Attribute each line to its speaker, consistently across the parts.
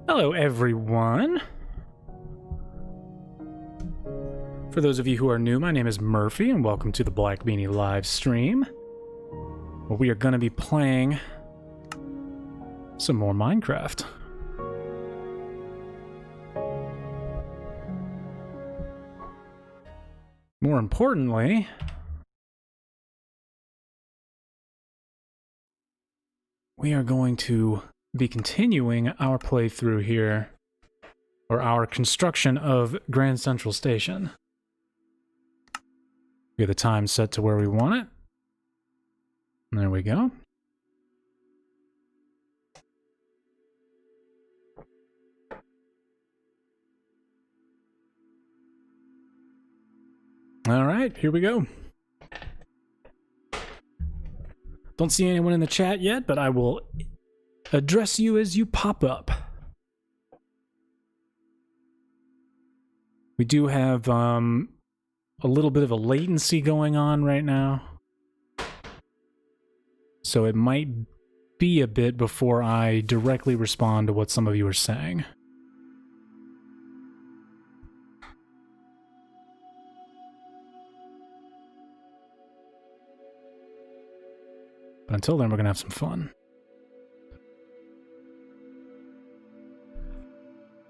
Speaker 1: Hello, everyone. For those of you who are new, my name is Murphy, and welcome to the Black Beanie live stream, where we are going to be playing some more Minecraft. More importantly, we are going to be continuing our playthrough here, or our construction of Grand Central Station. We have the time set to where we want it. There we go. All right, here we go. Don't see anyone in the chat yet, but I will address you as you pop up. We do have a little bit of a latency going on right now, so it might be a bit before I directly respond to what some of you are saying. But until then, we're going to have some fun.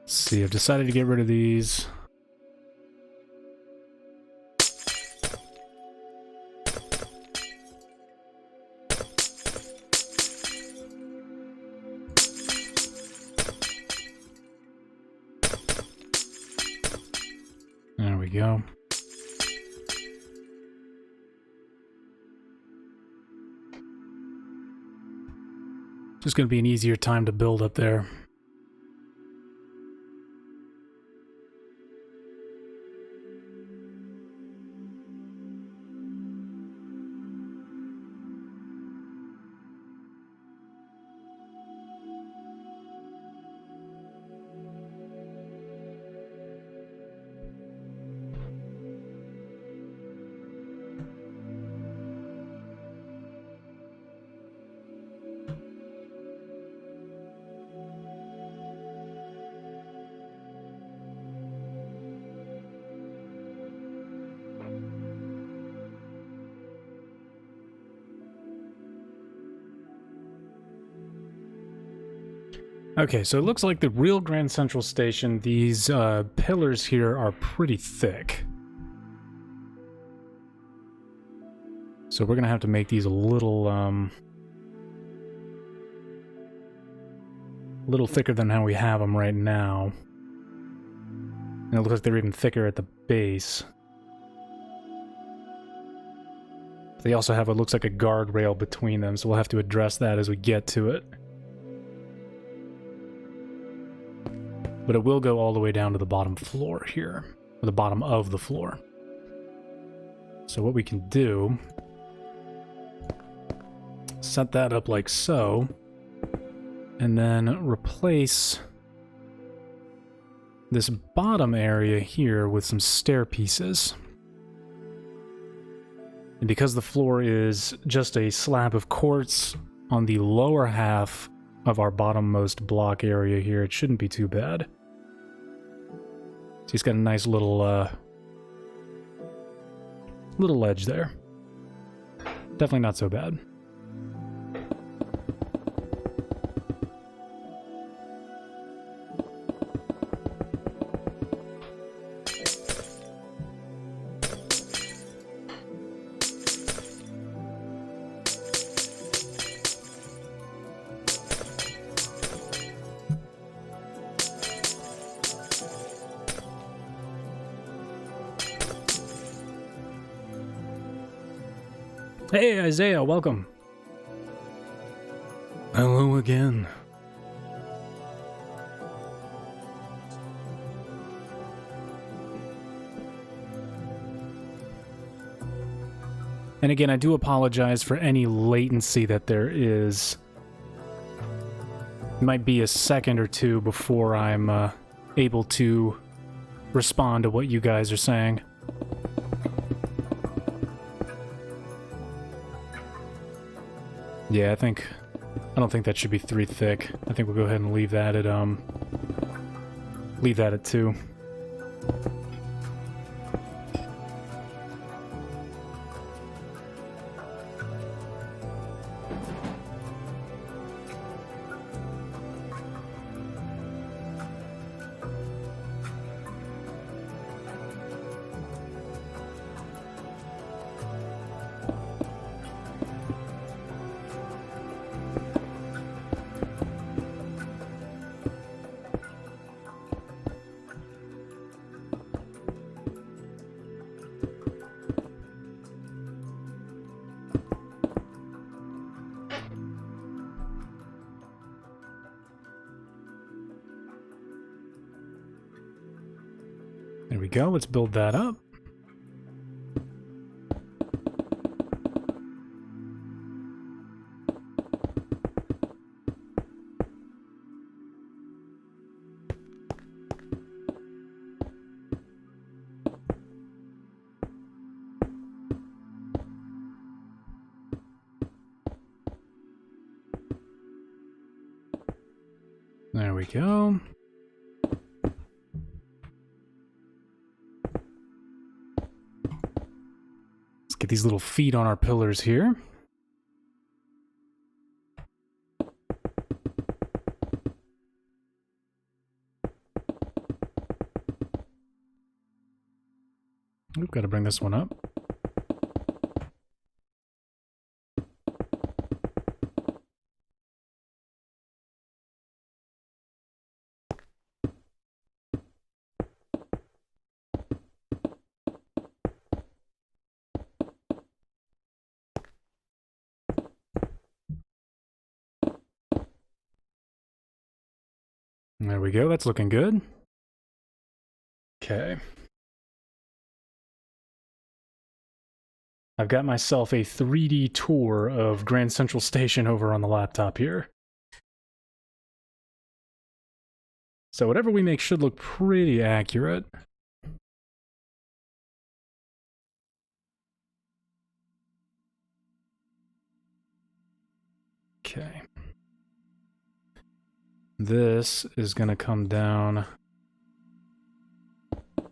Speaker 1: Let's see, I've decided to get rid of these. There we go. Just going to be an easier time to build up there. Okay, so it looks like the real Grand Central Station, these pillars here are pretty thick. So we're gonna have to make these a little thicker than how we have them right now. And it looks like they're even thicker at the base. They also have what looks like a guardrail between them, so we'll have to address that as we get to it. But it will go all the way down to the bottom floor here, or the bottom of the floor. So what we can do, set that up like so, and then replace this bottom area here with some stair pieces. And because the floor is just a slab of quartz on the lower half of our bottommost block area here, it shouldn't be too bad. So he's got a nice little little ledge there. Definitely not so bad. Hey, Isaiah, welcome. Hello again. And again, I do apologize for any latency that there is. It might be a second or two before I'm able to respond to what you guys are saying. Yeah, I don't think that should be 3 thick. I think we'll go ahead and leave that at 2. There we go, let's build that up. There we go. Let's get these little feet on our pillars here. We've got to bring this one up. There we go, that's looking good. Okay. I've got myself a 3D tour of Grand Central Station over on the laptop here. So whatever we make should look pretty accurate. Okay. This is going to come down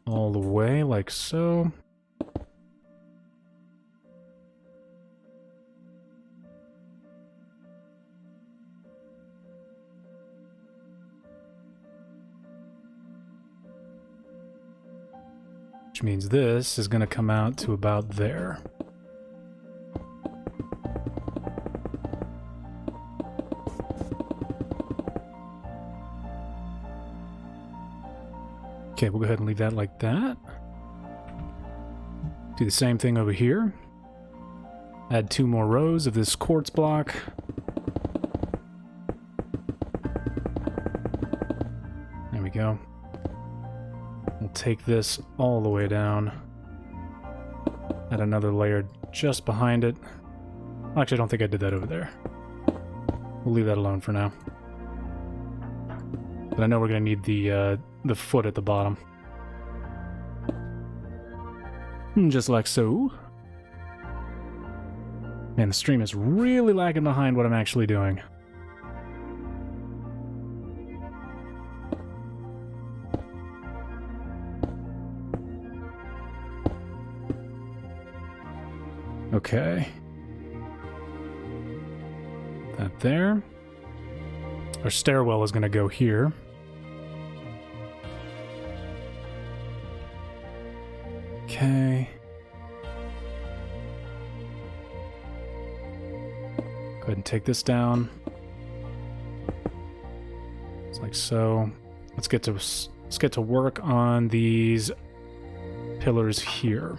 Speaker 1: all the way like so. Which means this is going to come out to about there. Okay, we'll go ahead and leave that like that. Do the same thing over here. Add 2 more rows of this quartz block. There we go. We'll take this all the way down. Add another layer just behind it. Actually, I don't think I did that over there. We'll leave that alone for now. But I know we're going to need the foot at the bottom. Just like so. Man, the stream is really lagging behind what I'm actually doing. Okay. That there. Our stairwell is going to go here. Okay. Go ahead and take this down. It's like so. Let's get to work on these pillars here.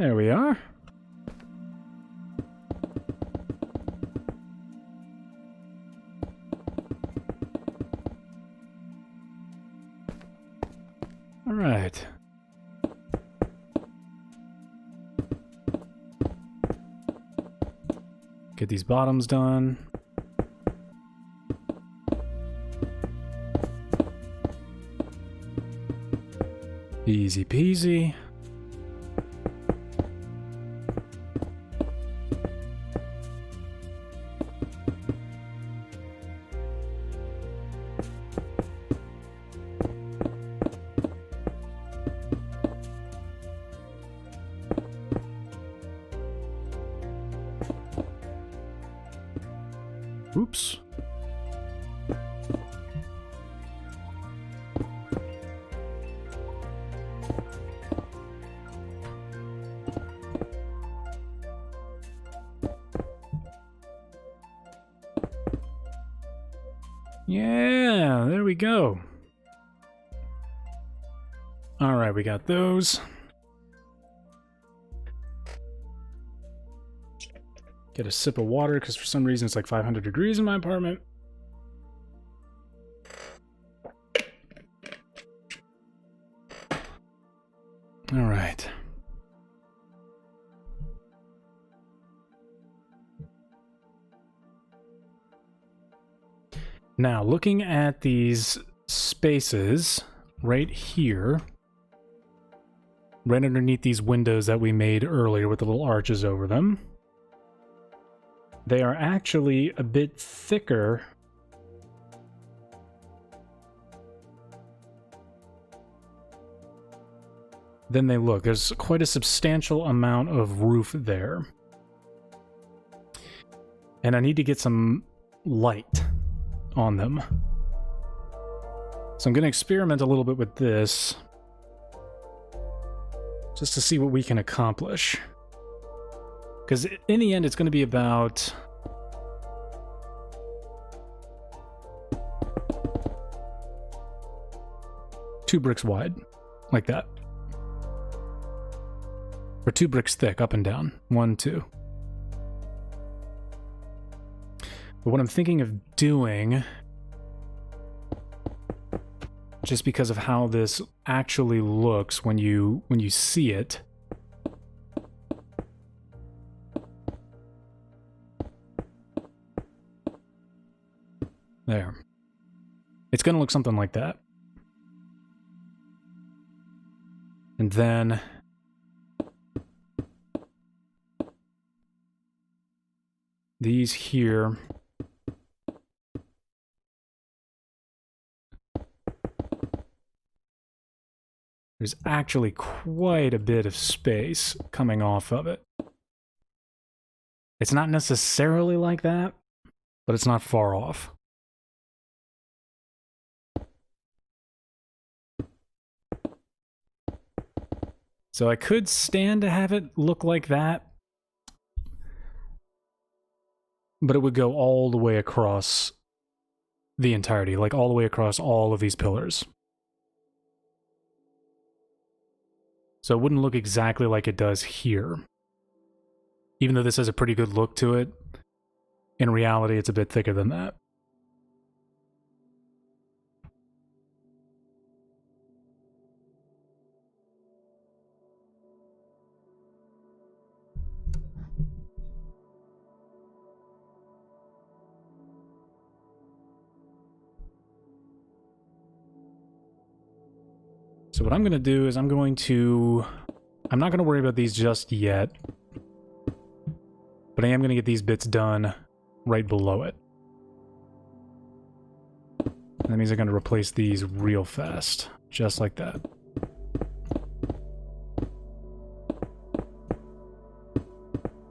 Speaker 1: There we are. All right. Get these bottoms done. Easy peasy. Oops. Yeah, there we go. All right, we got those. Get a sip of water, because for some reason it's like 500 degrees in my apartment. All right. Now, looking at these spaces right here, right underneath these windows that we made earlier with the little arches over them, they are actually a bit thicker than they look. There's quite a substantial amount of roof there. And I need to get some light on them. So I'm going to experiment a little bit with this, just to see what we can accomplish. Because in the end, it's going to be about two bricks wide, like that. Or 2 bricks thick, up and down. 1, 2. But what I'm thinking of doing, just because of how this actually looks when you see it, there. It's going to look something like that. And then these here, there's actually quite a bit of space coming off of it. It's not necessarily like that, but it's not far off. So I could stand to have it look like that, but it would go all the way across the entirety, like all the way across all of these pillars. So it wouldn't look exactly like it does here. Even though this has a pretty good look to it, in reality it's a bit thicker than that. So what I'm going to do is I'm not going to worry about these just yet, but I am going to get these bits done right below it. And that means I'm going to replace these real fast, just like that.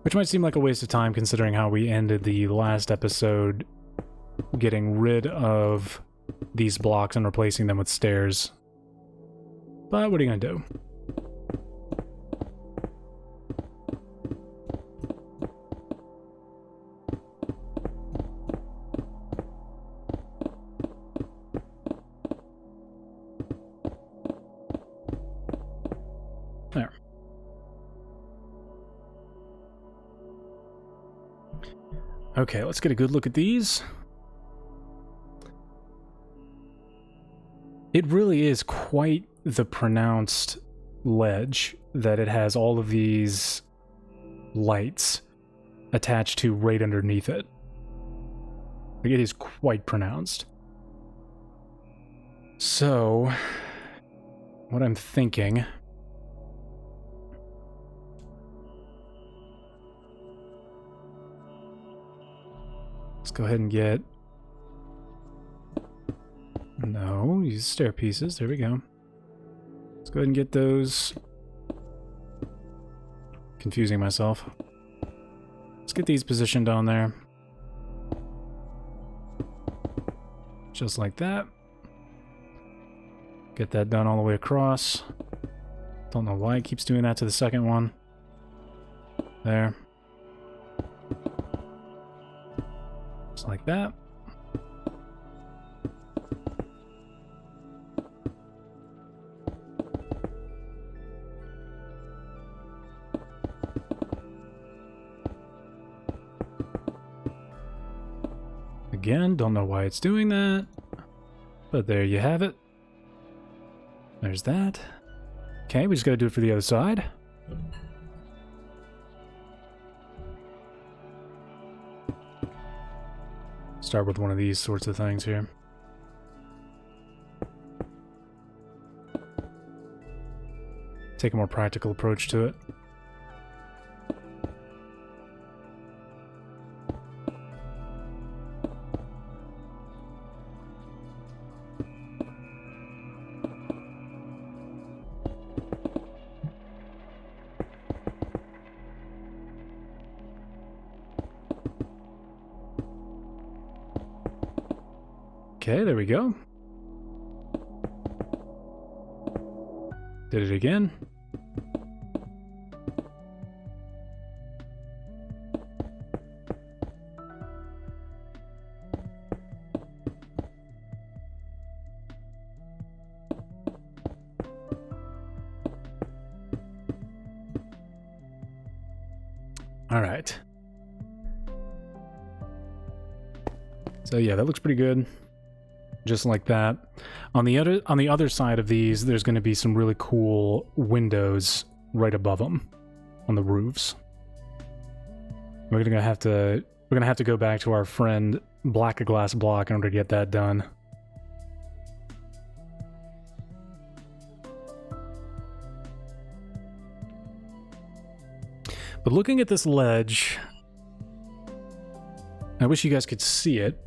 Speaker 1: Which might seem like a waste of time considering how we ended the last episode, getting rid of these blocks and replacing them with stairs. But what are you going to do? There. Okay, let's get a good look at these. It really is quite the pronounced ledge that it has all of these lights attached to right underneath it. Like, it is quite pronounced. So, what I'm thinking... Let's go ahead and get... No, use stair pieces. There we go. Let's go ahead and get those. Confusing myself. Let's get these positioned on there. Just like that. Get that done all the way across. Don't know why it keeps doing that to the second one. There. Just like that. Again, don't know why it's doing that, but there you have it. There's that. Okay, we just gotta do it for the other side. Start with one of these sorts of things here. Take a more practical approach to it. Okay, there we go. Did it again. All right. So yeah, that looks pretty good. Just like that. On the other side of these, there's going to be some really cool windows right above them on the roofs. We're gonna have to go back to our friend Black a Glass Block in order to get that done. But looking at this ledge, I wish you guys could see it.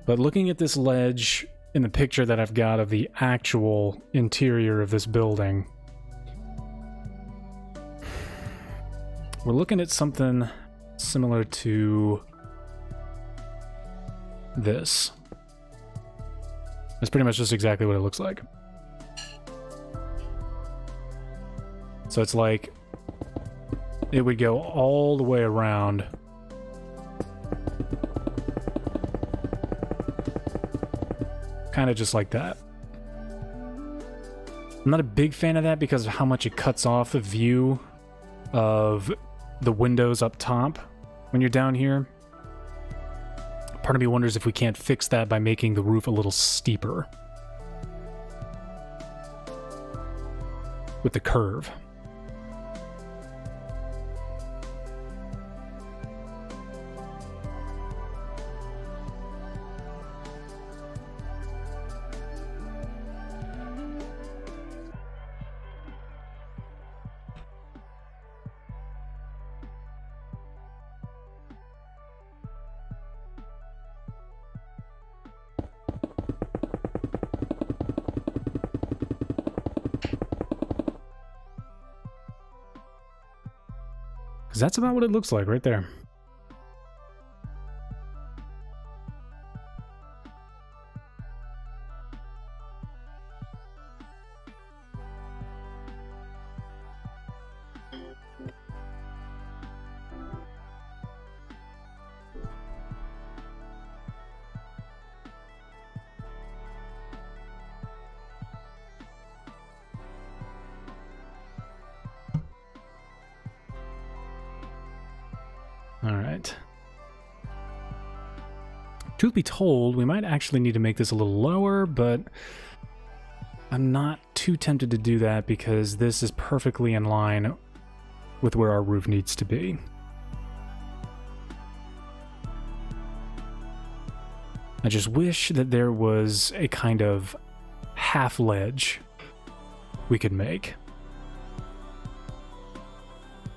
Speaker 1: But looking at this ledge in the picture that I've got of the actual interior of this building, we're looking at something similar to this. That's pretty much just exactly what it looks like. So it's like it would go all the way around. Kind of just like that. I'm not a big fan of that because of how much it cuts off the view of the windows up top when you're down here. Part of me wonders if we can't fix that by making the roof a little steeper with the curve. Because that's about what it looks like right there. All right. Truth be told, we might actually need to make this a little lower, but I'm not too tempted to do that because this is perfectly in line with where our roof needs to be. I just wish that there was a kind of half ledge we could make.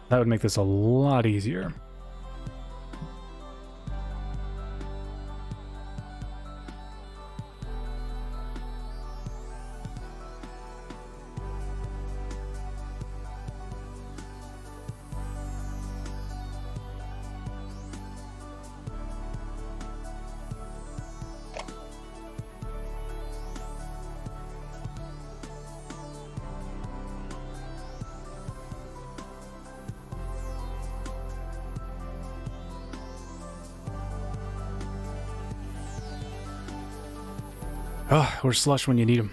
Speaker 1: That would make this a lot easier. Oh, we're slush when you need them.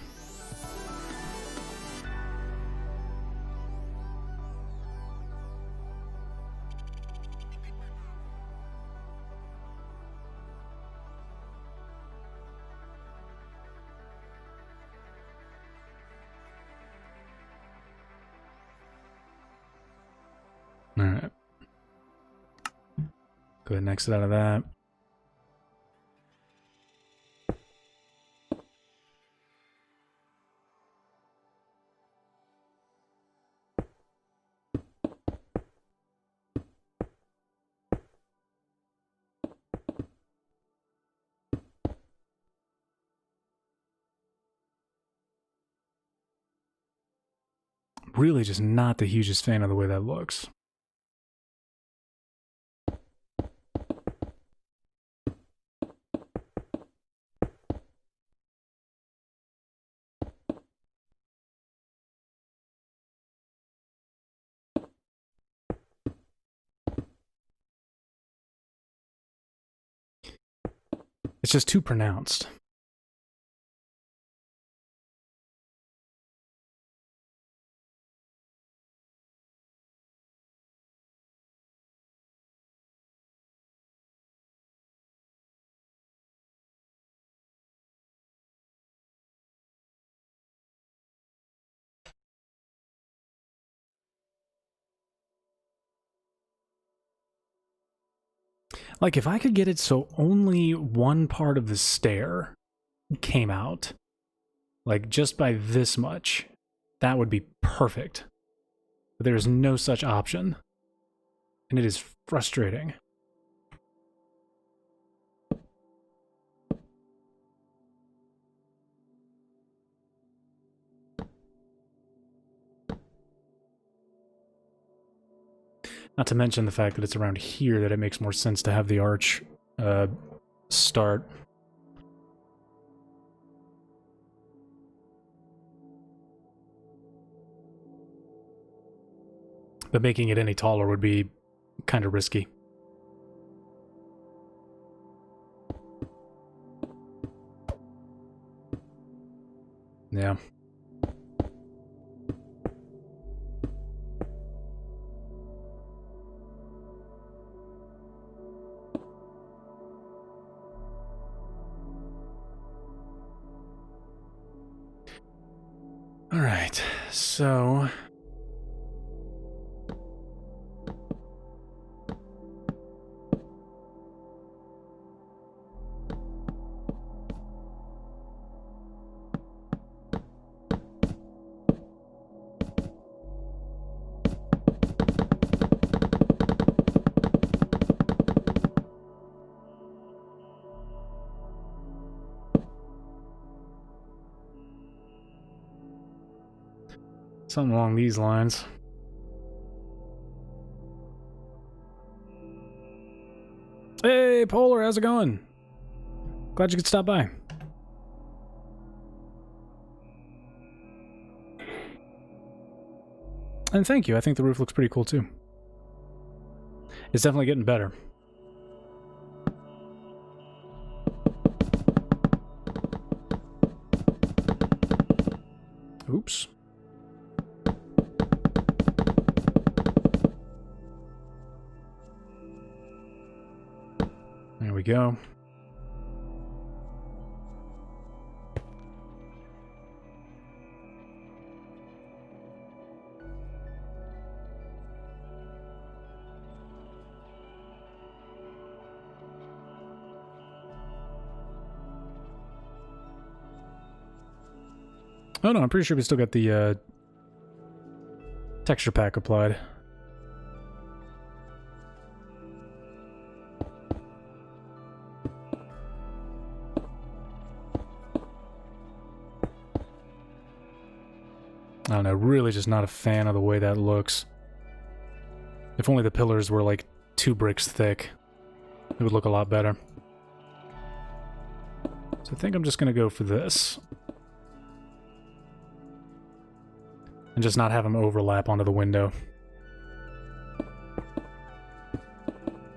Speaker 1: All right. Go ahead and exit out of that. Really just not the hugest fan of the way that looks. It's just too pronounced. Like, if I could get it so only one part of the stair came out, like just by this much, that would be perfect. But there is no such option. And it is frustrating. Not to mention the fact that it's around here that it makes more sense to have the arch start. But making it any taller would be kind of risky. Yeah. All right, so something along these lines. Hey, Polar, how's it going? Glad you could stop by. And thank you. I think the roof looks pretty cool, too. It's definitely getting better. Oops. There we go. Oh no, I'm pretty sure we still got the texture pack applied. I don't know, really just not a fan of the way that looks. If only the pillars were like 2 bricks thick, it would look a lot better. So I think I'm just gonna go for this. And just not have them overlap onto the window.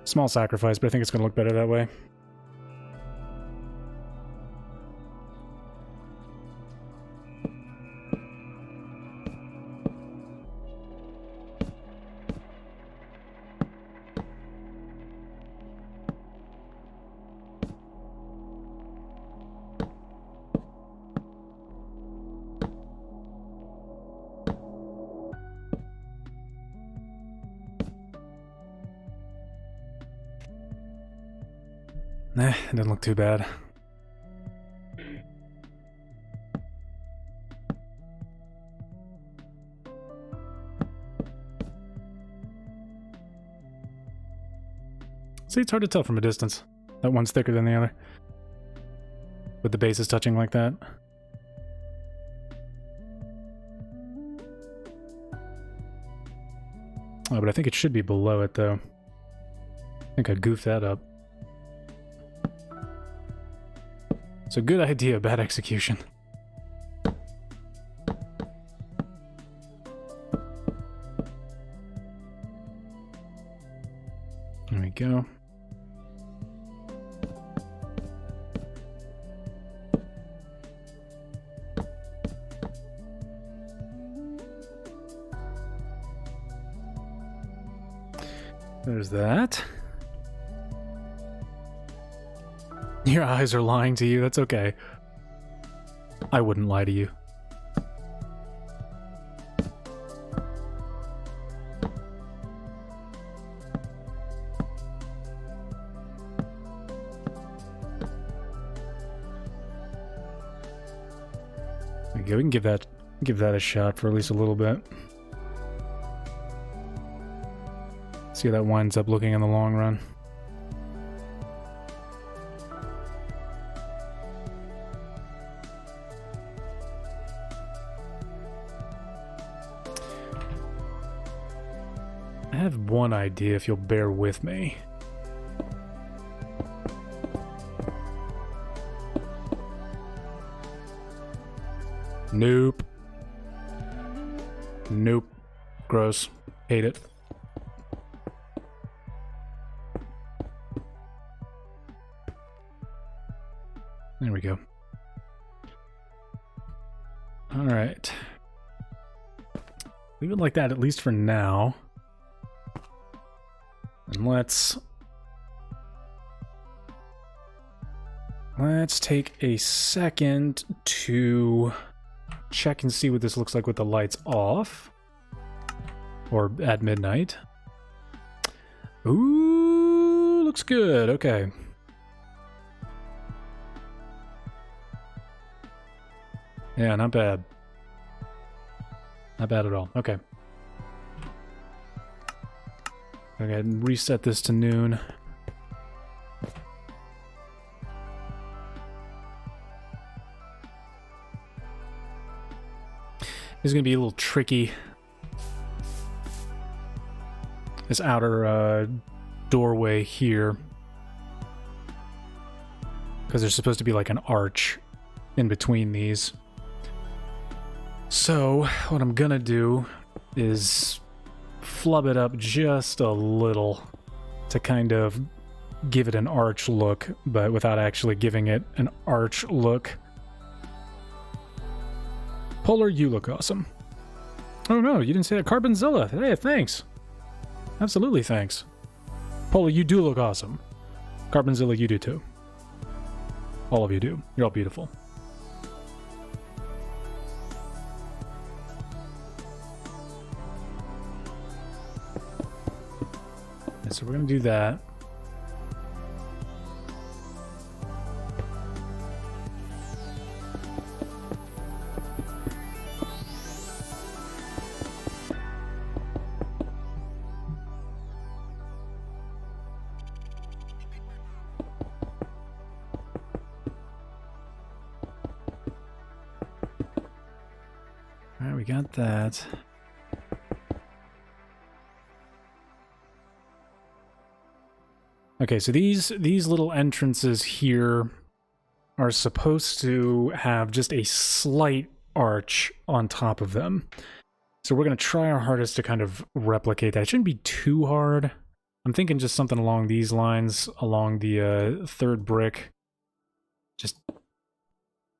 Speaker 1: Small sacrifice, but I think it's gonna look better that way. Nah, it doesn't look too bad. See, it's hard to tell from a distance. That one's thicker than the other. With the bases touching like that. Oh, but I think it should be below it, though. I think I goofed that up. So good idea, bad execution. There we go. There's that. Your eyes are lying to you, that's okay. I wouldn't lie to you. There we go, we can give that a shot for at least a little bit. See how that winds up looking in the long run. I have one idea, if you'll bear with me. Nope. Nope. Gross. Hate it. There we go. All right. Leave it like that, at least for now. And let's take a second to check and see what this looks like with the lights off. Or at midnight. Ooh, looks good. Okay. Yeah, not bad. Not bad at all. Okay. Go ahead and reset this to noon. It's going to be a little tricky. This outer doorway here. Because there's supposed to be like an arch in between these. So, what I'm going to do is flub it up just a little to kind of give it an arch look, but without actually giving it an arch look. Polar, you look awesome. Oh no, you didn't say that. Carbonzilla, hey, thanks. Absolutely thanks. Polar, you do look awesome. Carbonzilla, you do too. All of you do. You're all beautiful. So we're going to do that. Alright, we got that. Okay, so these little entrances here are supposed to have just a slight arch on top of them. So we're going to try our hardest to kind of replicate that. It shouldn't be too hard. I'm thinking just something along these lines, along the third brick. Just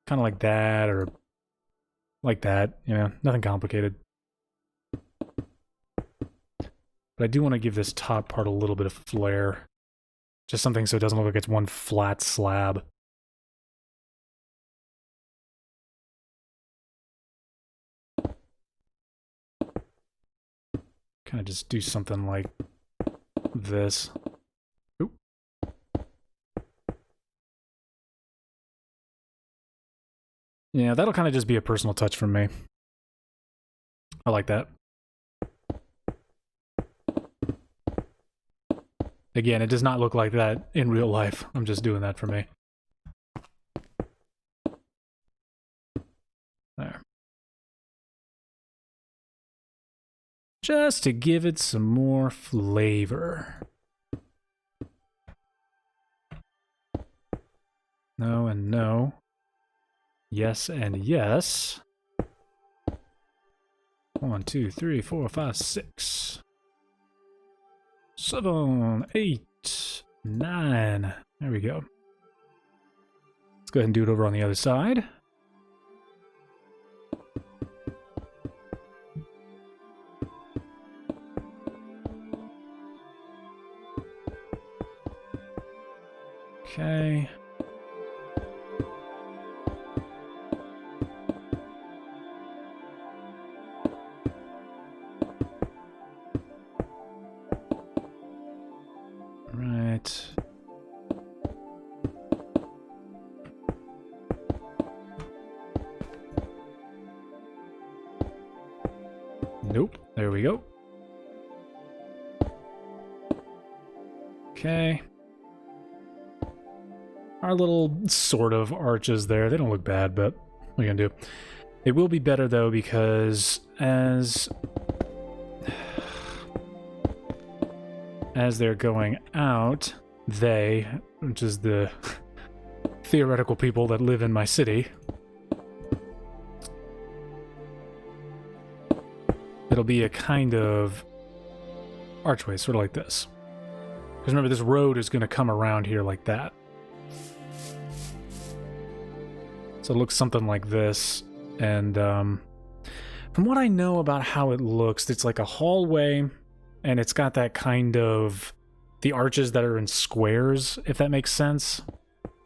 Speaker 1: kind of like that, or like that, you know, nothing complicated. But I do want to give this top part a little bit of flair. Just something so it doesn't look like it's one flat slab. Kind of just do something like this. Oop. Yeah, that'll kind of just be a personal touch from me. I like that. Again, it does not look like that in real life. I'm just doing that for me. There. Just to give it some more flavor. No and no. Yes and yes. 1, 2, 3, 4, 5, 6. 7, 8, 9. There we go. Let's go ahead and do it over on the other side. Okay. Right. Nope. There we go. Okay. Our little sort of arches there, they don't look bad, but what are you gonna do? It will be better though, because as they're going out, they, which is the theoretical people that live in my city, it'll be a kind of archway, sort of like this. Because remember, this road is going to come around here like that. So it looks something like this, and from what I know about how it looks, it's like a hallway, and it's got that kind of, the arches that are in squares, if that makes sense.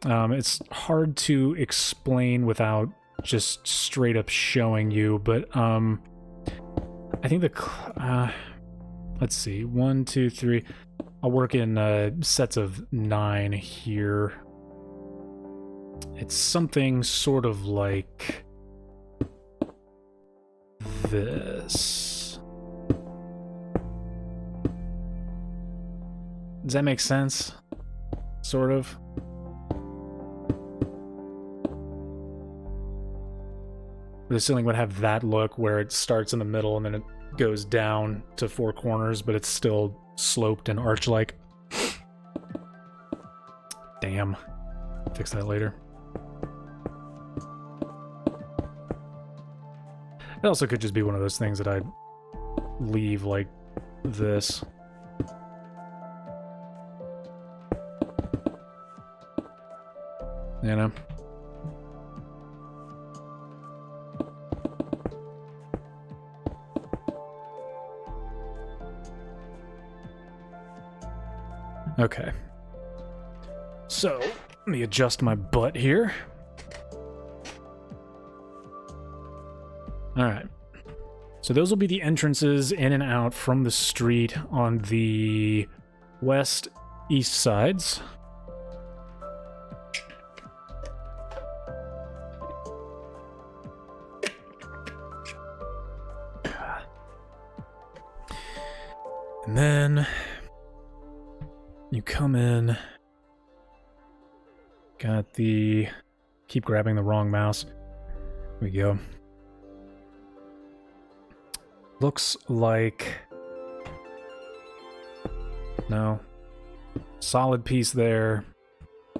Speaker 1: It's hard to explain without just straight up showing you, but I think the, let's see, 1, 2, 3, I'll work in sets of 9 here. It's something sort of like this. Does that make sense? Sort of. The ceiling would have that look where it starts in the middle and then it goes down to 4 corners, but it's still sloped and arch-like. Damn. Fix that later. It also could just be one of those things that I leave like this. You know? Okay. So, let me adjust my butt here. Alright. So those will be the entrances in and out from the street on the west, east sides. And then you come in, got the, keep grabbing the wrong mouse. There we go. looks like... No. Solid piece there.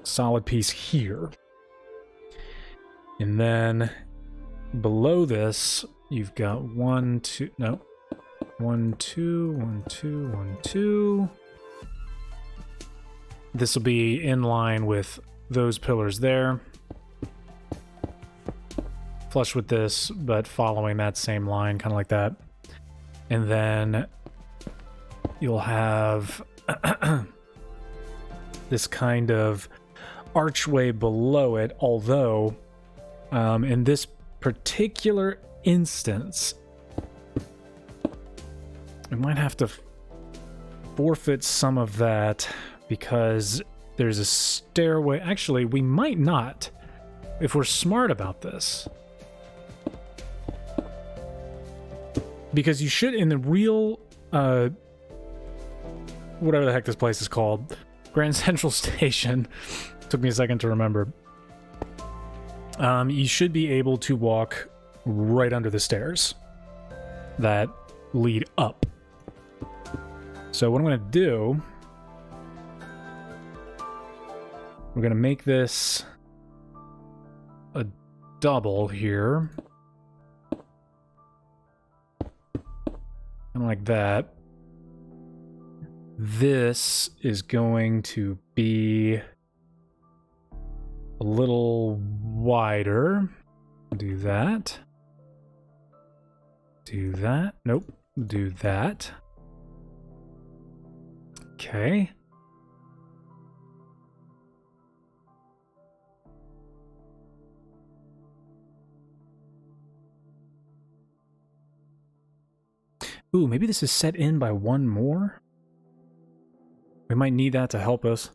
Speaker 1: Solid piece here. And then below this, you've got 1, 2... No. 1, 2, 1, 2, 1, 2. This will be in line with those pillars there. Flush with this, but following that same line, kind of like that. And then you'll have this kind of archway below it, although in this particular instance, we might have to forfeit some of that because there's a stairway. Actually, we might not if we're smart about this. Because you should, in the real, whatever the heck this place is called, Grand Central Station, took me a second to remember, you should be able to walk right under the stairs that lead up. So what I'm going to do, we're going to make this a double here. Kind of like that. This is going to be a little wider. Do that. Do that. Nope. Do that. Okay. Ooh, maybe this is set in by one more? We might need that to help us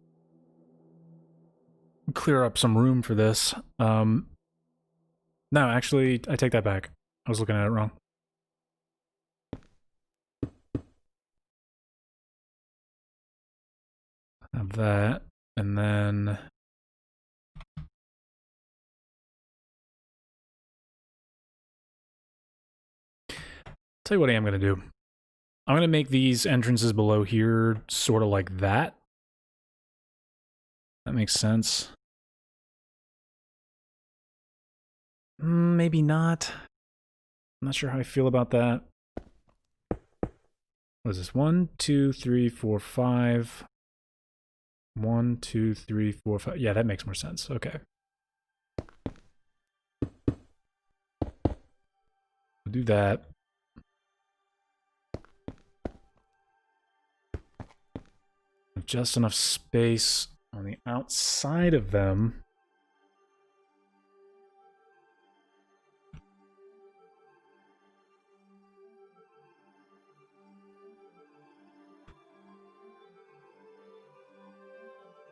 Speaker 1: clear up some room for this. No, actually, I take that back. I was looking at it wrong. Have that, and then... Tell you what I am going to do. I'm going to make these entrances below here sort of like that. That makes sense. Maybe not. I'm not sure how I feel about that. What is this? 1, 2, 3, 4, 5. 1, 2, 3, 4, 5. Yeah, that makes more sense. Okay. We'll do that. Just enough space on the outside of them.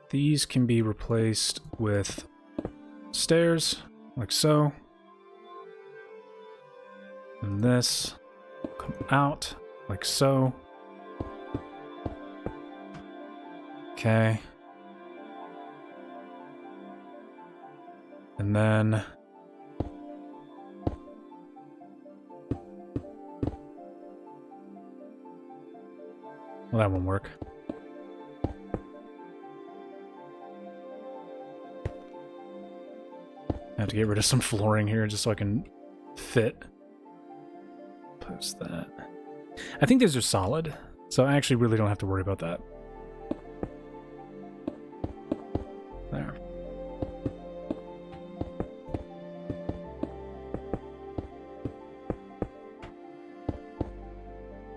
Speaker 1: These can be replaced with stairs, like so. And this come out, like so. Okay. And then... Well, that won't work. I have to get rid of some flooring here just so I can fit. Post that. I think these are solid, so I actually really don't have to worry about that. There.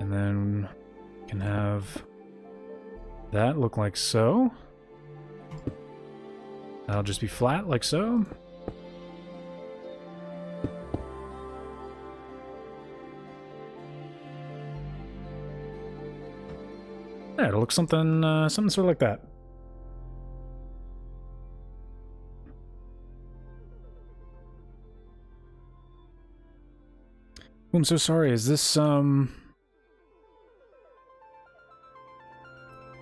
Speaker 1: And then we can have that look like so. That'll just be flat like so. There, it'll look something, something sort of like that. Oh, I'm so sorry. Is this,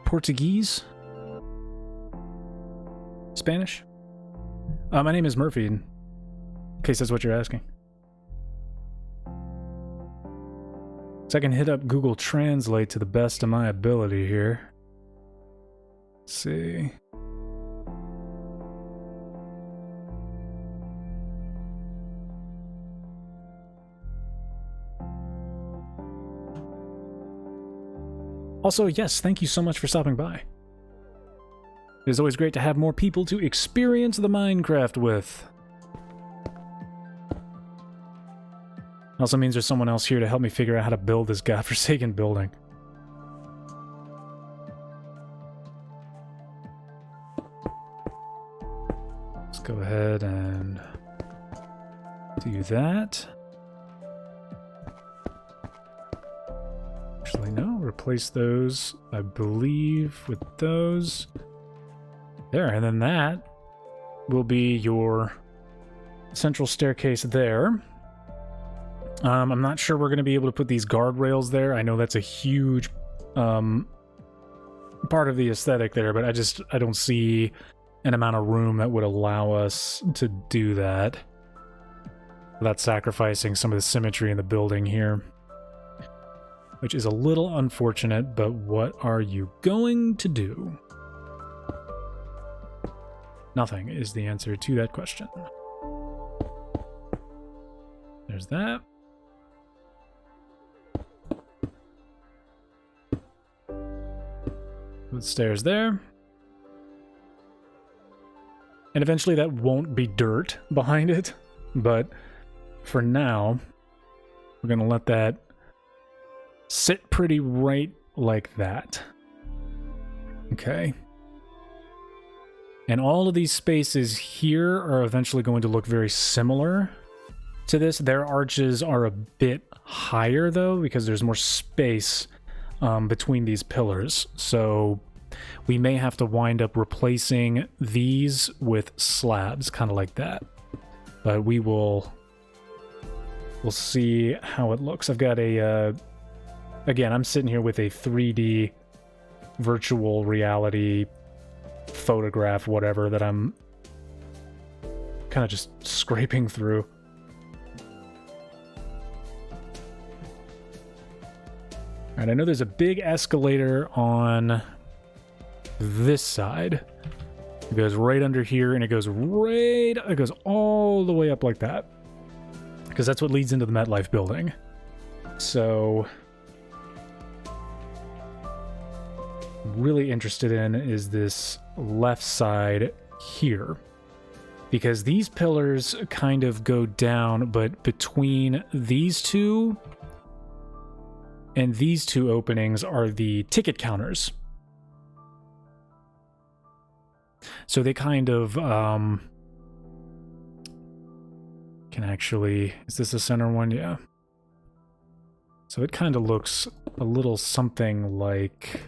Speaker 1: Portuguese? Spanish? My name is Murphy, in case that's what you're asking. So I can hit up Google Translate to the best of my ability here. Let's see. Also, yes, thank you so much for stopping by. It is always great to have more people to experience the Minecraft with. Also means there's someone else here to help me figure out how to build this godforsaken building. Let's go ahead and do that. Actually, no, replace those, I believe, with those. There, and then that will be your central staircase there. I'm not sure we're going to be able to put these guardrails there. I know that's a huge part of the aesthetic there, but I don't see an amount of room that would allow us to do that without sacrificing some of the symmetry in the building here. Which is a little unfortunate, but what are you going to do? Nothing is the answer to that question. There's that. Put stairs there. And eventually that won't be dirt behind it, but for now, we're going to let that sit pretty right like that. Okay. And all of these spaces here are eventually going to look very similar to this. Their arches are a bit higher, though, because there's more space between these pillars. So we may have to wind up replacing these with slabs, kind of like that. But we'll see how it looks. I've got a... Again, I'm sitting here with a 3D virtual reality photograph, whatever, that I'm kind of just scraping through. Alright, I know there's a big escalator on this side. It goes right under here, and it goes all the way up like that. Because that's what leads into the MetLife building. So... really interested in is this left side here, because these pillars kind of go down, but between these two and these two openings are the ticket counters. So they kind of can actually... Is this the center one? Yeah. So it kind of looks a little something like...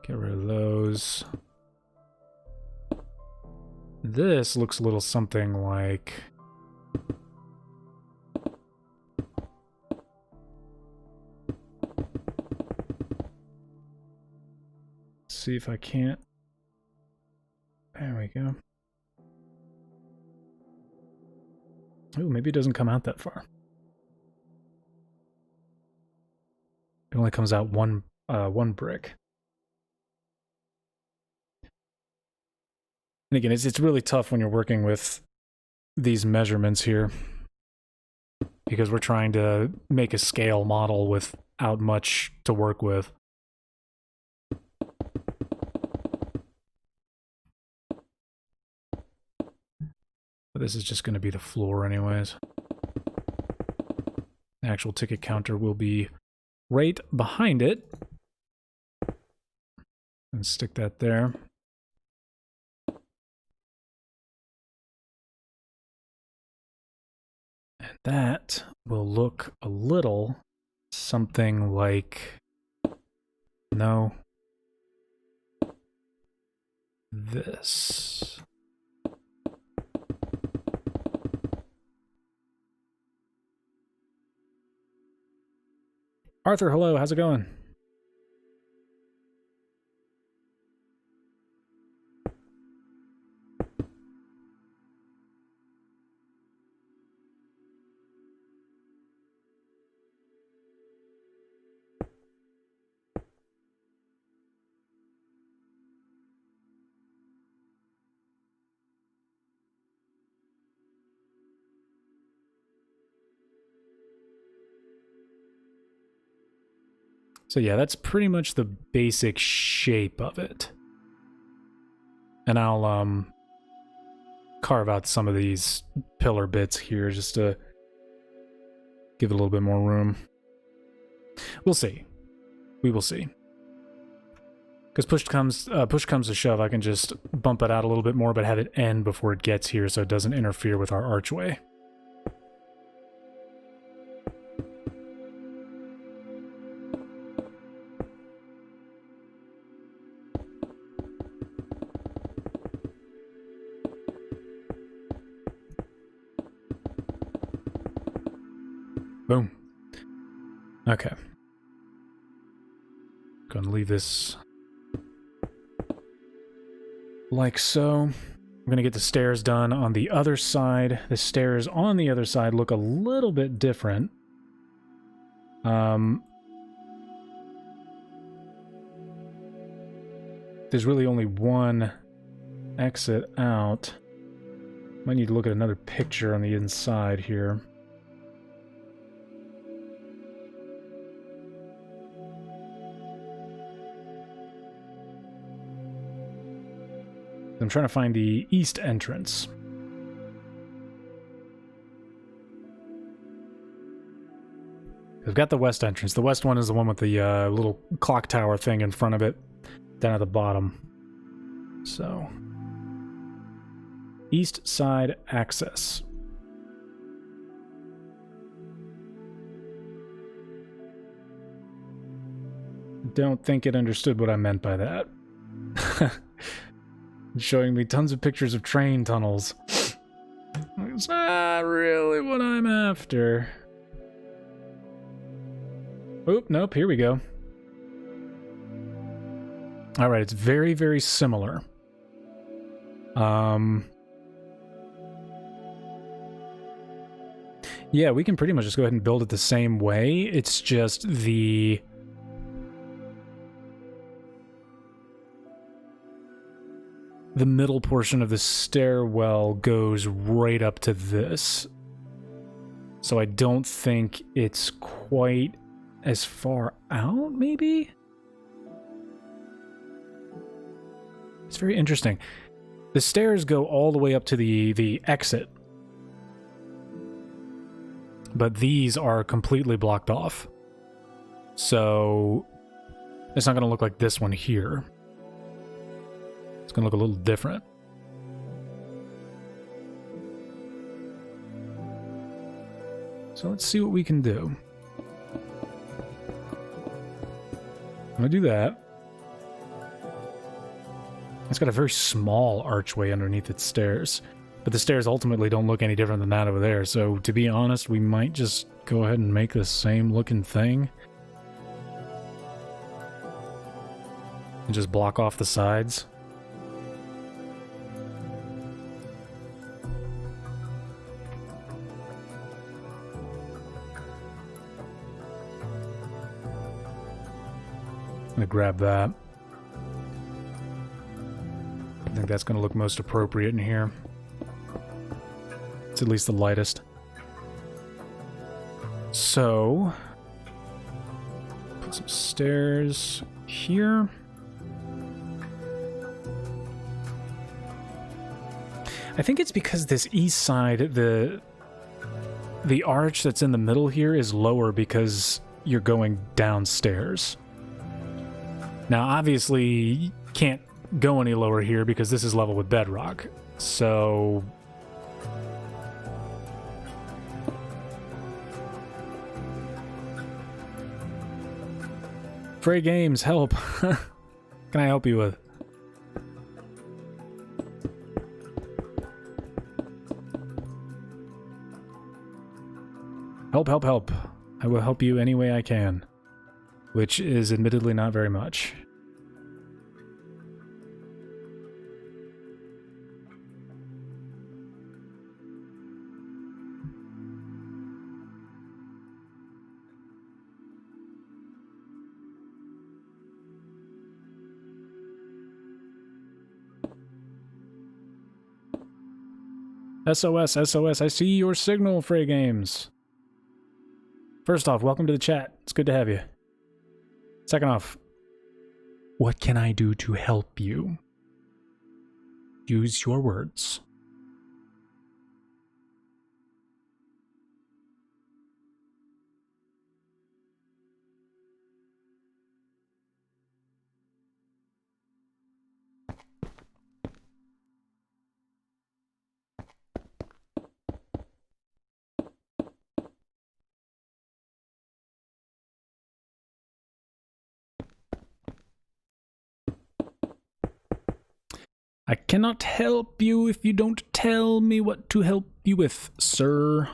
Speaker 1: Get rid of those. This looks a little something like... See if I can't... There we go. Ooh, maybe it doesn't come out that far. It only comes out one brick. And again, it's really tough when you're working with these measurements here, because we're trying to make a scale model without much to work with. But this is just going to be the floor anyways. The actual ticket counter will be right behind it. And stick that there. And that will look a little something like... No. This. Arthur, hello, how's it going? So yeah, that's pretty much the basic shape of it. And I'll carve out some of these pillar bits here just to give it a little bit more room. We'll see. We will see. Because push comes to shove, I can just bump it out a little bit more, but have it end before it gets here so it doesn't interfere with our archway. Boom. Okay. Gonna leave this like so. I'm gonna get the stairs done on the other side. The stairs on the other side look a little bit different. There's really only one exit out. Might need to look at another picture on the inside here. I'm trying to find the east entrance. I've got the west entrance. The west one is the one with the little clock tower thing in front of it, down at the bottom. So, east side access. Don't think it understood what I meant by that. Showing me tons of pictures of train tunnels. It's not really what I'm after. Oop, nope, here we go. Alright, it's very, very similar. Yeah, we can pretty much just go ahead and build it the same way. It's just the middle portion of the stairwell goes right up to this. So I don't think it's quite as far out, maybe? It's very interesting. The stairs go all the way up to the exit. But these are completely blocked off. So it's not going to look like this one here. It's going to look a little different. So let's see what we can do. I'm going to do that. It's got a very small archway underneath its stairs. But the stairs ultimately don't look any different than that over there. So to be honest, we might just go ahead and make the same looking thing. And just block off the sides. I'm gonna grab that. I think that's gonna look most appropriate in here. It's at least the lightest. So, put some stairs here. I think it's because this east side, the arch that's in the middle here is lower because you're going downstairs. Now, obviously, you can't go any lower here because this is level with bedrock. So Frey Games, help. Can I help you with? Help, help, help. I will help you any way I can. Which is admittedly not very much. SOS, SOS, I see your signal, Frey Games. First off, welcome to the chat. It's good to have you. Second off, what can I do to help you? Use your words. I cannot help you if you don't tell me what to help you with, sir.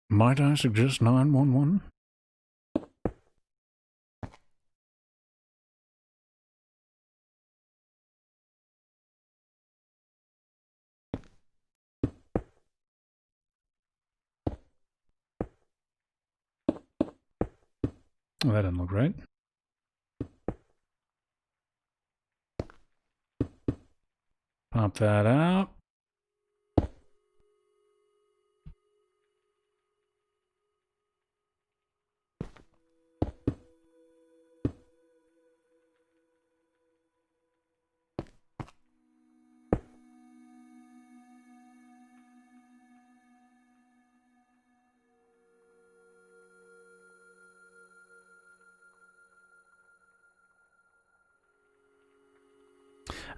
Speaker 1: Might I suggest 911? Oh, that doesn't look right. Pop that out.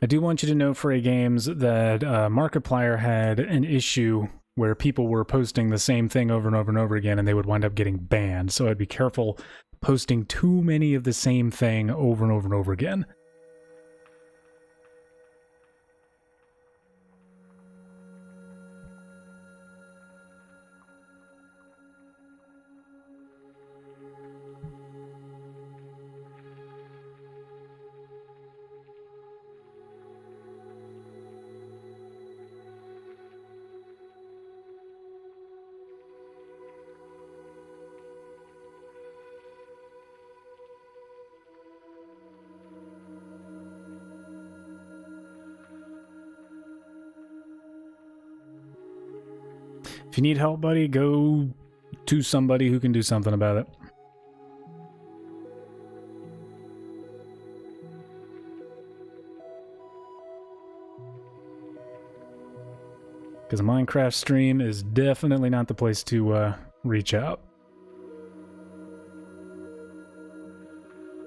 Speaker 1: I do want you to know, Fray Games, that Markiplier had an issue where people were posting the same thing over and over and over again, and they would wind up getting banned. So I'd be careful posting too many of the same thing over and over and over again. If you need help, buddy, go to somebody who can do something about it. Because a Minecraft stream is definitely not the place to reach out.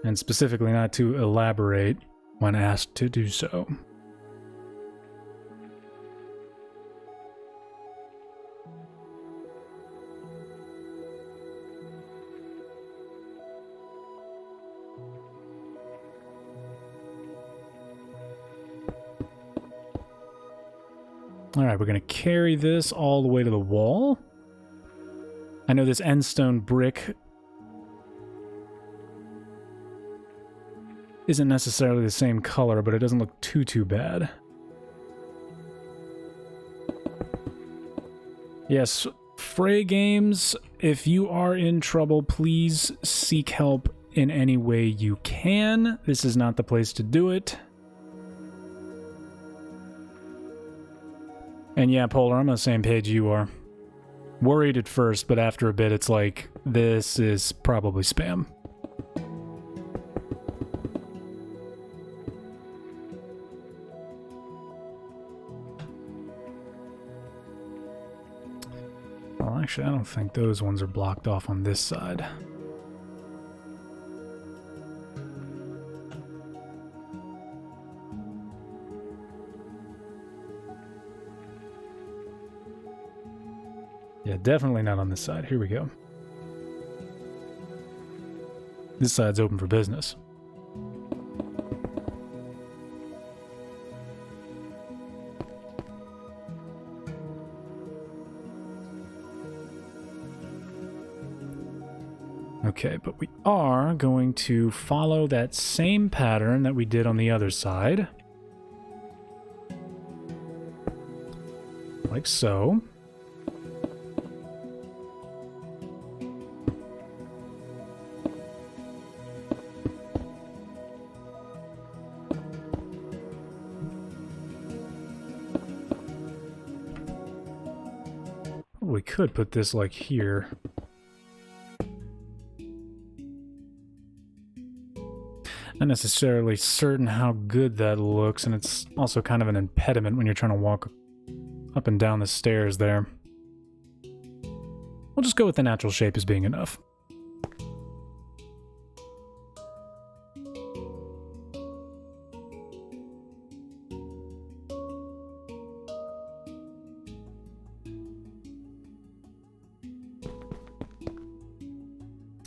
Speaker 1: And specifically not to elaborate when asked to do so. Alright, we're going to carry this all the way to the wall. I know this endstone brick isn't necessarily the same color, but it doesn't look too bad. Yes, Fray Games, if you are in trouble, please seek help in any way you can. This is not the place to do it. And yeah, Polar, I'm on the same page you are. Worried at first, but after a bit it's like, this is probably spam. Well, actually, I don't think those ones are blocked off on this side. Yeah, definitely not on this side. Here we go. This side's open for business. Okay, but we are going to follow that same pattern that we did on the other side. Like so. we could put this like here. Not necessarily certain how good that looks, and it's also kind of an impediment when you're trying to walk up and down the stairs there. We'll just go with the natural shape as being enough.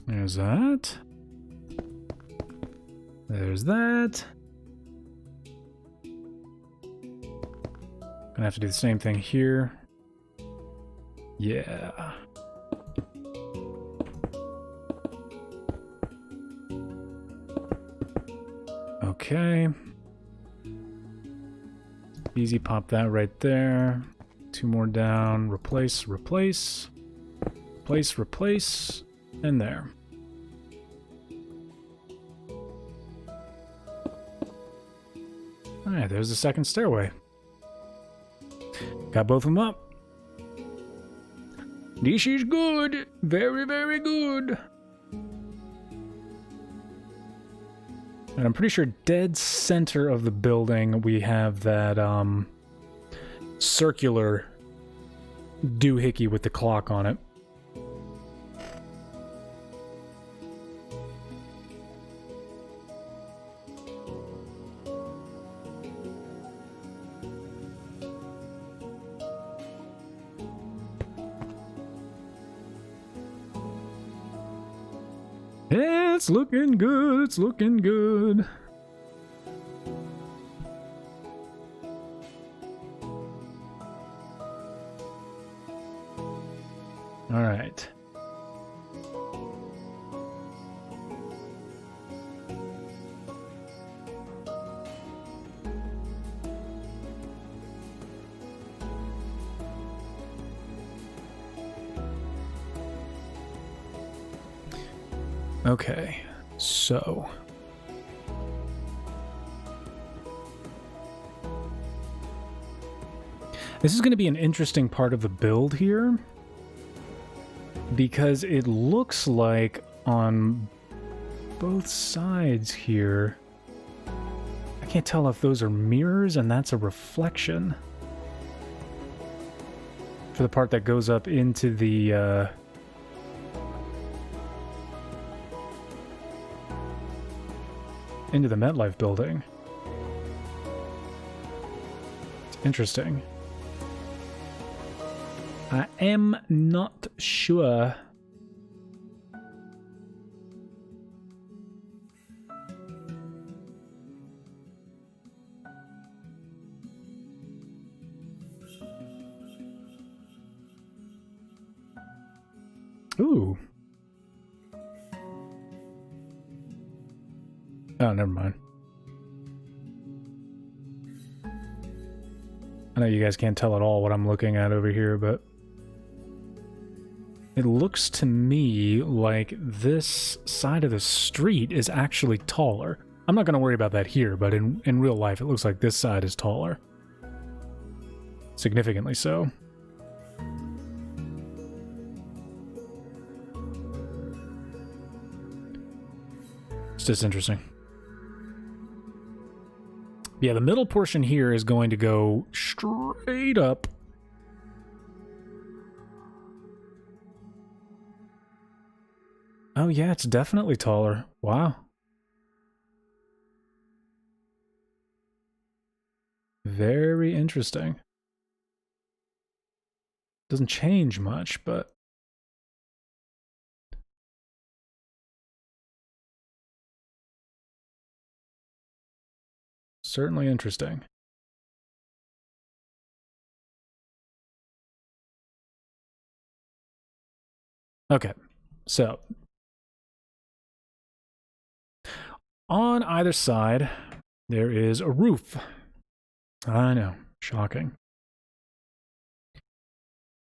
Speaker 1: There's that. There's that. Gonna have to do the same thing here. Yeah. Okay. Easy, pop that right there. 2 more down. Replace, replace. Replace, replace. And there. Alright, there's the second stairway. Got both of them up. This is good. Very, very good. And I'm pretty sure dead center of the building we have that circular doohickey with the clock on it. It's looking good, it's looking good. All right. Okay, so this is going to be an interesting part of the build here, because it looks like on both sides here, I can't tell if those are mirrors and that's a reflection for the part that goes up into the MetLife building. It's interesting. I am not sure. Ooh. Oh, never mind. I know you guys can't tell at all what I'm looking at over here, but it looks to me like this side of the street is actually taller. I'm not going to worry about that here, but in real life, it looks like this side is taller. Significantly so. It's just interesting. Yeah, the middle portion here is going to go straight up. Oh yeah, it's definitely taller. Wow. Very interesting. Doesn't change much, but certainly interesting. Okay, so on either side, there is a roof. I know, shocking.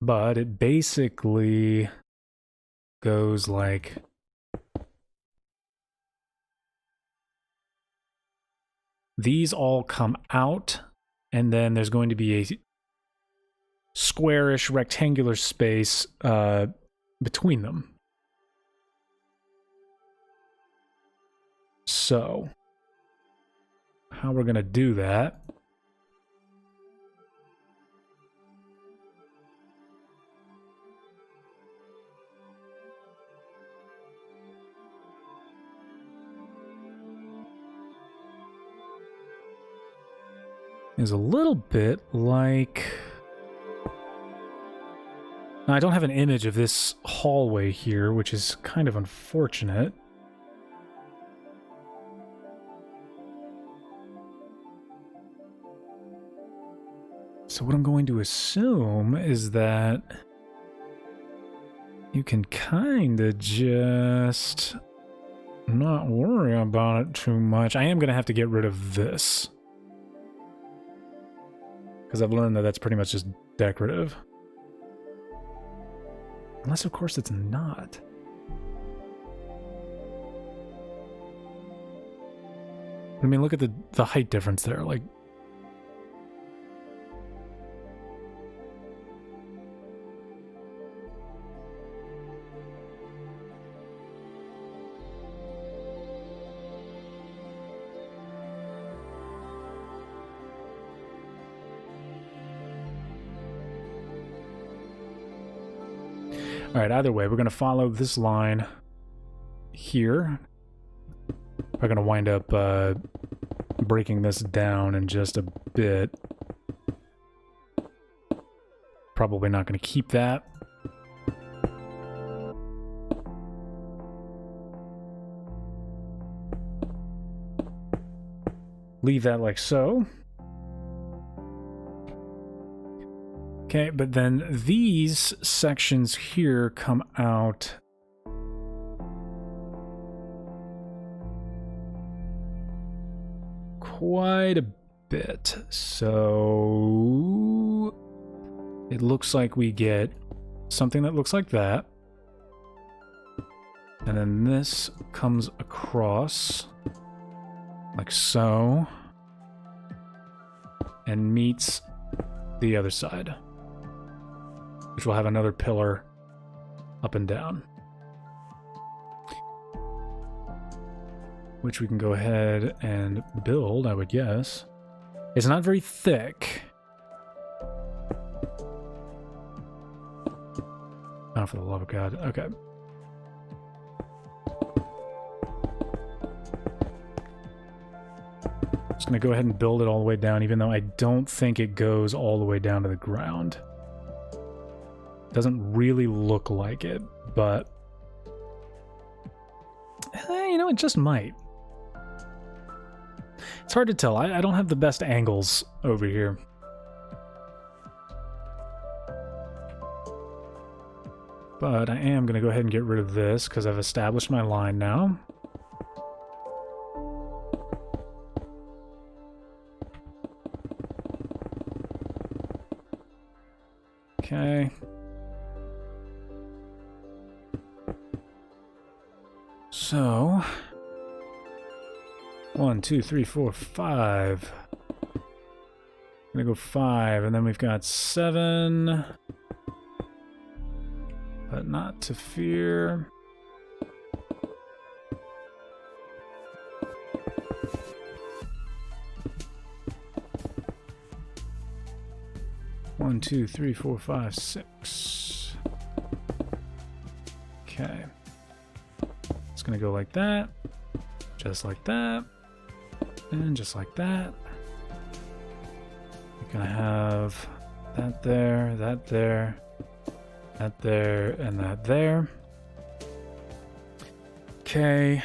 Speaker 1: But it basically goes like these all come out, and then there's going to be squarish rectangular space between them. So, how we're going to do that is a little bit like... Now, I don't have an image of this hallway here, which is kind of unfortunate. So what I'm going to assume is that you can kind of just not worry about it too much. I am going to have to get rid of this, because I've learned that that's pretty much just decorative. Unless, of course, it's not. I mean, look at the height difference there. Like, all right, either way, we're going to follow this line here. We're going to wind up breaking this down in just a bit. Probably not going to keep that. Leave that like so. Okay, but then these sections here come out quite a bit. So it looks like we get something that looks like that. And then this comes across like so and meets the other side, which will have another pillar up and down, which we can go ahead and build, I would guess. It's not very thick. Oh, for the love of God. Okay. Just gonna go ahead and build it all the way down, even though I don't think it goes all the way down to the ground. Doesn't really look like it, but you know, it just might. It's hard to tell. I don't have the best angles over here. But I am going to go ahead and get rid of this because I've established my line now. Okay. So, 1, 2, 3, 4, 5. I'm gonna go 5, and then we've got 7. But not to fear. One, 2, 3, 4, 5, 6. Okay. It's gonna go like that, just like that, and just like that. You're gonna have that there, that there, that there, and that there. Okay,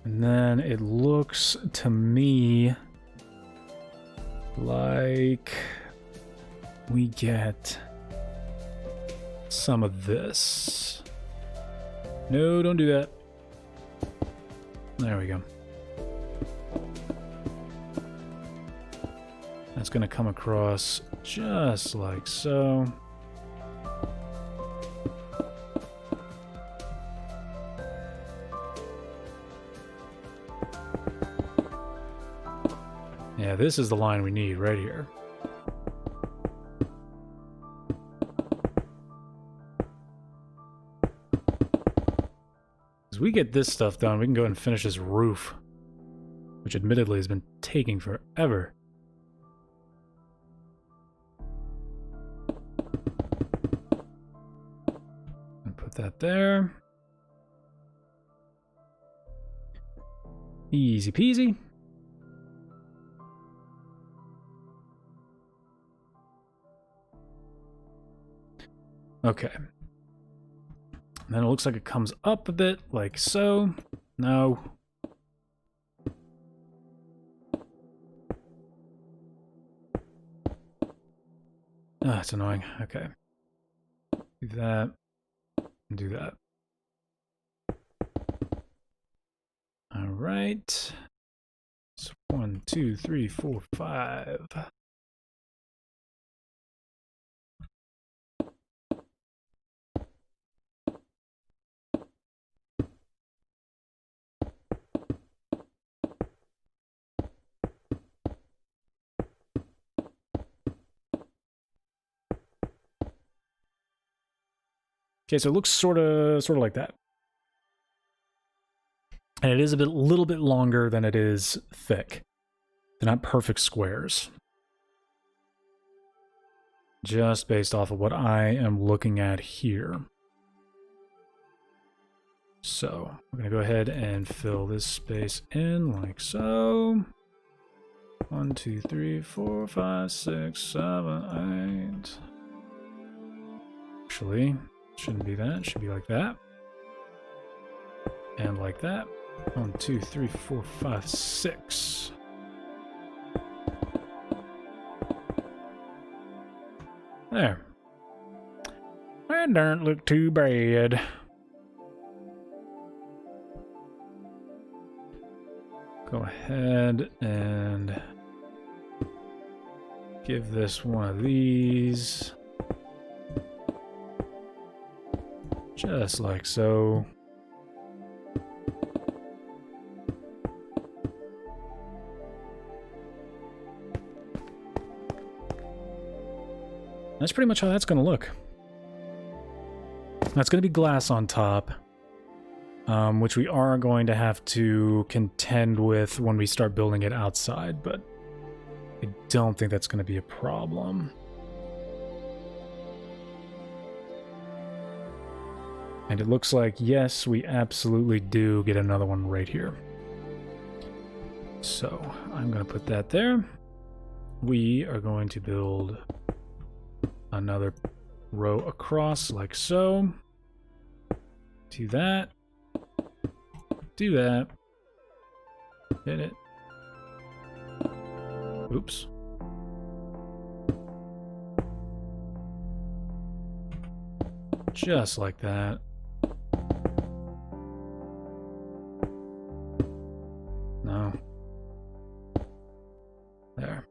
Speaker 1: and then it looks to me like we get some of this. No, don't do that. There we go. That's going to come across just like so. Yeah, this is the line we need right here. As we get this stuff done, we can go ahead and finish this roof, which admittedly has been taking forever. And put that there. Easy peasy. Okay. And then it looks like it comes up a bit, like so. No. Ah, it's annoying. Okay. Do that. And do that. All right. So 1, 2, 3, 4, 5. Okay, so it looks sort of like that. And it is a little bit longer than it is thick. They're not perfect squares. Just based off of what I am looking at here. So, we're going to go ahead and fill this space in like so. 1, 2, 3, 4, 5, 6, 7, 8. Actually, shouldn't be that. It should be like that. And like that. 1, 2, 3, 4, 5, 6. There. That don't look too bad. Go ahead and give this one of these. Just like so. That's pretty much how that's going to look. That's going to be glass on top, which we are going to have to contend with when we start building it outside, but I don't think that's going to be a problem. And it looks like, yes, we absolutely do get another one right here. So I'm going to put that there. We are going to build another row across like so. Do that. Do that. Hit it. Oops. Just like that. No. There.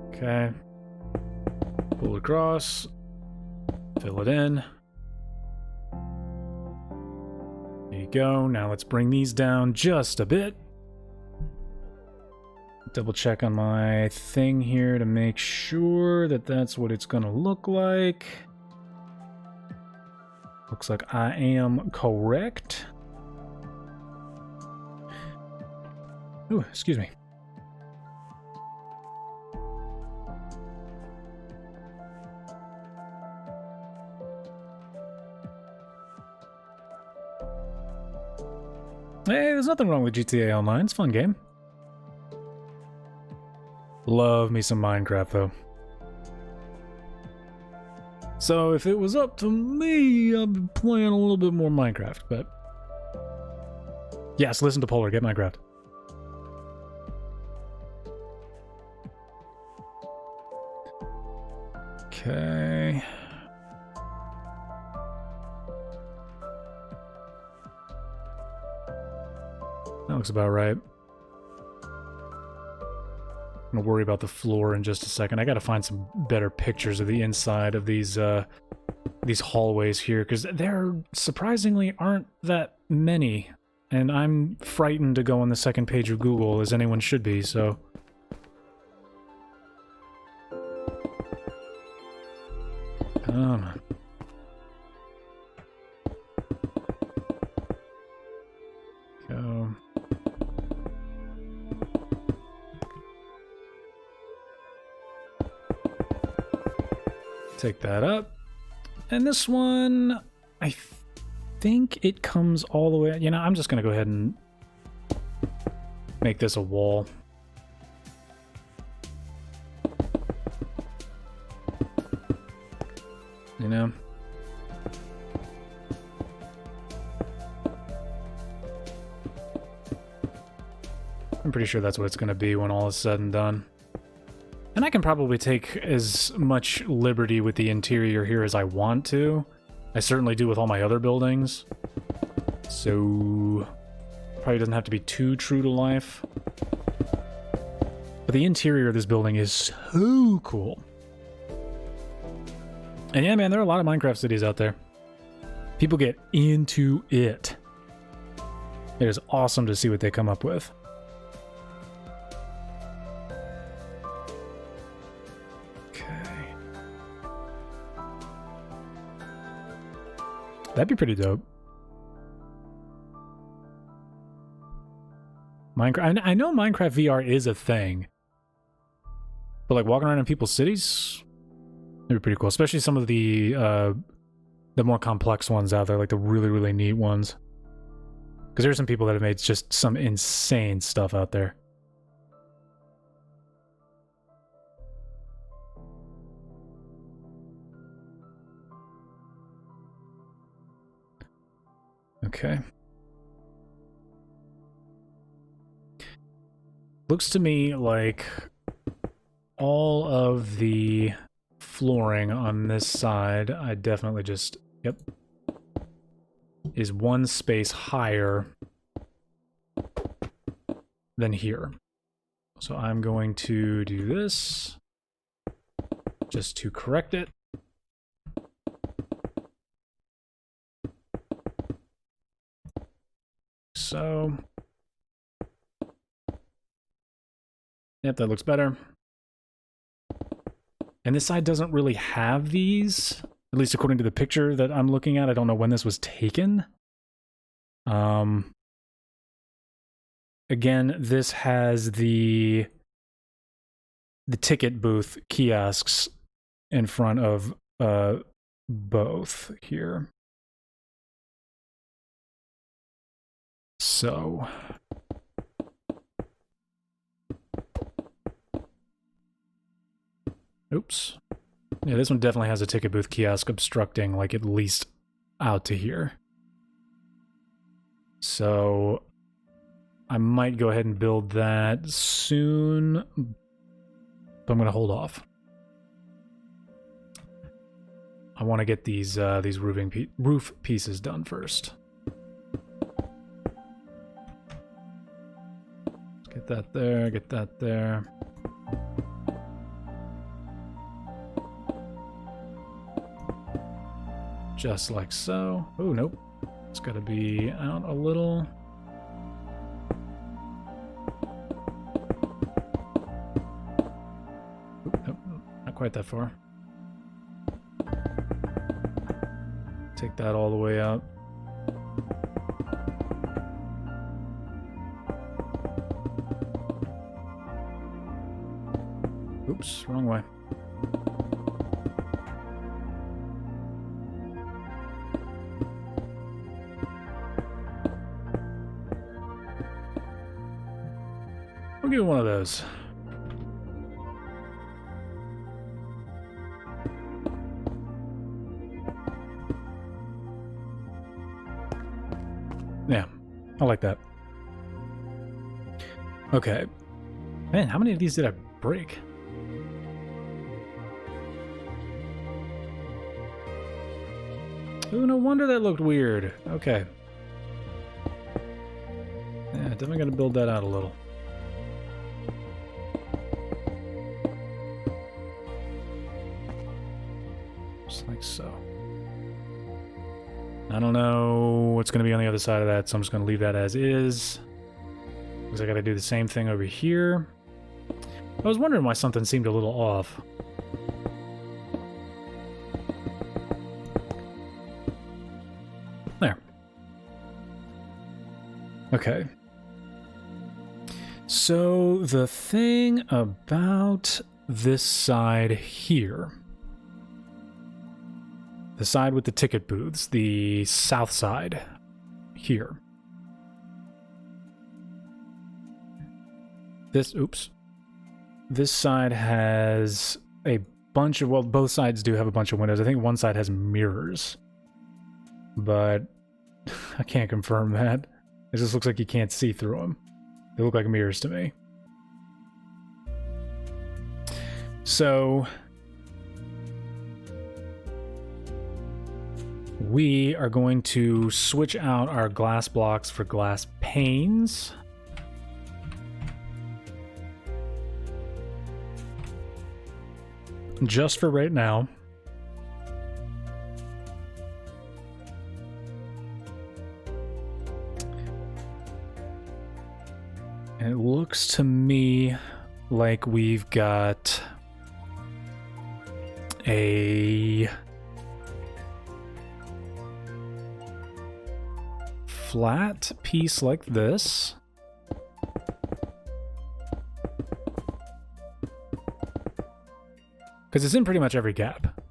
Speaker 1: Okay. Pull across. Fill it in. There you go. Now let's bring these down just a bit. Double check on my thing here to make sure that that's what it's gonna look like. Looks like I am correct. Ooh, excuse me. Hey, there's nothing wrong with GTA Online. It's a fun game. Love me some Minecraft, though. So if it was up to me, I'd be playing a little bit more Minecraft, but... Yes, listen to Polar, get Minecraft. Okay... That looks about right. I'm gonna worry about the floor in just a second. I gotta find some better pictures of the inside of these hallways here, because there surprisingly aren't that many. And I'm frightened to go on the second page of Google, as anyone should be, so... Come on. take that up. And this one, I think it comes all the way... You know, I'm just going to go ahead and make this a wall. You know? I'm pretty sure that's what it's going to be when all is said and done. And I can probably take as much liberty with the interior here as I want to. I certainly do with all my other buildings. So, probably doesn't have to be too true to life. But the interior of this building is so cool. And yeah, man, there are a lot of Minecraft cities out there. People get into it. It is awesome to see what they come up with. That'd be pretty dope. Minecraft. I know Minecraft VR is a thing, but like walking around in people's cities, that'd be pretty cool. Especially some of the more complex ones out there, like the really, really neat ones. Because there's some people that have made just some insane stuff out there. Okay. Looks to me like all of the flooring on this side, I definitely just, yep, is one space higher than here. So I'm going to do this just to correct it. So, yep, that looks better. And this side doesn't really have these, at least according to the picture that I'm looking at. I don't know when this was taken. Again, this has the ticket booth kiosks in front of both here. So, oops. Yeah, this one definitely has a ticket booth kiosk obstructing, like, at least out to here. So, I might go ahead and build that soon, but I'm going to hold off. I want to get these roof pieces done first. Get that there, get that there. Just like so. Oh, nope. It's got to be out a little. Oop, nope, not quite that far. Take that all the way out. Oops, wrong way. We'll give it one of those. Yeah, I like that. Okay. Man, how many of these did I break? Ooh, no wonder that looked weird. Okay. Yeah, definitely gonna build that out a little. Just like so. I don't know what's gonna be on the other side of that, so I'm just gonna leave that as is. Because I gotta do the same thing over here. I was wondering why something seemed a little off. There. Okay. So the thing about this side here The side with the ticket booths, the south side here. This side has a bunch of, well, both sides do have a bunch of windows. I think one side has mirrors, but I can't confirm that. It just looks like you can't see through them. They look like mirrors to me. So we are going to switch out our glass blocks for glass panes. Just for right now. And it looks to me like we've got a flat piece like this. Because it's in pretty much every gap.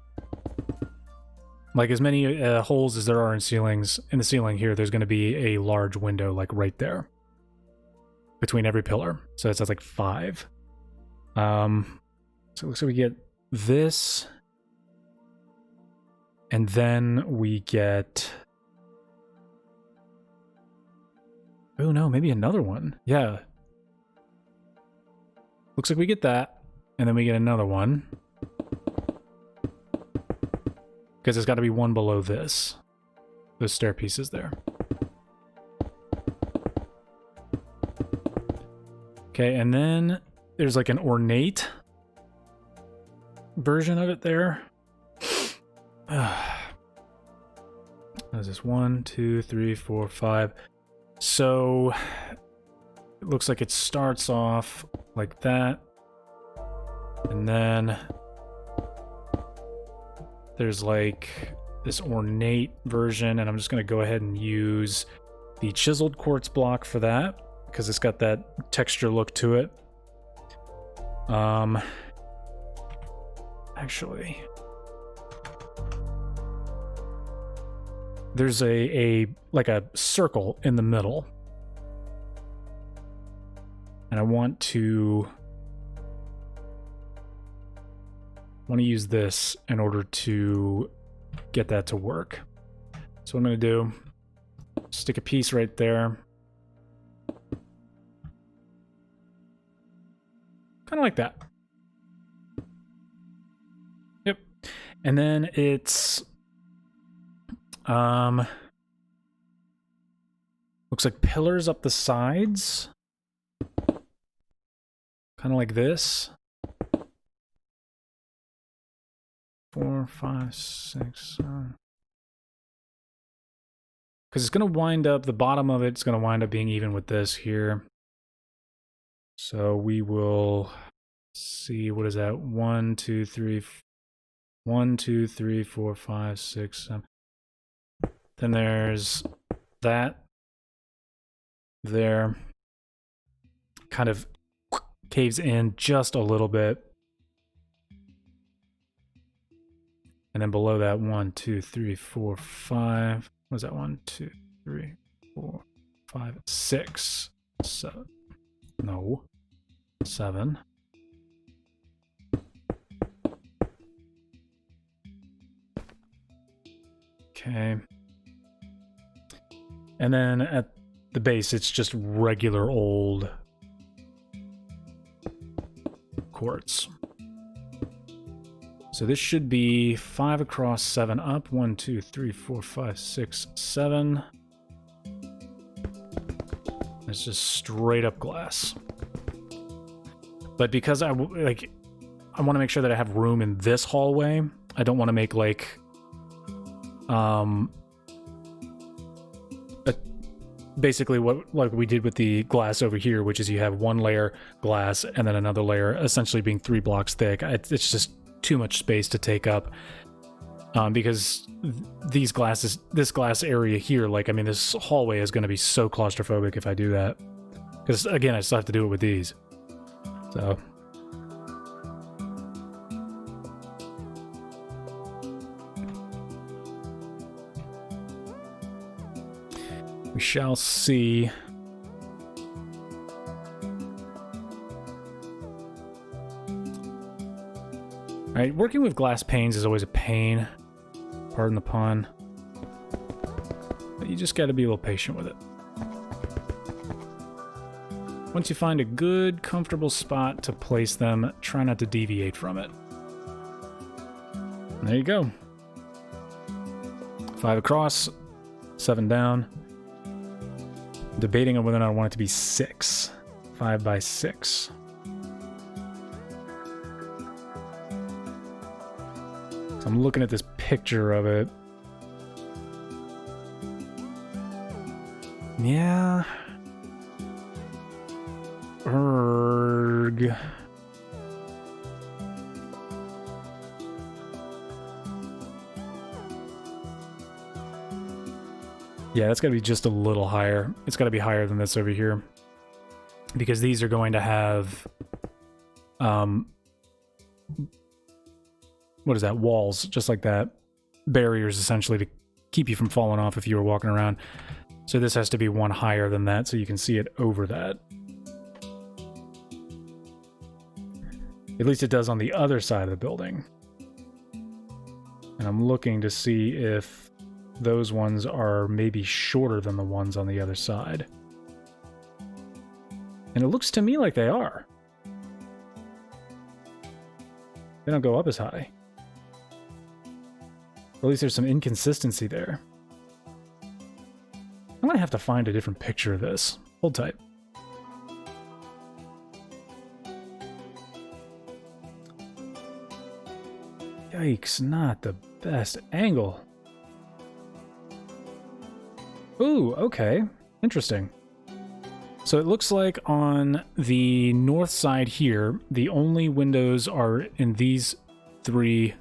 Speaker 1: Like as many holes as there are in ceilings, in the ceiling here, there's going to be a large window like right there. Between every pillar. So it's like 5. So it looks like we get this. And then we get... Oh no, maybe another one. Yeah. Looks like we get that. And then we get another one. Because there's got to be one below this. Those stair pieces there. Okay, and then there's like an ornate version of it there. What is this? 1, 2, 3, 4, 5. So it looks like it starts off like that. And then there's like this ornate version, and I'm just going to go ahead and use the chiseled quartz block for that because it's got that texture look to it. Actually, there's like a circle in the middle, and I want to use this in order to get that to work. So what I'm going to do, stick a piece right there. Kind of like that. Yep. And then it's looks like pillars up the sides. Kind of like this. 4, 5, 6, 7. Because it's going to wind up, the bottom of it's going to wind up being even with this here. So we will see, what is that? 1, 2, 3, 1, 2, 3, 4, 5, 6, 7. Then there's that there. Kind of caves in just a little bit. And then below that, 1, 2, 3, 4, 5. What is that? 1, 2, 3, 4, 5, 6, 7. No. 7. Okay. And then at the base, it's just regular old quartz. So this should be 5 across, 7 up. 1, 2, 3, 4, 5, 6, 7. It's just straight up glass. But because I want to make sure that I have room in this hallway, I don't want to make like basically what like we did with the glass over here, which is you have one layer glass and then another layer essentially being 3 blocks thick. It's just too much space to take up, because this glass area here, like, I mean, this hallway is going to be so claustrophobic if I do that, because again, I still have to do it with these. So We shall see. Alright, working with glass panes is always a pain. Pardon the pun. But you just gotta be a little patient with it. Once you find a good, comfortable spot to place them, try not to deviate from it. And there you go. 5 across, 7 down. Debating on whether or not I want it to be 6. 5 by 6. So I'm looking at this picture of it. Yeah. Erg. Yeah, that's got to be just a little higher. It's got to be higher than this over here. Because these are going to have... what is that? Walls, just like that. Barriers, essentially, to keep you from falling off if you were walking around. So this has to be one higher than that, so you can see it over that. At least it does on the other side of the building. And I'm looking to see if those ones are maybe shorter than the ones on the other side. And it looks to me like they are. They don't go up as high. At least there's some inconsistency there. I'm gonna have to find a different picture of this. Hold tight. Yikes, not the best angle. Ooh, okay. Interesting. So it looks like on the north side here, the only windows are in these 3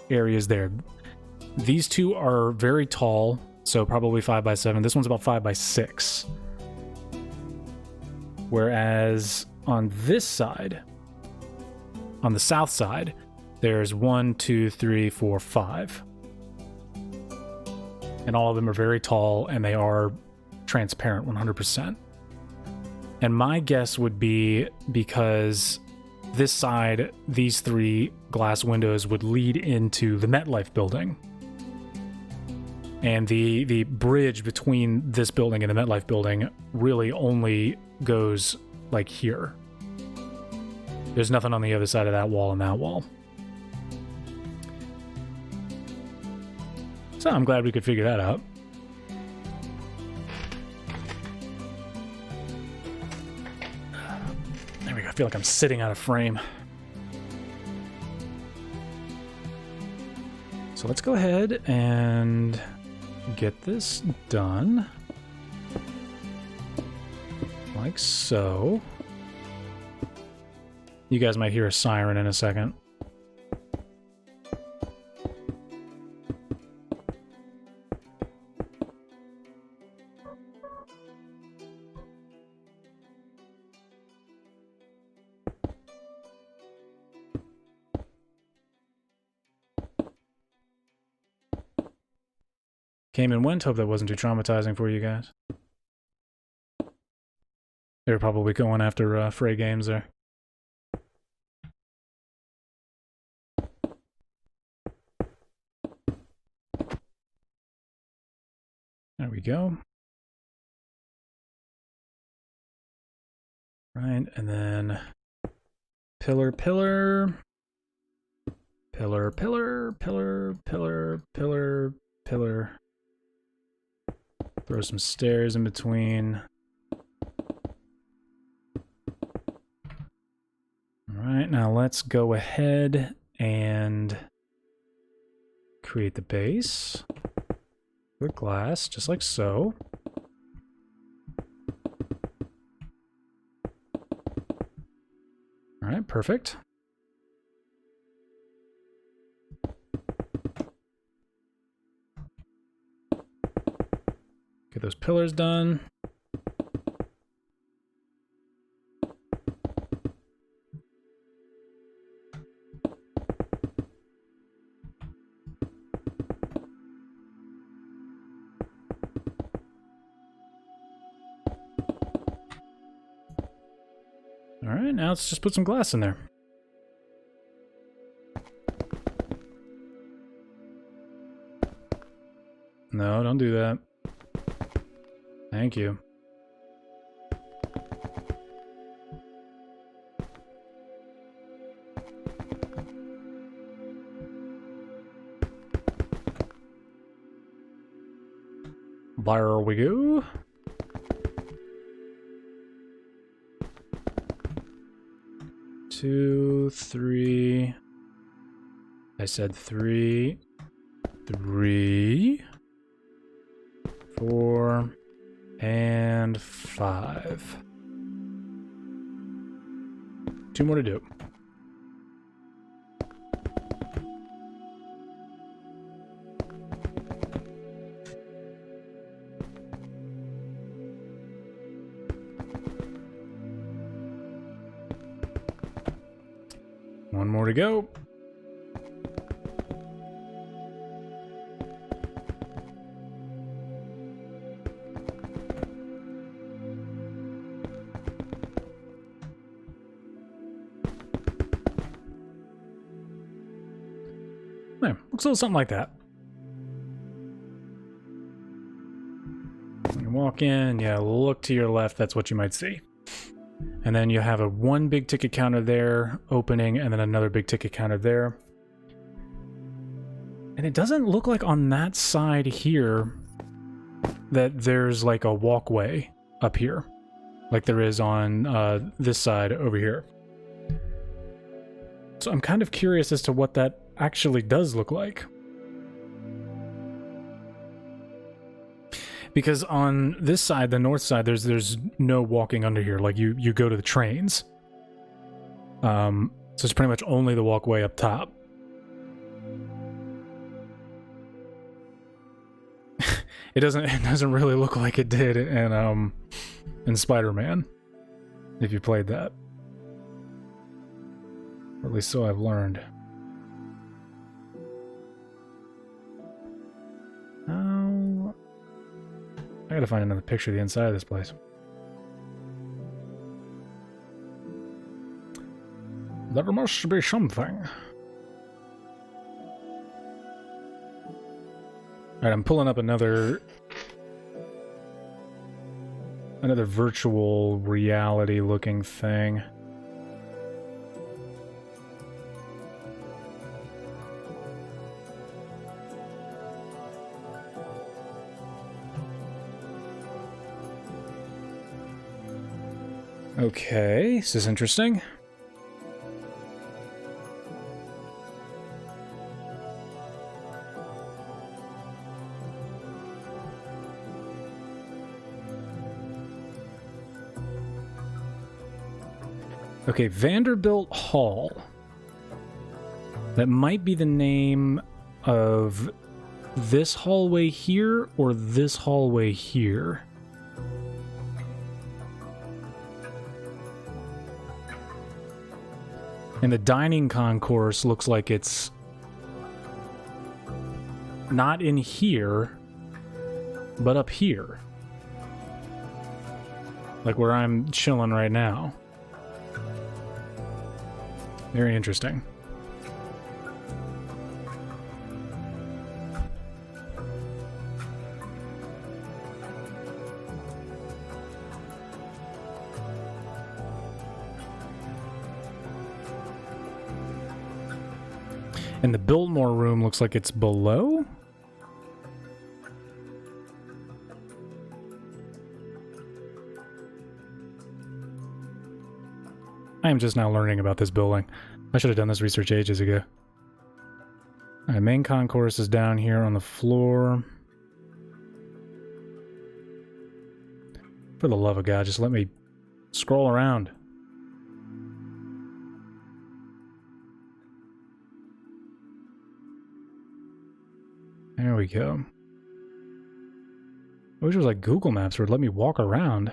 Speaker 1: areas there. These 2 are very tall, so probably 5 by 7. This one's about 5 by 6. Whereas on this side, on the south side, there's 1, 2, 3, 4, 5. And all of them are very tall, and they are transparent 100%. And my guess would be because this side, these 3 glass windows would lead into the MetLife building. And the bridge between this building and the MetLife building really only goes like here. There's nothing on the other side of that wall and that wall. So I'm glad we could figure that out. There we go. I feel like I'm sitting out of frame. So let's go ahead and get this done. Like so. You guys might hear a siren in a second. Came and went. Hope that wasn't too traumatizing for you guys. They were probably going after Frey Games there. There we go. Right, and then pillar, pillar. Pillar, pillar, pillar, pillar, pillar, pillar. Throw some stairs in between. Alright, now let's go ahead and create the base with glass, just like so. Alright, perfect. Get those pillars done. Alright, now let's just put some glass in there. No, don't do that. Thank you. There we go. Two, three. I said three. 3, 4, and 5. 2 more to do. One more to go. There, looks a little something like that. When you walk in, yeah, look to your left, that's what you might see. And then you have a one big ticket counter there, opening, and then another big ticket counter there. And it doesn't look like on that side here that there's like a walkway up here, like there is on this side over here. So I'm kind of curious as to what that actually does look like. Because on this side, the north side, there's no walking under here. Like you go to the trains. So it's pretty much only the walkway up top. It doesn't really look like it did in Spider-Man, if you played that. Or at least so I've learned. Oh, I gotta find another picture of the inside of this place. There must be something. Alright, I'm pulling up another virtual reality looking thing. Okay, this is interesting. Okay, Vanderbilt Hall. That might be the name of this hallway here or this hallway here. And the dining concourse looks like it's not in here, but up here. Like where I'm chilling right now. Very interesting. And the Biltmore room looks like it's below? I am just now learning about this building. I should have done this research ages ago. Alright, main concourse is down here on the floor. For the love of God, just let me scroll around. There we go. I wish it was like Google Maps where it let me walk around.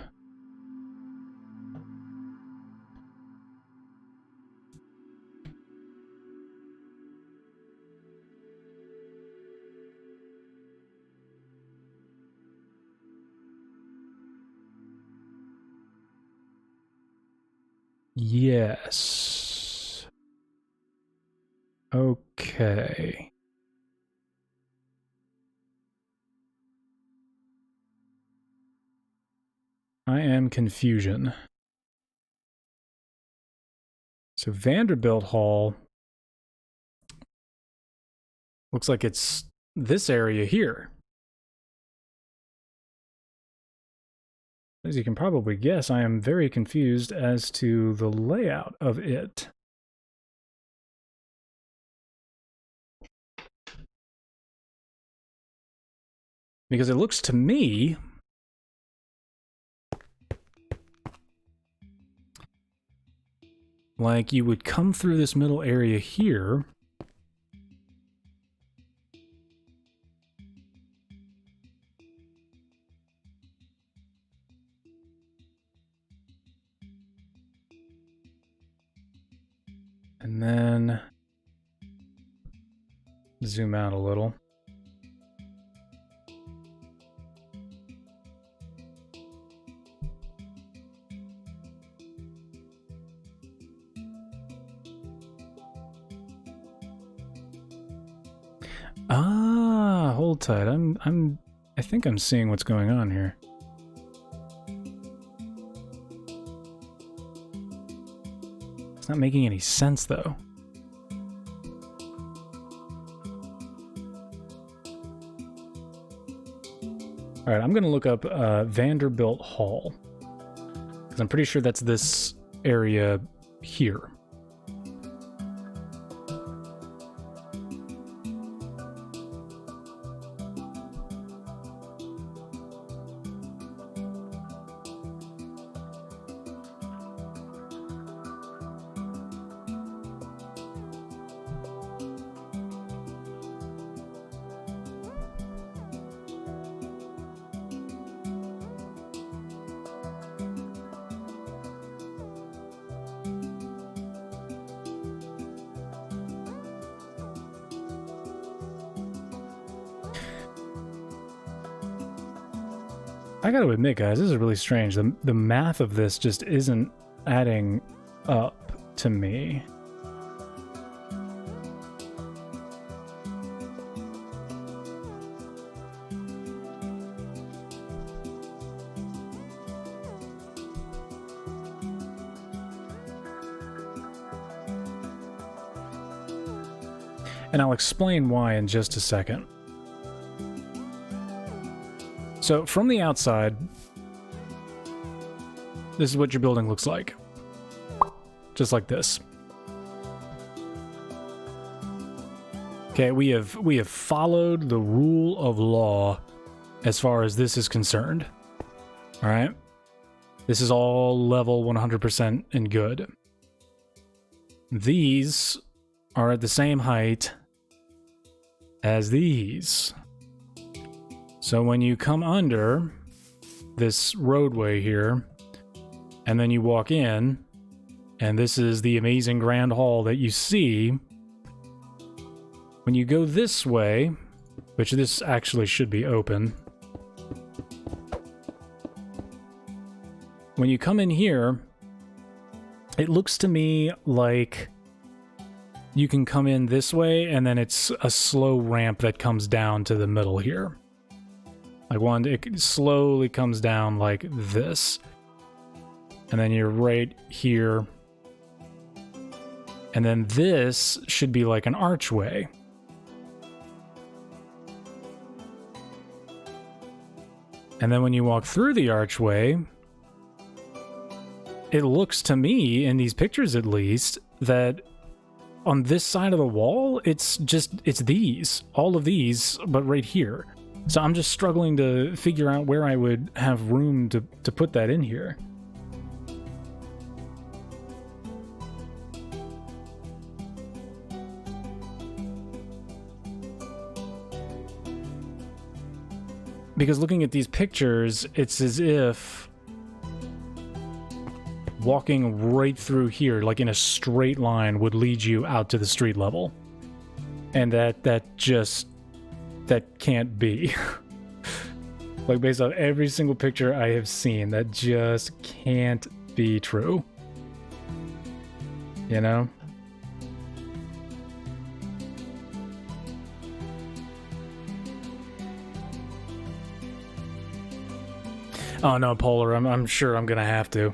Speaker 1: Yes. Okay. I am confusion. So Vanderbilt Hall looks like it's this area here. As you can probably guess, I am very confused as to the layout of it. Because it looks to me like you would come through this middle area here. And then zoom out a little. Ah, hold tight. I think I'm seeing what's going on here. It's not making any sense though. All right, I'm gonna look up Vanderbilt Hall because I'm pretty sure that's this area here. I gotta admit, guys, this is really strange. The math of this just isn't adding up to me. And I'll explain why in just a second. So from the outside, this is what your building looks like. Just like this. Okay, we have followed the rule of law as far as this is concerned. All right? This is all level 100% and good. These are at the same height as these. So when you come under this roadway here, and then you walk in, and this is the amazing grand hall that you see, when you go this way, which this actually should be open, when you come in here, it looks to me like you can come in this way, and then it's a slow ramp that comes down to the middle here. Like it slowly comes down like this. And then you're right here. And then this should be like an archway. And then when you walk through the archway, it looks to me, in these pictures at least, that on this side of the wall, it's these. All of these, but right here. So I'm just struggling to figure out where I would have room to put that in here. Because looking at these pictures, it's as if walking right through here, like in a straight line, would lead you out to the street level. And that can't be. Like, based on every single picture I have seen, that just can't be true. You know? Oh no, Polar, I'm sure I'm gonna have to.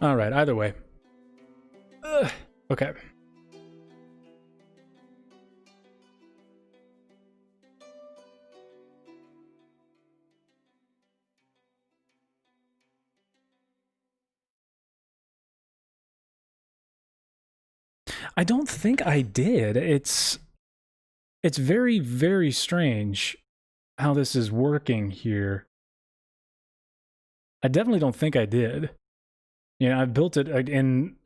Speaker 1: All right, either way. Okay. I don't think I did. It's very, very strange how this is working here. I definitely don't think I did. You know, I've built it in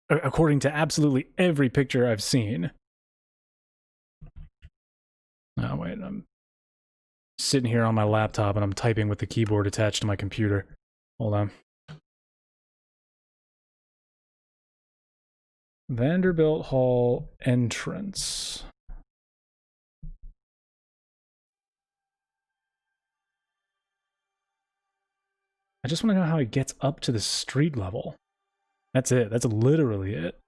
Speaker 1: according to absolutely every picture I've seen. Oh, wait, I'm sitting here on my laptop and I'm typing with the keyboard attached to my computer. Hold on. Vanderbilt Hall entrance. I just want to know how it gets up to the street level. That's it. That's literally it.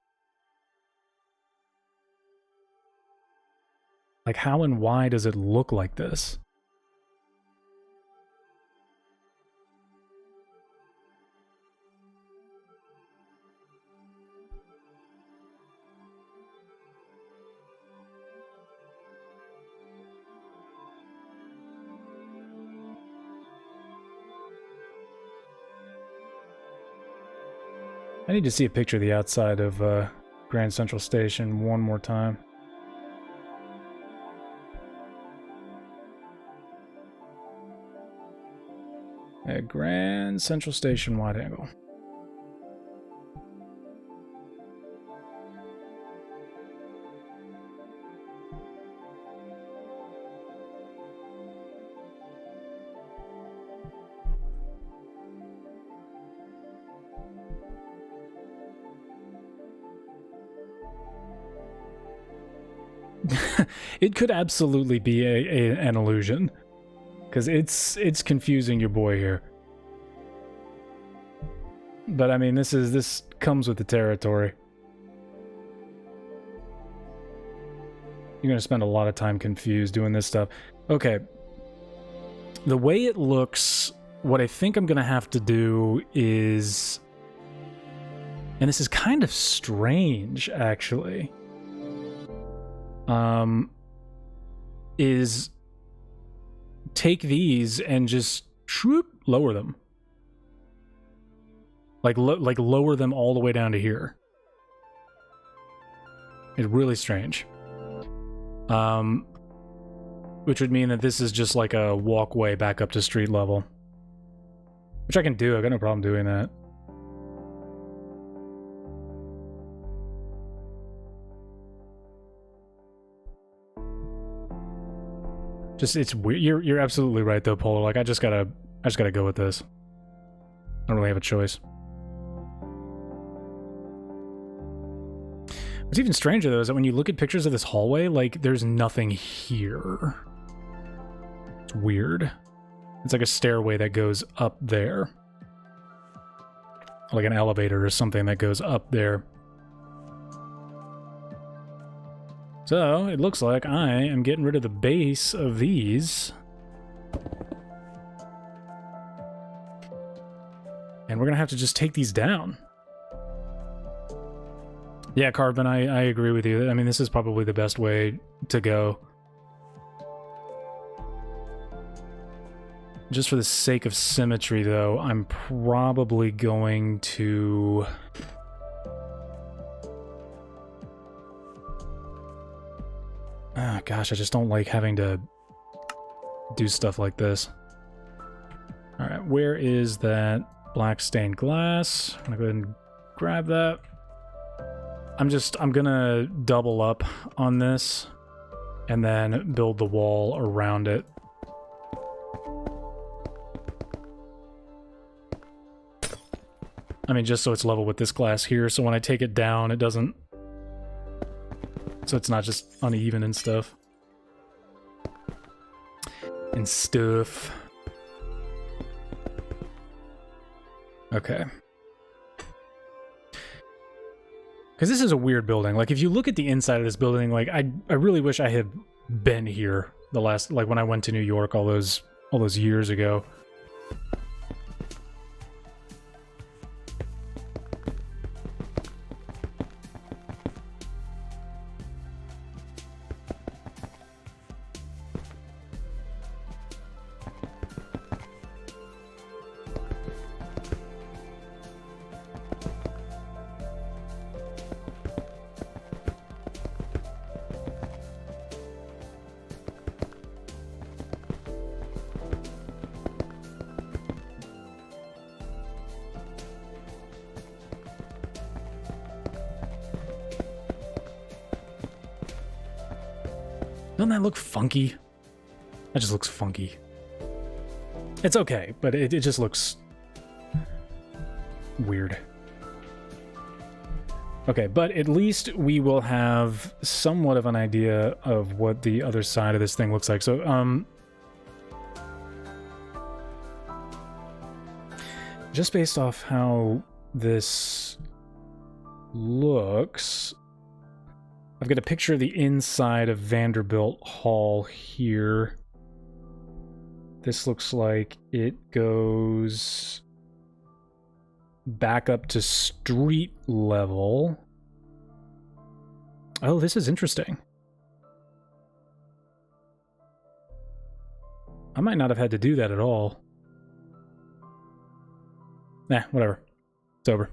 Speaker 1: Like, how and why does it look like this? I need to see a picture of the outside of Grand Central Station one more time. At Grand Central Station wide angle. It could absolutely be an illusion, because it's confusing your boy here. But I mean, this comes with the territory. You're gonna spend a lot of time confused doing this stuff. Okay. The way it looks, what I think I'm gonna have to do is, and this is kind of strange, actually, is take these and just lower them. Like lower them all the way down to here. It's really strange. Which would mean that this is just like a walkway back up to street level. Which I can do, I got no problem doing that. Just, it's weird. You're absolutely right though, Polar. Like, I just gotta go with this. I don't really have a choice. What's even stranger though is that when you look at pictures of this hallway, like, there's nothing here. It's weird. It's like a stairway that goes up there. Like an elevator or something that goes up there. So, it looks like I am getting rid of the base of these. And we're gonna have to just take these down. Yeah, Carbon, I agree with you. I mean, this is probably the best way to go. Just for the sake of symmetry, though, I'm probably going to... Ah, gosh, I just don't like having to do stuff like this. Alright, where is that black stained glass? I'm gonna go ahead and grab that. I'm gonna double up on this and then build the wall around it. I mean, just so it's level with this glass here, so when I take it down, it doesn't... So it's not just uneven and stuff. And stuff. Okay. Because this is a weird building. Like, if you look at the inside of this building, like, I really wish I had been here the last... Like, when I went to New York all those years ago. Doesn't that look funky? That just looks funky. It's okay, but it just looks weird. Okay, but at least we will have somewhat of an idea of what the other side of this thing looks like. So, just based off how this looks, I've got a picture of the inside of Vanderbilt Hall here. This looks like it goes back up to street level. Oh, this is interesting. I might not have had to do that at all. Nah, whatever. It's over.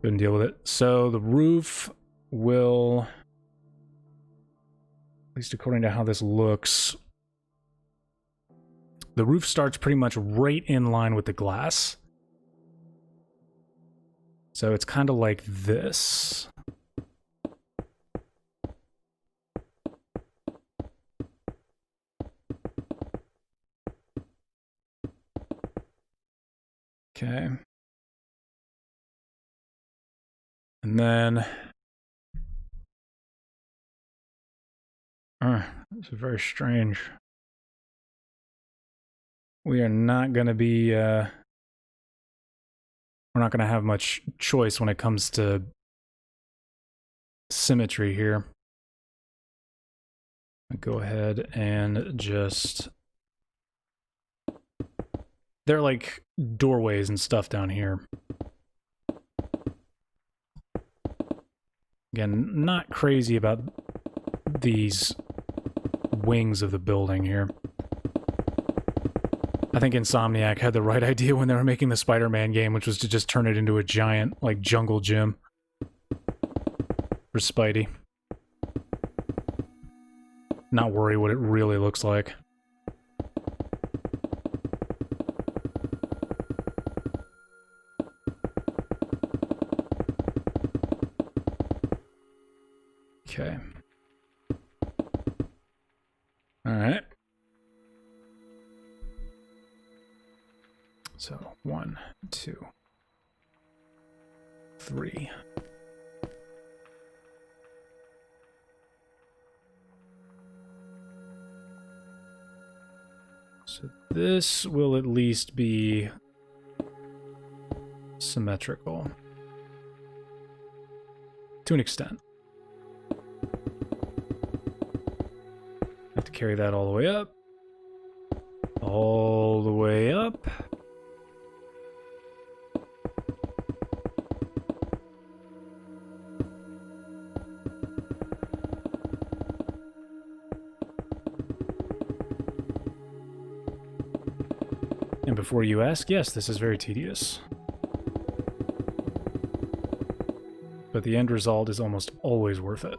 Speaker 1: Couldn't deal with it. So the roof will, at least according to how this looks, the roof starts pretty much right in line with the glass. So it's kind of like this. Okay. And then this is very strange. We are not going to be, we're not going to have much choice when it comes to symmetry here. I'll go ahead and just... There are like doorways and stuff down here. Again, not crazy about these wings of the building here. I think Insomniac had the right idea when they were making the Spider-Man game, which was to just turn it into a giant, like, jungle gym for Spidey. Not worry what it really looks like. Okay. All right. So 1, 2, 3. So this will at least be symmetrical to an extent. Have to carry that all the way up. All the way up. And before you ask, yes, this is very tedious. But the end result is almost always worth it.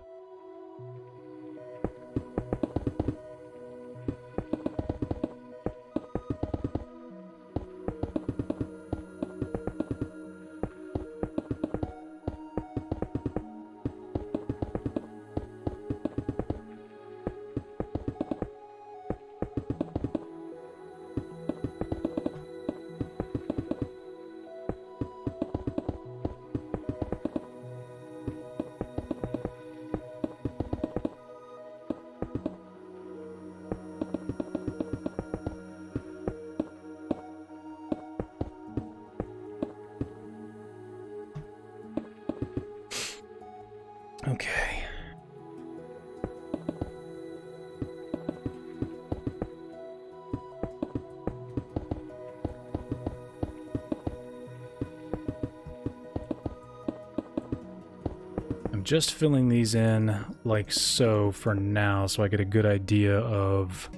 Speaker 1: just filling these in like so for now, so I get a good idea of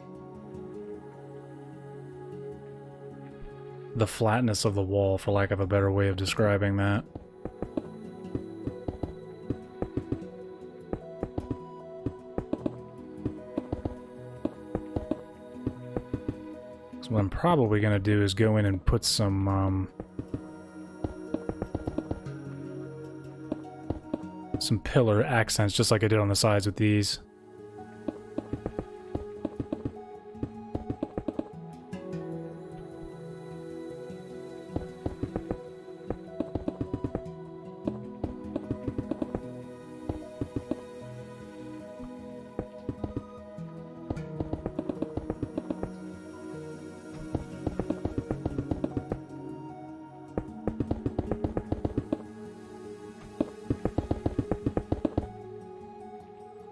Speaker 1: the flatness of the wall, for lack of a better way of describing that. So what I'm probably going to do is go in and put some pillar accents, just like I did on the sides with these.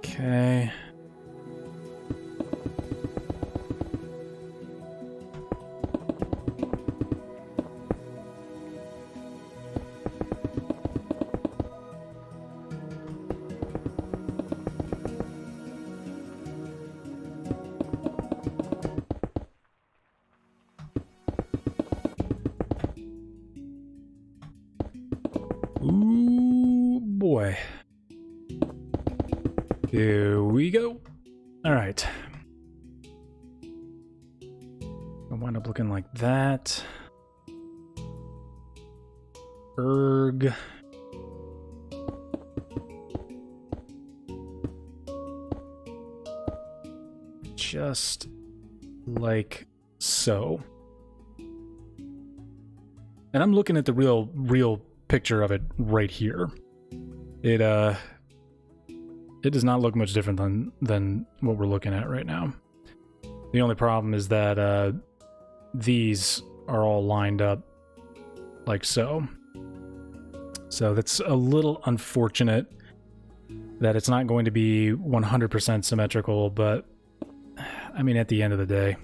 Speaker 1: Okay. Ooh, boy. Here we go. All right. I'll wind up looking like that. Erg. Just like so. And I'm looking at the real picture of it right here. It does not look much different than what we're looking at right now. The only problem is that these are all lined up like so. So that's a little unfortunate that it's not going to be 100% symmetrical, but I mean, at the end of the day.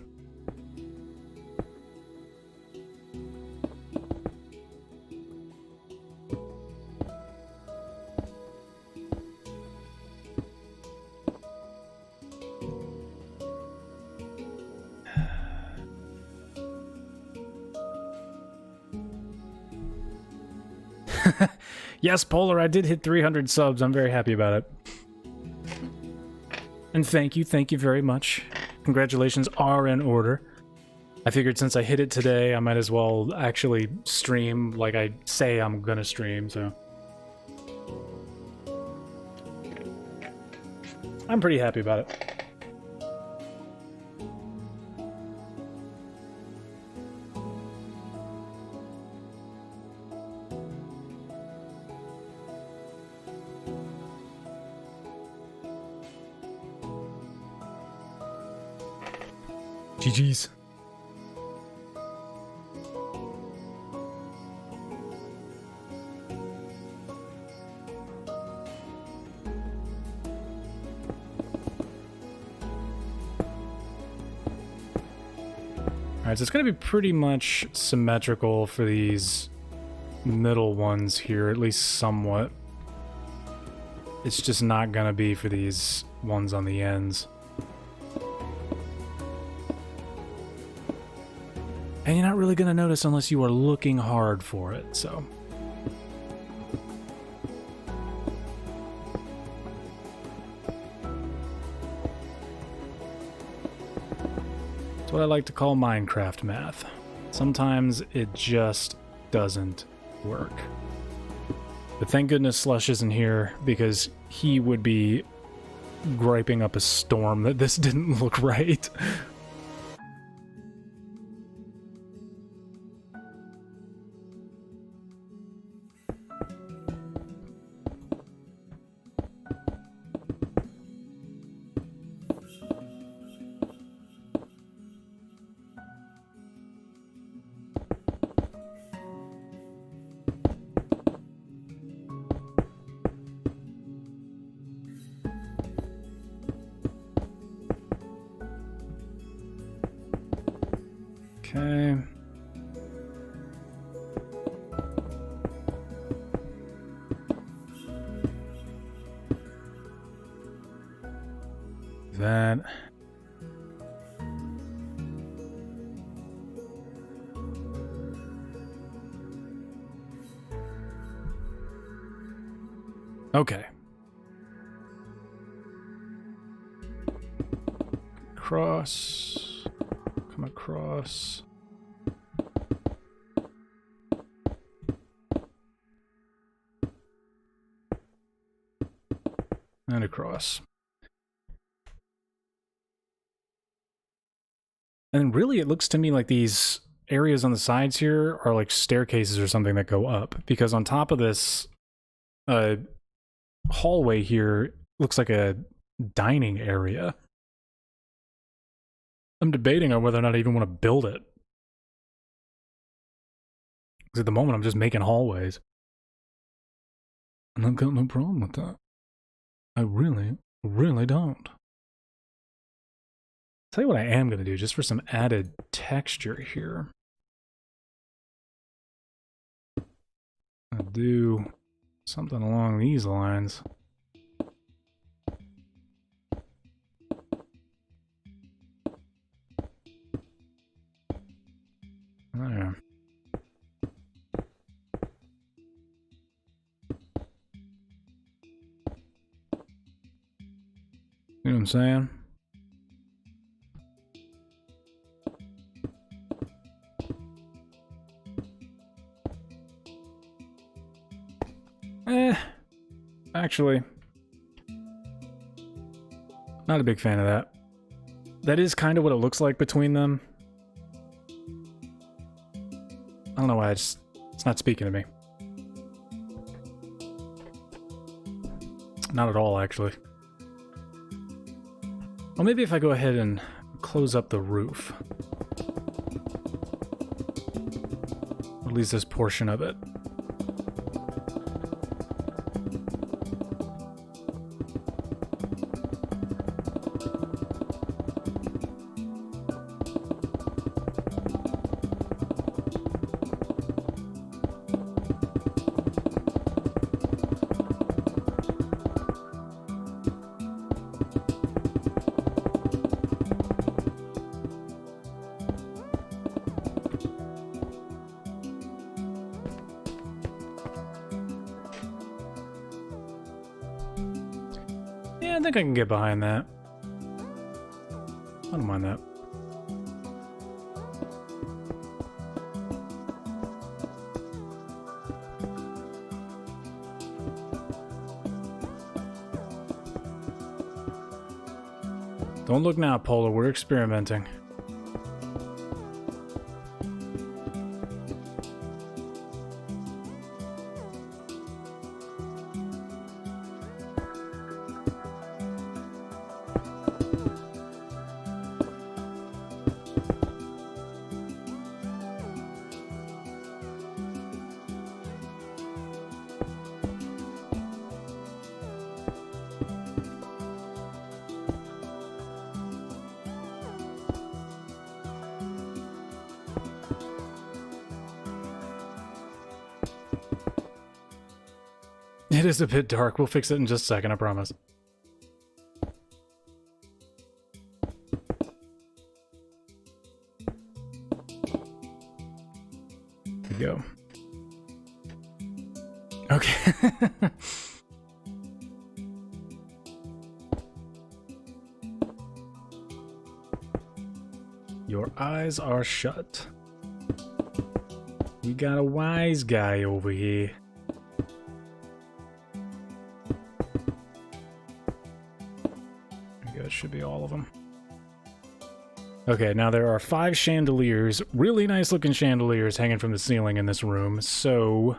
Speaker 1: Yes, Polar, I did hit 300 subs. I'm very happy about it. And thank you very much. Congratulations are in order. I figured since I hit it today, I might as well actually stream like I say I'm gonna stream, so. I'm pretty happy about it. GG's. Alright, so it's going to be pretty much symmetrical for these middle ones here, at least somewhat. It's just not going to be for these ones on the ends. And you're not really going to notice unless you are looking hard for it, so. It's what I like to call Minecraft math. Sometimes it just doesn't work. But thank goodness Slush isn't here, because he would be griping up a storm that this didn't look right. Okay. that. Okay. Cross. Come across. And across. And really, it looks to me like these areas on the sides here are like staircases or something that go up. Because on top of this hallway here looks like a dining area. I'm debating on whether or not I even want to build it. Because at the moment, I'm just making hallways. And I've got no problem with that. I really, really don't. Tell you what I am going to do, just for some added texture here. I'll do something along these lines. There. You know what I'm saying? Actually, not a big fan of that. That is kind of what it looks like between them. I don't know why it's not speaking to me. Not at all, actually. Well, maybe if I go ahead and close up the roof. Or at least this portion of it. I think I can get behind that. I don't mind that. Don't look now, Polar. We're experimenting. It is a bit dark. We'll fix it in just a second, I promise. There we go. Okay. Your eyes are shut. We got a wise guy over here. Should be all of them. Okay, now there are 5 chandeliers, really nice looking chandeliers hanging from the ceiling in this room, so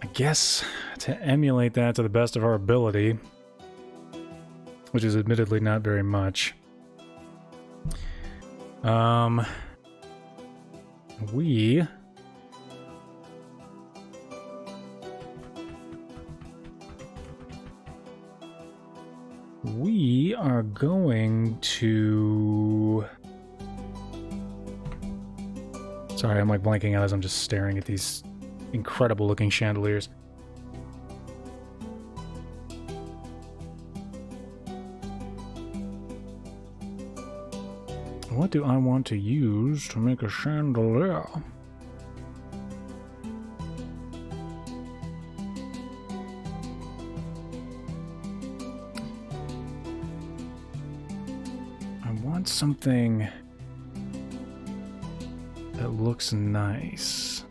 Speaker 1: I guess to emulate that to the best of our ability, which is admittedly not very much, we are going to... Sorry, I'm like blanking out as I'm just staring at these incredible looking chandeliers. What do I want to use to make a chandelier? I want something that looks nice.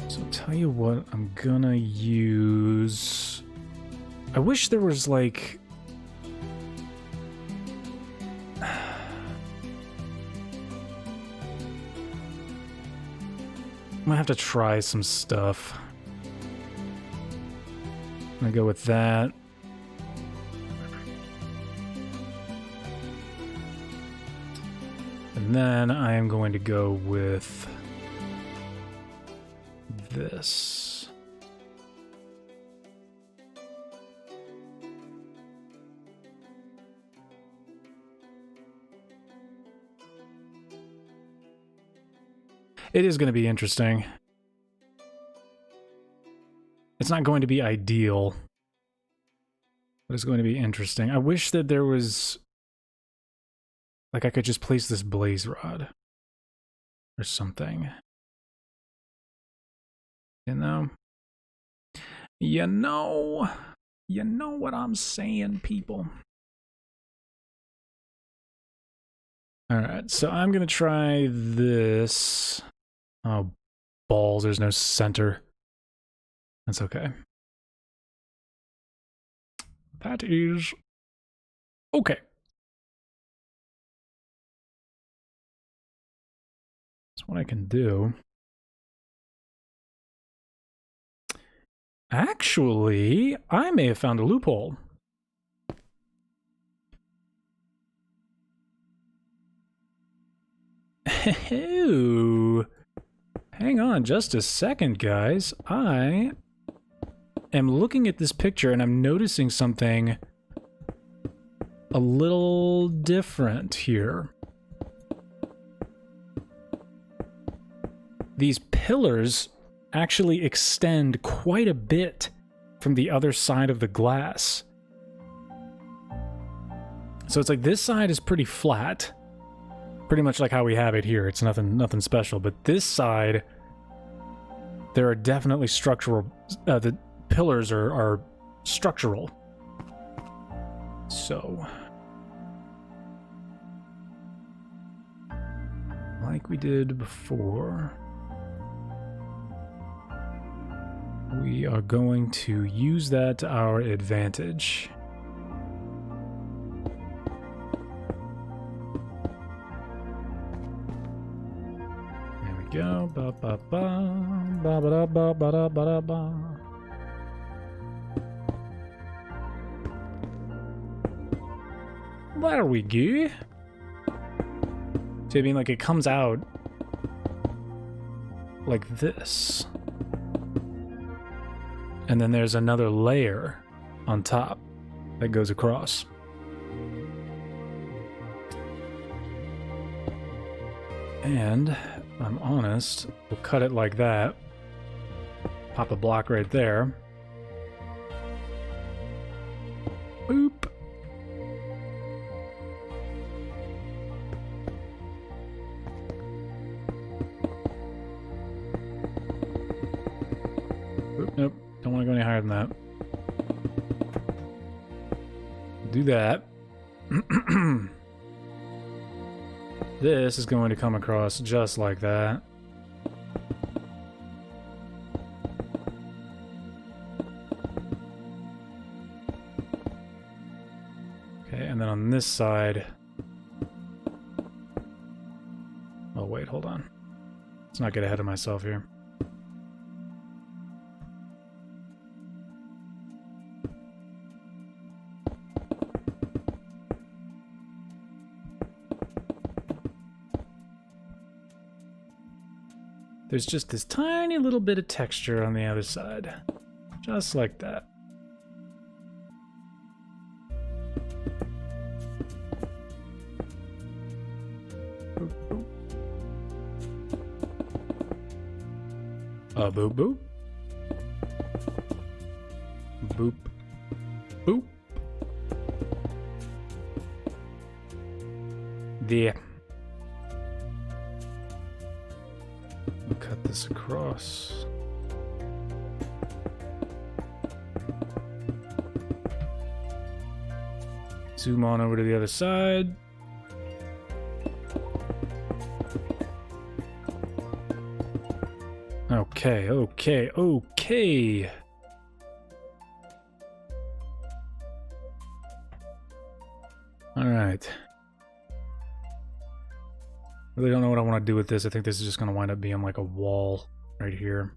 Speaker 1: So I'll tell you what I'm gonna use. I wish there was like... I'm gonna have to try some stuff. I'm gonna go with that. And then I am going to go with this. It is going to be interesting. It's not going to be ideal, but it's going to be interesting. I wish that there was... like I could just place this blaze rod or something. You know? You know what I'm saying, people. Alright, so I'm gonna try this. Oh, balls, there's no center. That's okay. That is okay. That's what I can do. Actually, I may have found a loophole. Oh, hang on just a second, guys. I am looking at this picture and I'm noticing something a little different here. These pillars actually extend quite a bit from the other side of the glass. So it's like this side is pretty flat. Pretty much like how we have it here. It's nothing special. But this side, there are definitely structural... the pillars are structural. So... like we did before... we are going to use that to our advantage. There we go. Ba ba ba ba ba ba ba ba ba ba. There we go. See, I mean, like it comes out like this. And then there's another layer on top that goes across. And, if I'm honest, we'll cut it like that. Pop a block right there. Boop. Oop, nope. Don't want to go any higher than that. Do that. This is going to come across just like that. Okay, and then on this side... oh, wait, hold on. Let's not get ahead of myself here. There's just this tiny little bit of texture on the other side. Just like that. Boop, boop. Boop, boop. Boop. Boop. There. Cut this across. Zoom on over to the other side. Okay, okay, okay. All right. Really don't know what I want to do with this. I think this is just going to wind up being like a wall right here.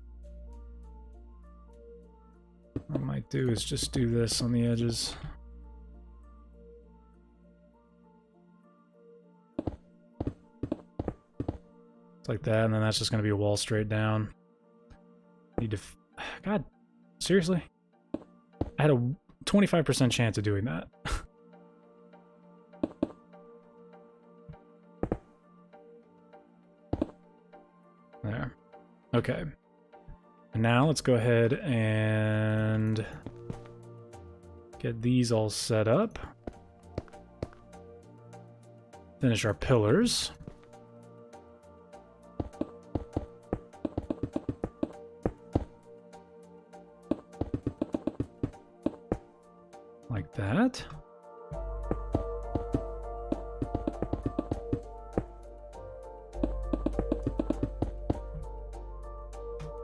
Speaker 1: What I might do is just do this on the edges. It's like that, and then that's just going to be a wall straight down. Need to... God, seriously? I had a 25% chance of doing that. There. Okay. And now let's go ahead and get these all set up. Finish our pillars. Like that.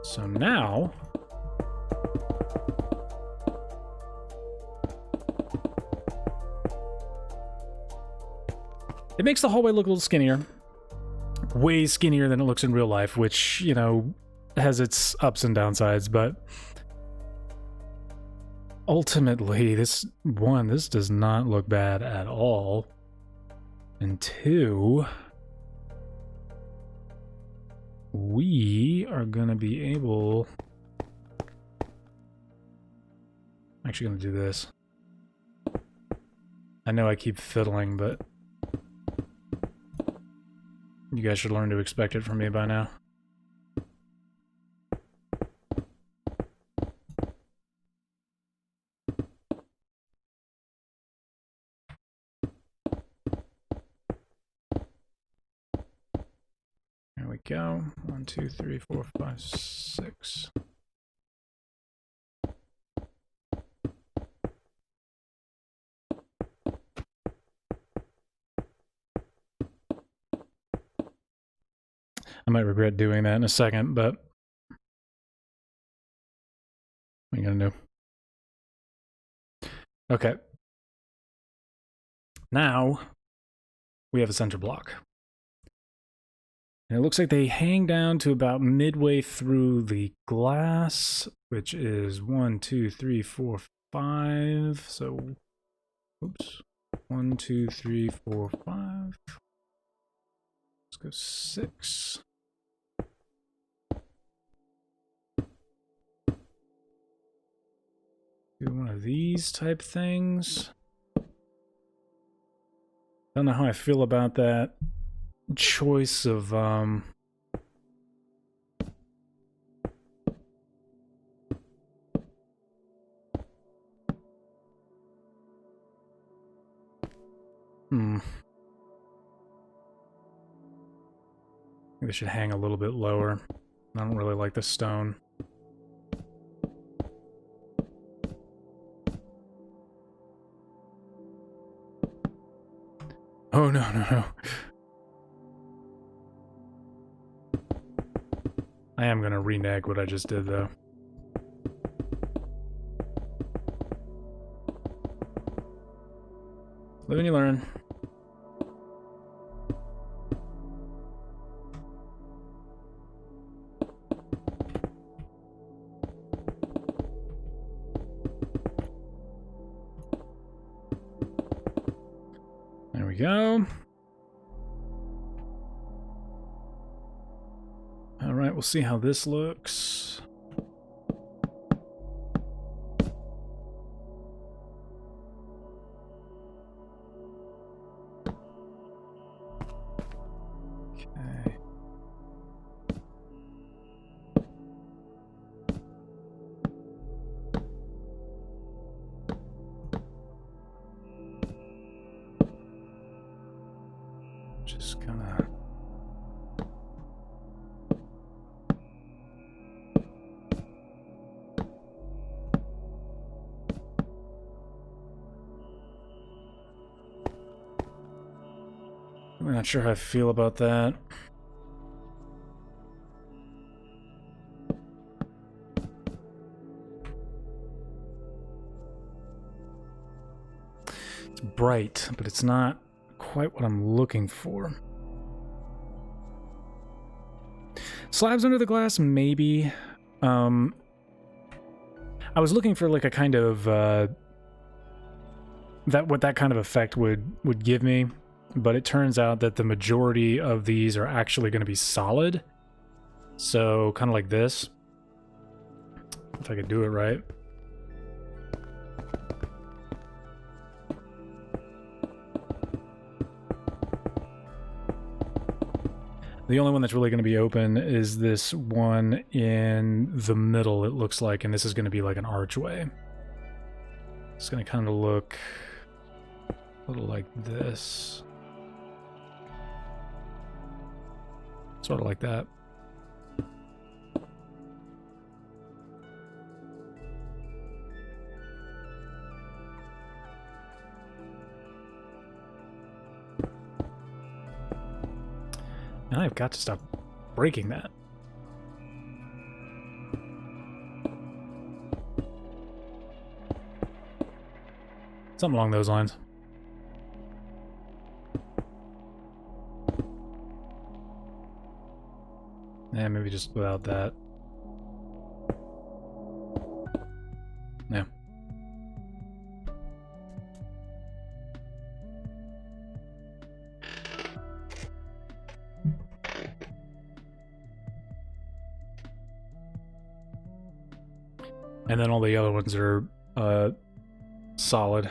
Speaker 1: So now, it makes the hallway look a little skinnier. Way skinnier than it looks in real life, which, you know, has its ups and downsides, but ultimately, this does not look bad at all. And two, we are going to be able... I'm actually going to do this. I know I keep fiddling, but you guys should learn to expect it from me by now. There we go. 1, 2, 3, 4, 5, 6. I might regret doing that in a second, but what are you gonna do? Okay. Now we have a center block. And it looks like they hang down to about midway through the glass, which is 1, 2, 3, 4, 5. So, oops. 1, 2, 3, 4, 5. Let's go 6. Do one of these type things. Don't know how I feel about that choice of I think they should hang a little bit lower. I don't really like the stone. Oh, no, no, no. I am gonna renege what I just did, though. Live and you learn. There we go. All right, we'll see how this looks. Okay. Just kind of... I'm not sure how I feel about that. It's bright, but it's not quite what I'm looking for. Slabs under the glass, maybe. I was looking for like a kind of what that kind of effect would give me, but it turns out that the majority of these are actually going to be solid. So kind of like this. If I could do it right. The only one that's really going to be open is this one in the middle, it looks like, and this is going to be like an archway. It's going to kind of look a little like this. Sort of like that. And I've got to stop breaking that. Something along those lines. Yeah, maybe just without that. Yeah. And then all the other ones are solid.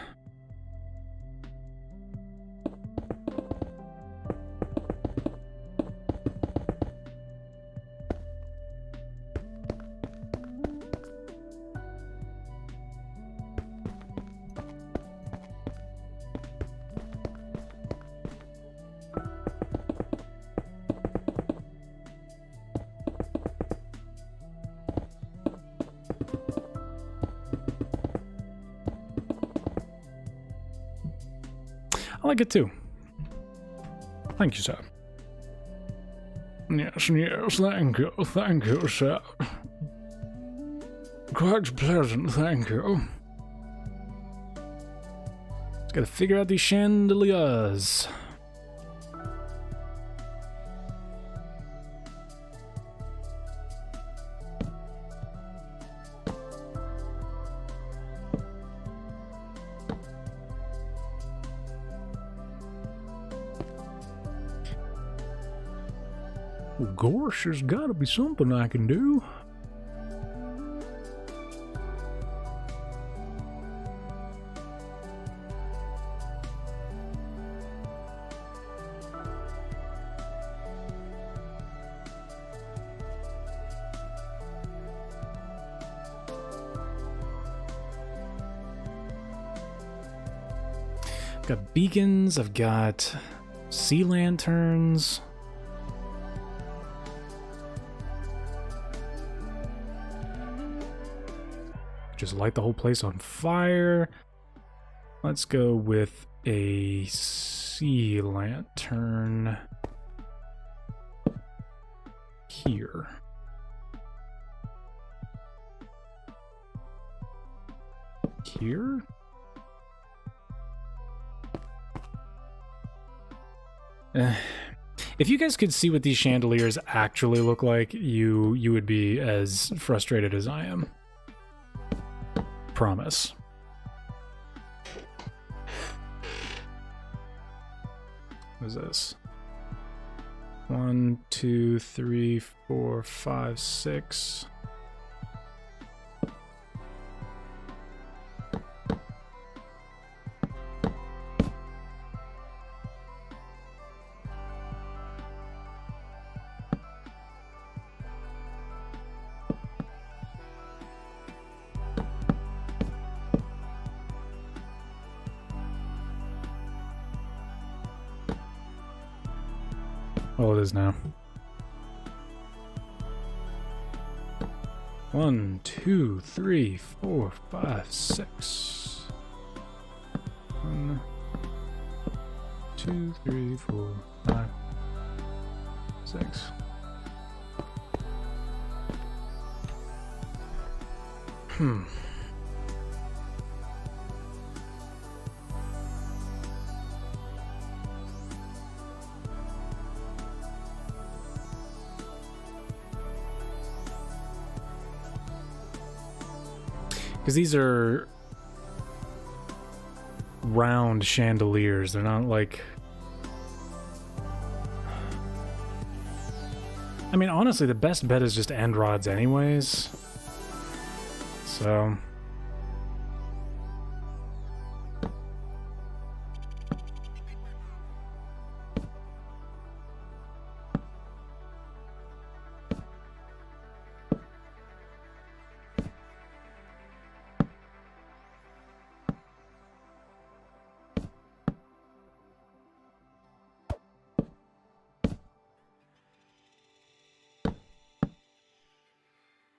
Speaker 1: I like it too. Thank you, sir. Yes, yes, thank you, sir. Quite pleasant, thank you. Just gotta figure out these chandeliers. Gosh, there's gotta be something I can do. I've got beacons, I've got sea lanterns. Just light the whole place on fire. Let's go with a sea lantern here. Here? If you guys could see what these chandeliers actually look like, you would be as frustrated as I am. Promise. What is this? 1, 2, 3, 4, 5, 6. Well, it is now. 1, 2, 3, 4, 5, 6. 1, 2, 3, 4, 5, 6. Because these are round chandeliers. They're not like... I mean, honestly, the best bet is just end rods anyways. So...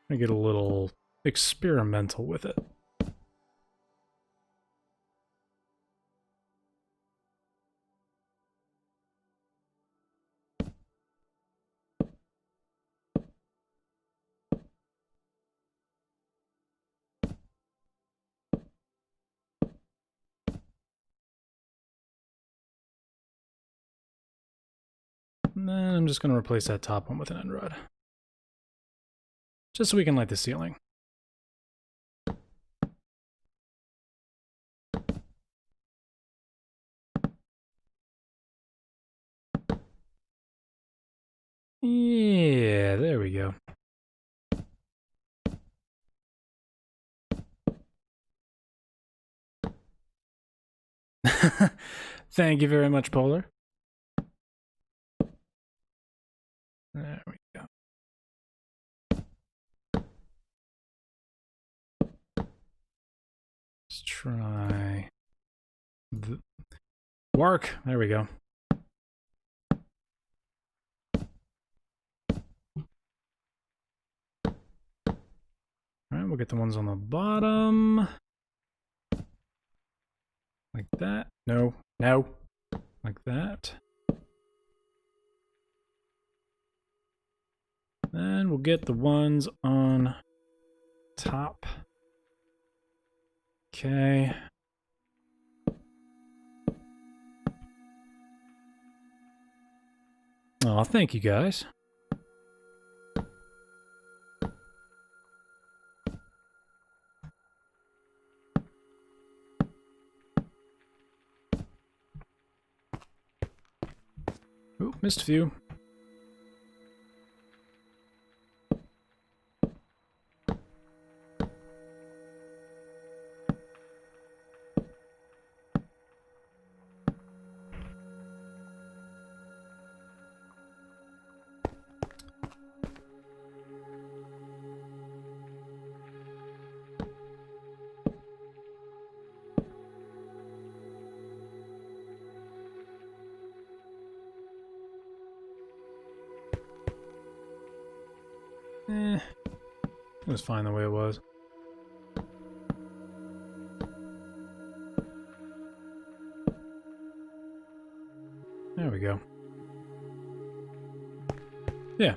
Speaker 1: I get a little experimental with it. And then I'm just going to replace that top one with an end rod. Just so we can light the ceiling. Yeah, there we go. Thank you very much, Polar. There we go. Let's try the work. There we go. All right, we'll get the ones on the bottom. Like that. No, no. Like that. Then we'll get the ones on top. Okay. Oh, thank you guys. Ooh, missed a few. It was fine the way it was. There we go. Yeah,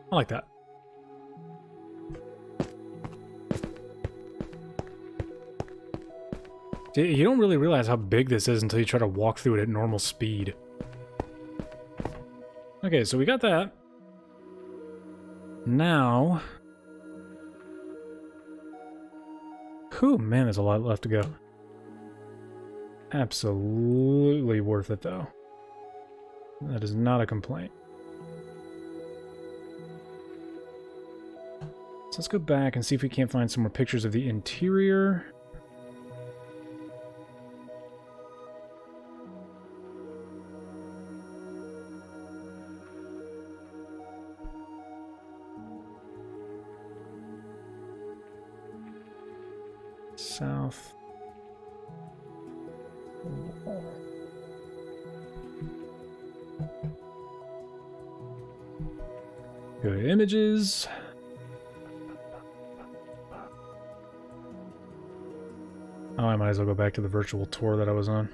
Speaker 1: I like that. You don't really realize how big this is until you try to walk through it at normal speed. Okay, so we got that. Now... Whew, man, there's a lot left to go. Absolutely worth it, though. That is not a complaint. So let's go back and see if we can't find some more pictures of the interior. South. Go to images. Oh, I might as well go back to the virtual tour that I was on.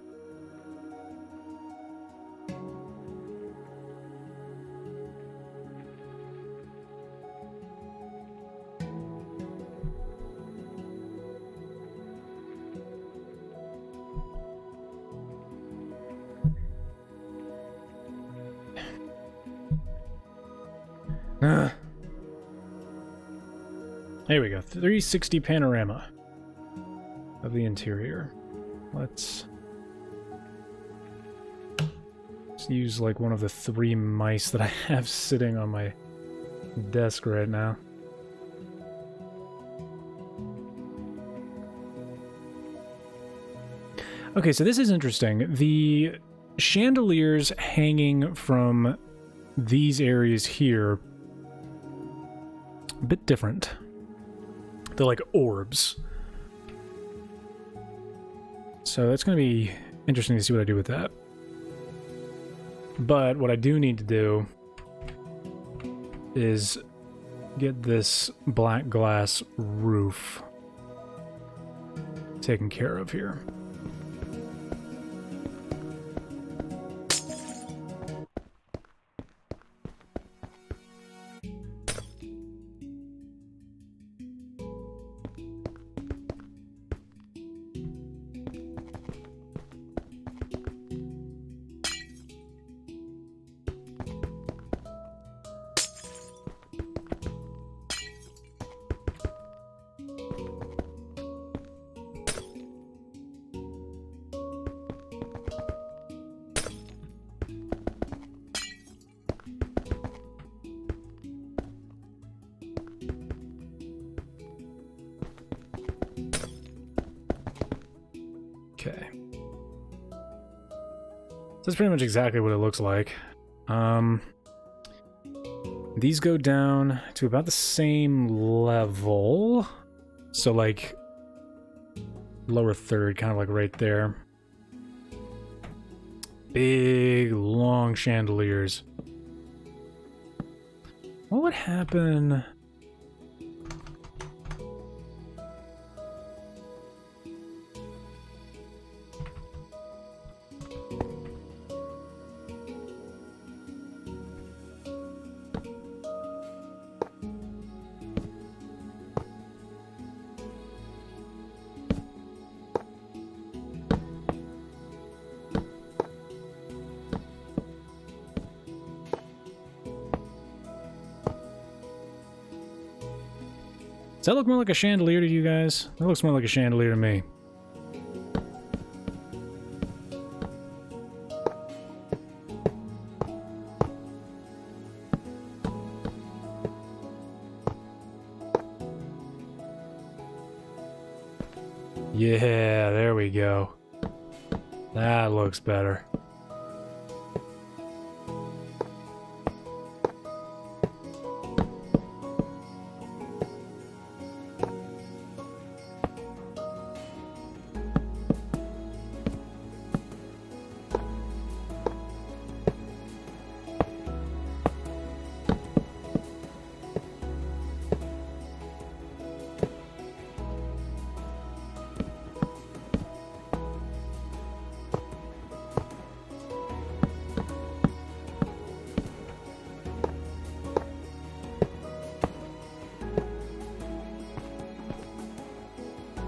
Speaker 1: There we go. 360 panorama of the interior. Let's use like one of the 3 mice that I have sitting on my desk right now. Okay, so this is interesting. The chandeliers hanging from these areas here, a bit different. They're like orbs. So that's going to be interesting to see what I do with that. But what I do need to do is get this black glass roof taken care of here. Okay. So that's pretty much exactly what it looks like. These go down to about the same level. So like lower third, kind of like right there. Big, long chandeliers. What would happen? Does that look more like a chandelier to you guys? That looks more like a chandelier to me. Yeah, there we go. That looks better.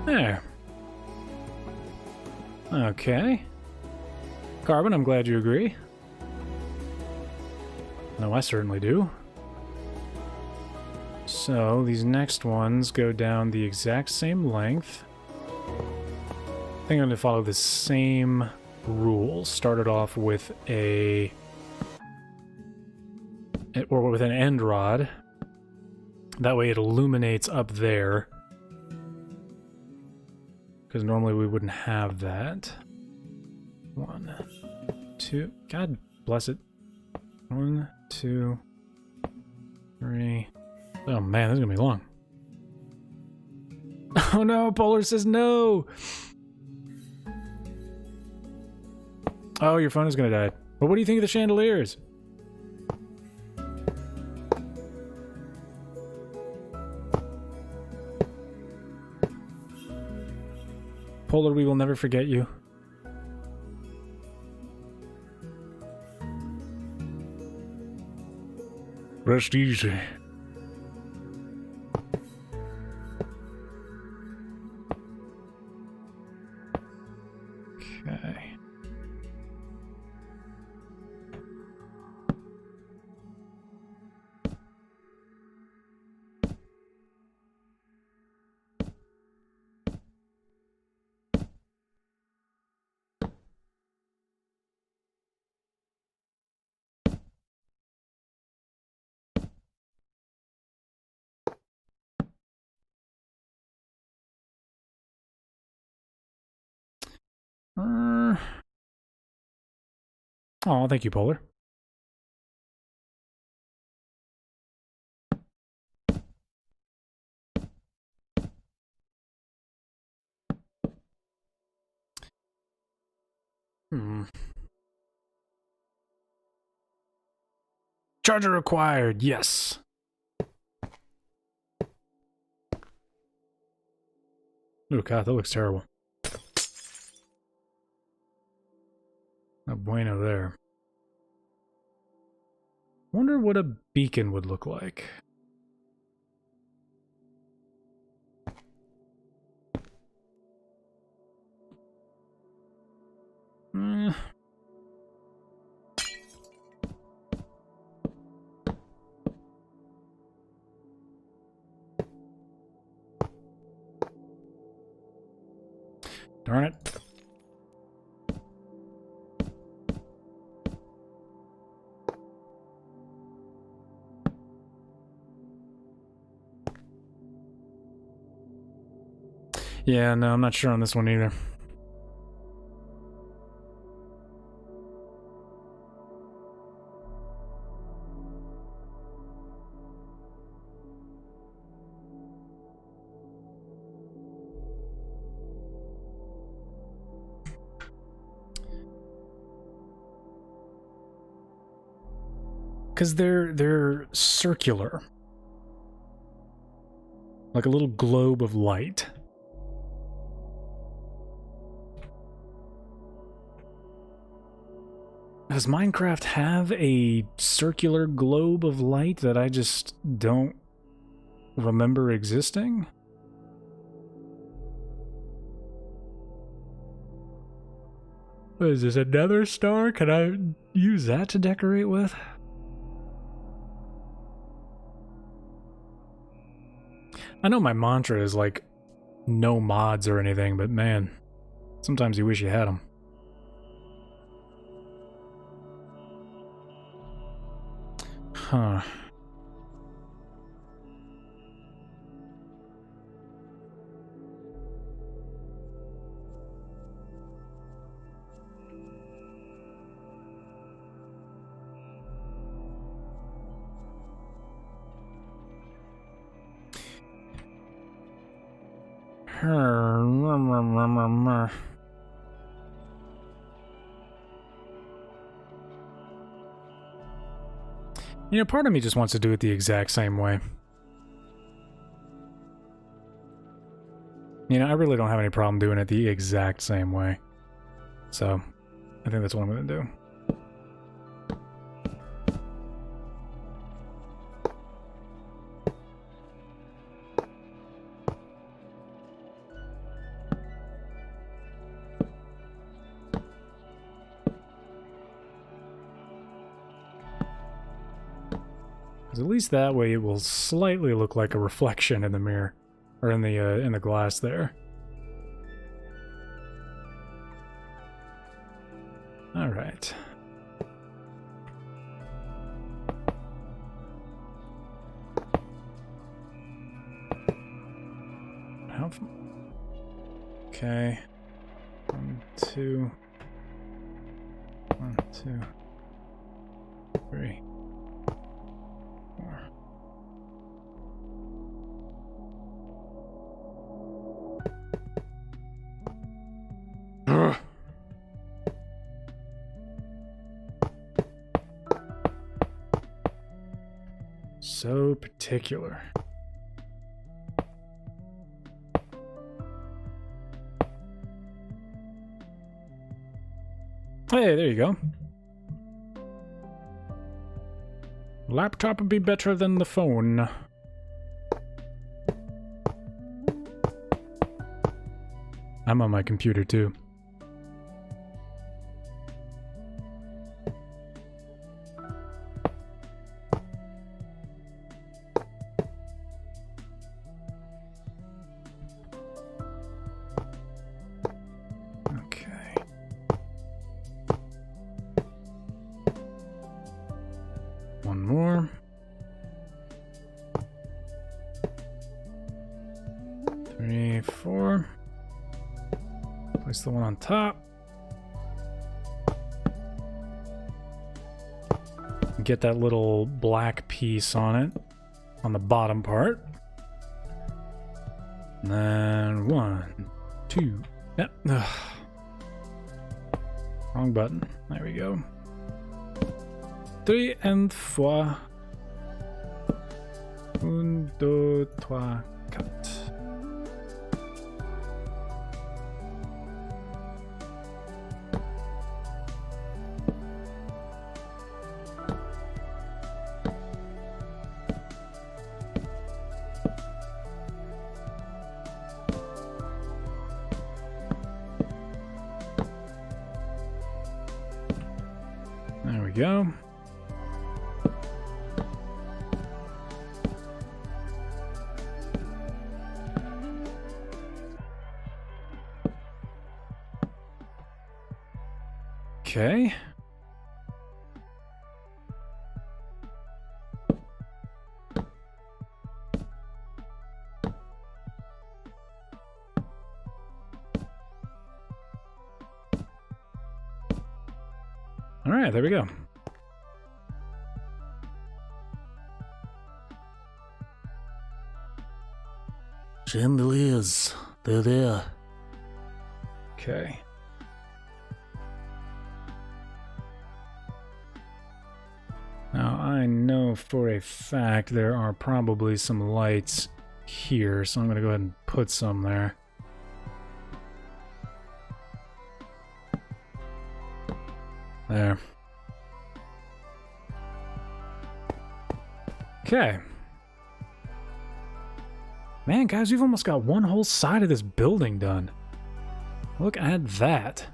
Speaker 1: There. Okay. Carbon, I'm glad you agree. No, I certainly do. So, these next ones go down the exact same length. I think I'm going to follow the same rule. Started off with with an end rod. That way it illuminates up there. Because normally we wouldn't have that. 1, 2, God bless it. 1, 2, 3. Oh man, this is gonna be long. Oh no, Polar says no! Oh, your phone is gonna die. But what do you think of the chandeliers? Polar, we will never forget you. Rest easy. Okay. Oh, thank you, Polar. Charger acquired, yes. Oh god, that looks terrible. No bueno there. Wonder what a beacon would look like. Darn it. Yeah, no, I'm not sure on this one either. Because they're circular. Like a little globe of light. Does Minecraft have a circular globe of light that I just don't remember existing? What is this, another star? Can I use that to decorate with? I know my mantra is like, no mods or anything, but man, sometimes you wish you had them. Huh. You know, part of me just wants to do it the exact same way. You know, I really don't have any problem doing it the exact same way. So, I think that's what I'm going to do. Because at least that way it will slightly look like a reflection in the mirror. Or in the glass there. Alright. Okay. 1, 2. 1, 2. 3. 4. Ugh. So particular. Hey, there you go. Laptop would be better than the phone. I'm on my computer too. Okay. One more. 3, 4. Place the one on top. Get that little black piece on it, on the bottom part. And then 1, 2. Yep. Ugh. Wrong button. There we go. 3 and 4. 1, 2, 3, 4. There we go. Okay. All right, there we go.
Speaker 2: Chandeliers, they're there.
Speaker 1: Okay. Now, I know for a fact there are probably some lights here, so I'm going to go ahead and put some there. There. Okay. Man, guys, we've almost got one whole side of this building done. Look at that.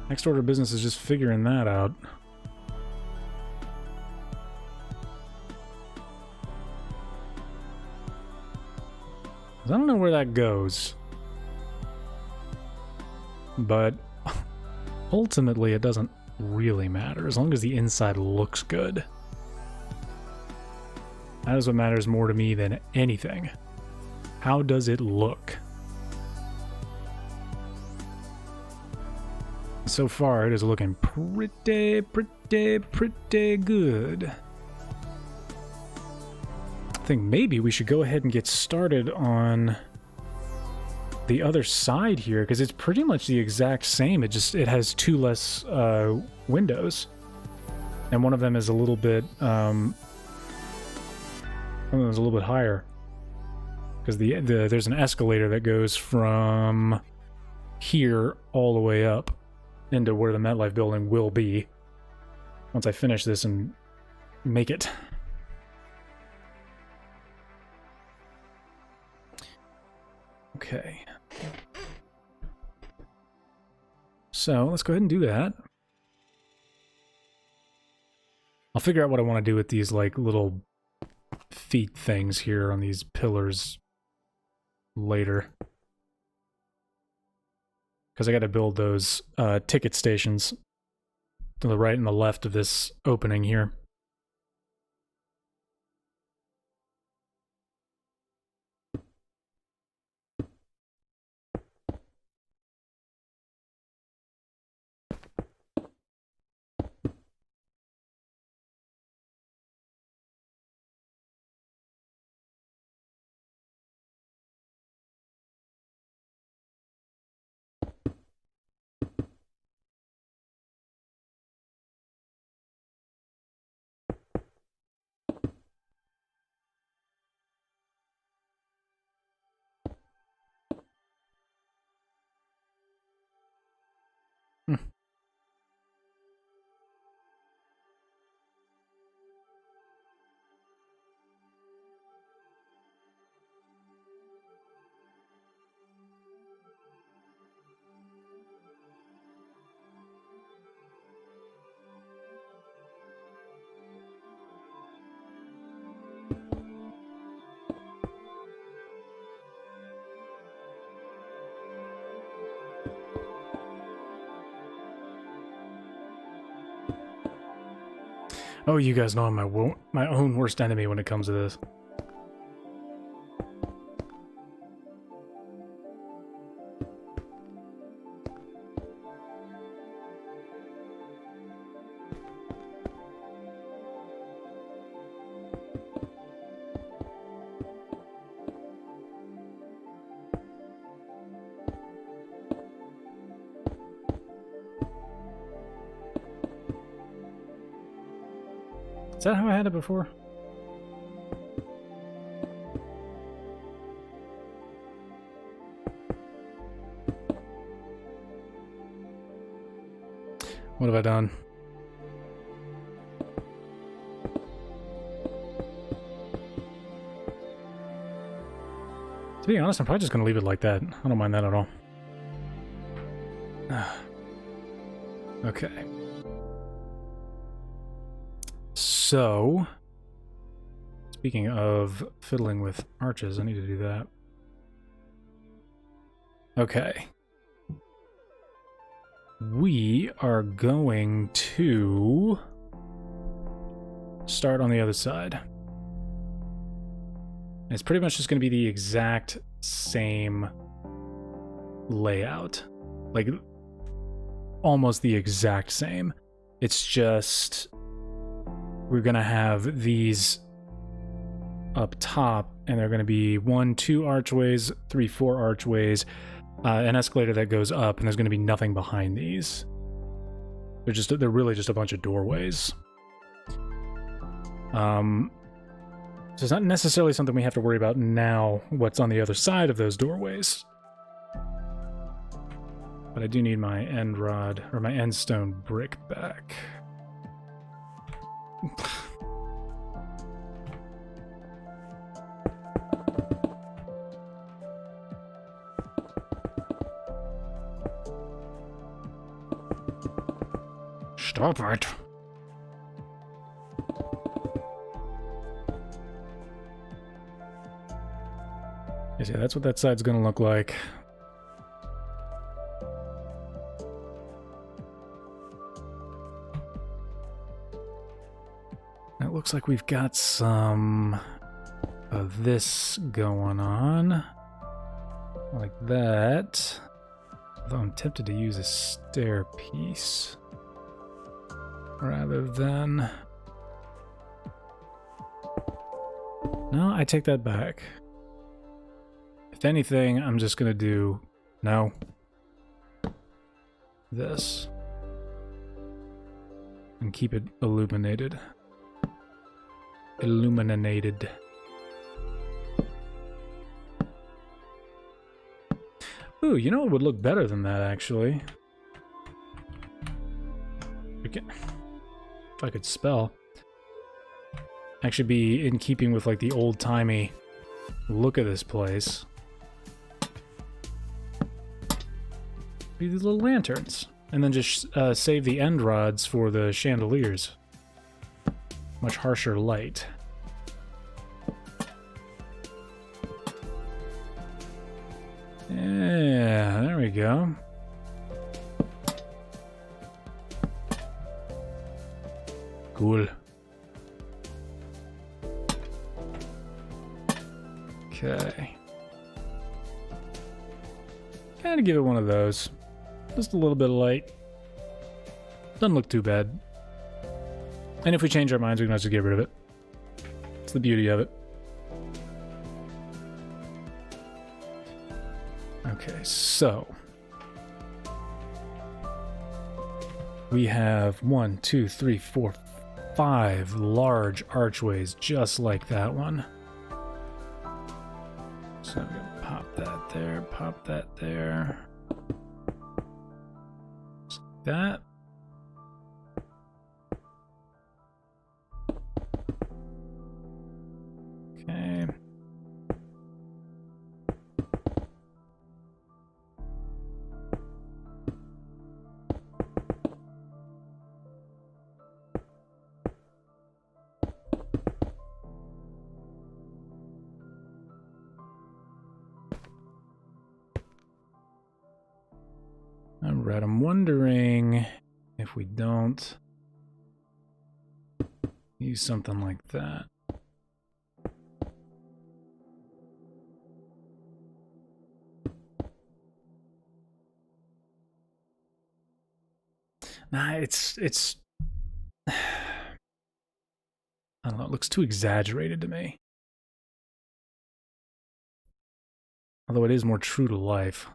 Speaker 1: Next order of business is just figuring that out. I don't know where that goes. But ultimately it doesn't really matter as long as the inside looks good. That is what matters more to me than anything. How does it look? So far, it is looking pretty good. I think maybe we should go ahead and get started on the other side here, because it's pretty much the exact same. It has 2 less windows, and one of them is a little bit higher, because there's an escalator that goes from here all the way up into where the MetLife building will be once I finish this and make it. Okay. So let's go ahead and do that. I'll figure out what I want to do with these like little feet things here on these pillars later. Because I got to build those ticket stations to the right and the left of this opening here. Oh, you guys know I'm my own worst enemy when it comes to this. Is that how I had it before? What have I done? To be honest, I'm probably just going to leave it like that. I don't mind that at all. Okay. So, speaking of fiddling with arches, I need to do that. Okay. We are going to start on the other side. It's pretty much just going to be the exact same layout. Like, almost the exact same. It's just we're going to have these up top, and they're going to be 1, 2 archways, 3, 4 archways, an escalator that goes up, and there's going to be nothing behind these. They're really just a bunch of doorways. So it's not necessarily something we have to worry about now, what's on the other side of those doorways. But I do need my end rod, or my end stone brick back. Stop it. Yeah, that's what that side's gonna look like. It looks like we've got some of this going on. Like that. Although I'm tempted to use a stair piece rather than... No, I take that back. If anything, I'm just gonna do... No. This. And keep it illuminated. Illuminated. Ooh, you know what would look better than that, actually? If I could spell. Actually be in keeping with, like, the old-timey look of this place. Be these little lanterns. And then just save the end rods for the chandeliers. Much harsher light. Yeah, there we go. Cool. Okay. Kind of give it one of those. Just a little bit of light. Doesn't look too bad. And if we change our minds, we can also get rid of it. It's the beauty of it. Okay, so we have 1, 2, 3, 4, 5 large archways just like that one. So I'm gonna pop that there, pop that there. Just like that. Okay. Alright, I'm wondering if we don't Use something like that. Nah, it's I don't know, it looks too exaggerated to me. Although it is more true to life.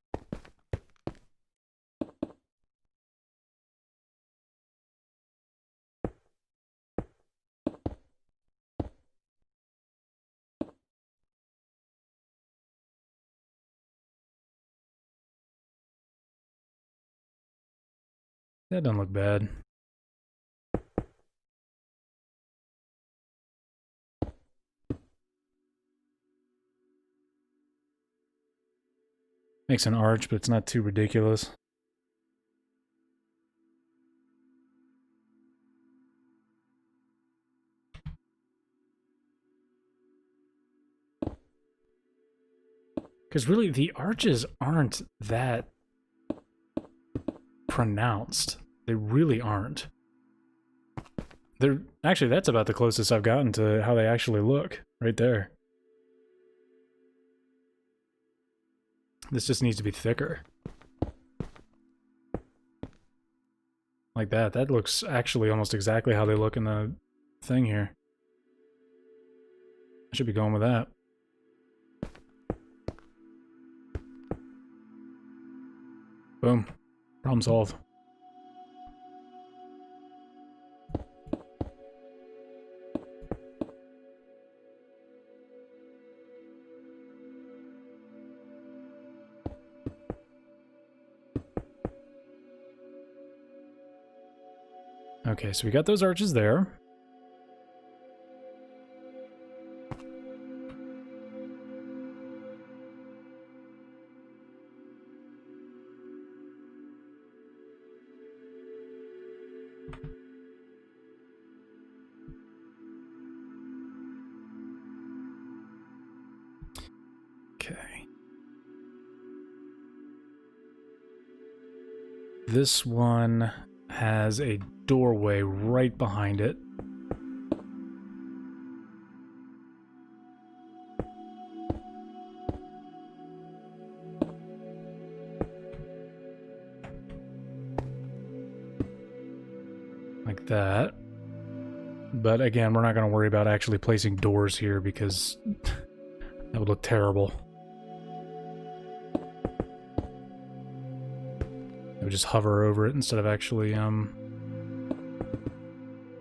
Speaker 1: That doesn't look bad. Makes an arch, but it's not too ridiculous. Because really, the arches aren't that pronounced. They really aren't. They're actually, that's about the closest I've gotten to how they actually look, right there. This just needs to be thicker. Like that. That looks actually almost exactly how they look in the thing here. I should be going with that. Boom. Problem solved. Okay, so we got those arches there. Okay. This one has a doorway right behind it. Like that. But again, we're not going to worry about actually placing doors here because that would look terrible. I would just hover over it instead of actually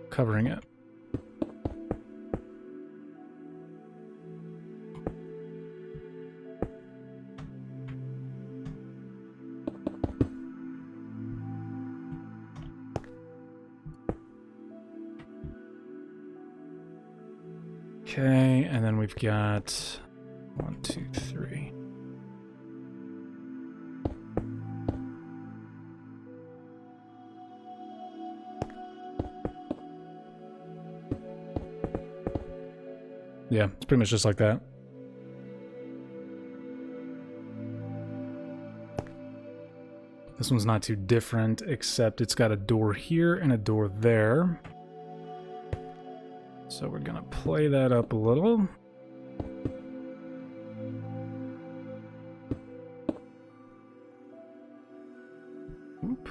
Speaker 1: covering it. Okay, and then we've got 1, 2, 3. Yeah, it's pretty much just like that. This one's not too different, except it's got a door here and a door there. So we're gonna play that up a little. Oop.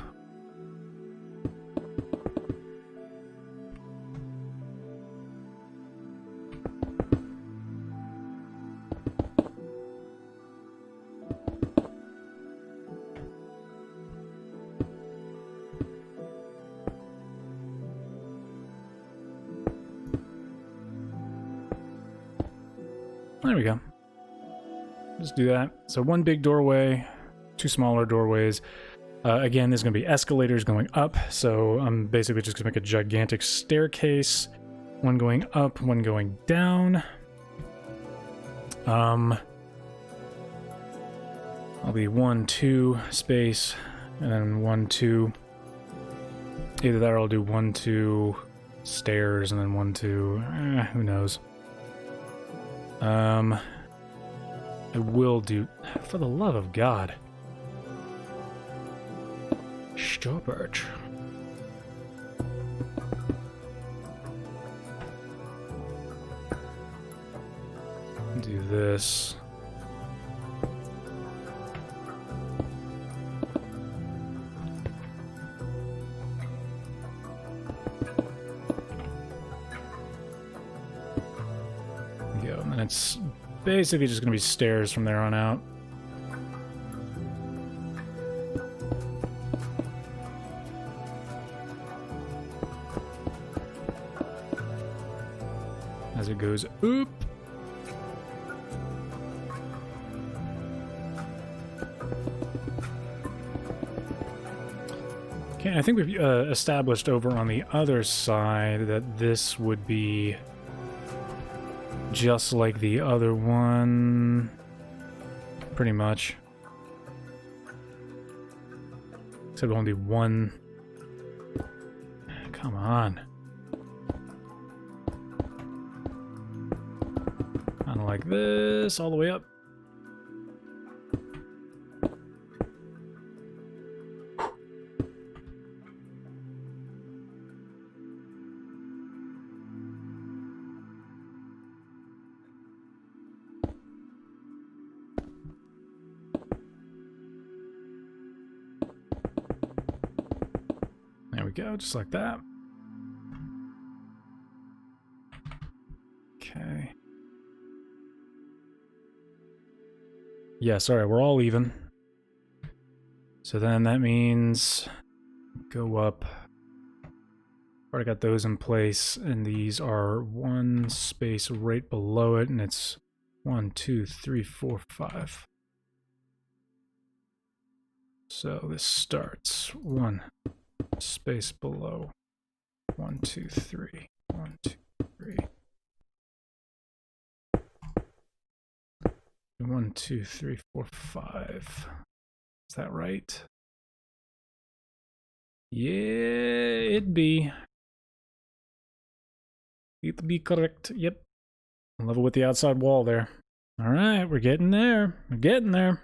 Speaker 1: There we go. Just do that. So one big doorway, 2 smaller doorways. Again, there's going to be escalators going up, so I'm basically just going to make a gigantic staircase. One going up, one going down. I'll be 1, 2 space, and then 1, 2. Either that or I'll do 1, 2 stairs, and then 1, 2. Who knows? I will do, for the love of God. Stop it. this. Go, and then it's basically just going to be stairs from there on out. As it goes oop. Okay, I think we've established over on the other side that this would be just like the other one, pretty much. Except only one. Come on. Kind of like this, all the way up. There we go, just like that. Okay. Yes, alright, we're all even. So then that means go up. Already got those in place, and these are one space right below it, and it's 1, 2, 3, 4, 5. So this starts one space below. 1, 2, 3. 1, 2, 3. 1, 2, 3, 4, 5. Is that right? Yeah, it'd be. It'd be correct. Yep. Level with the outside wall there. All right, we're getting there. We're getting there.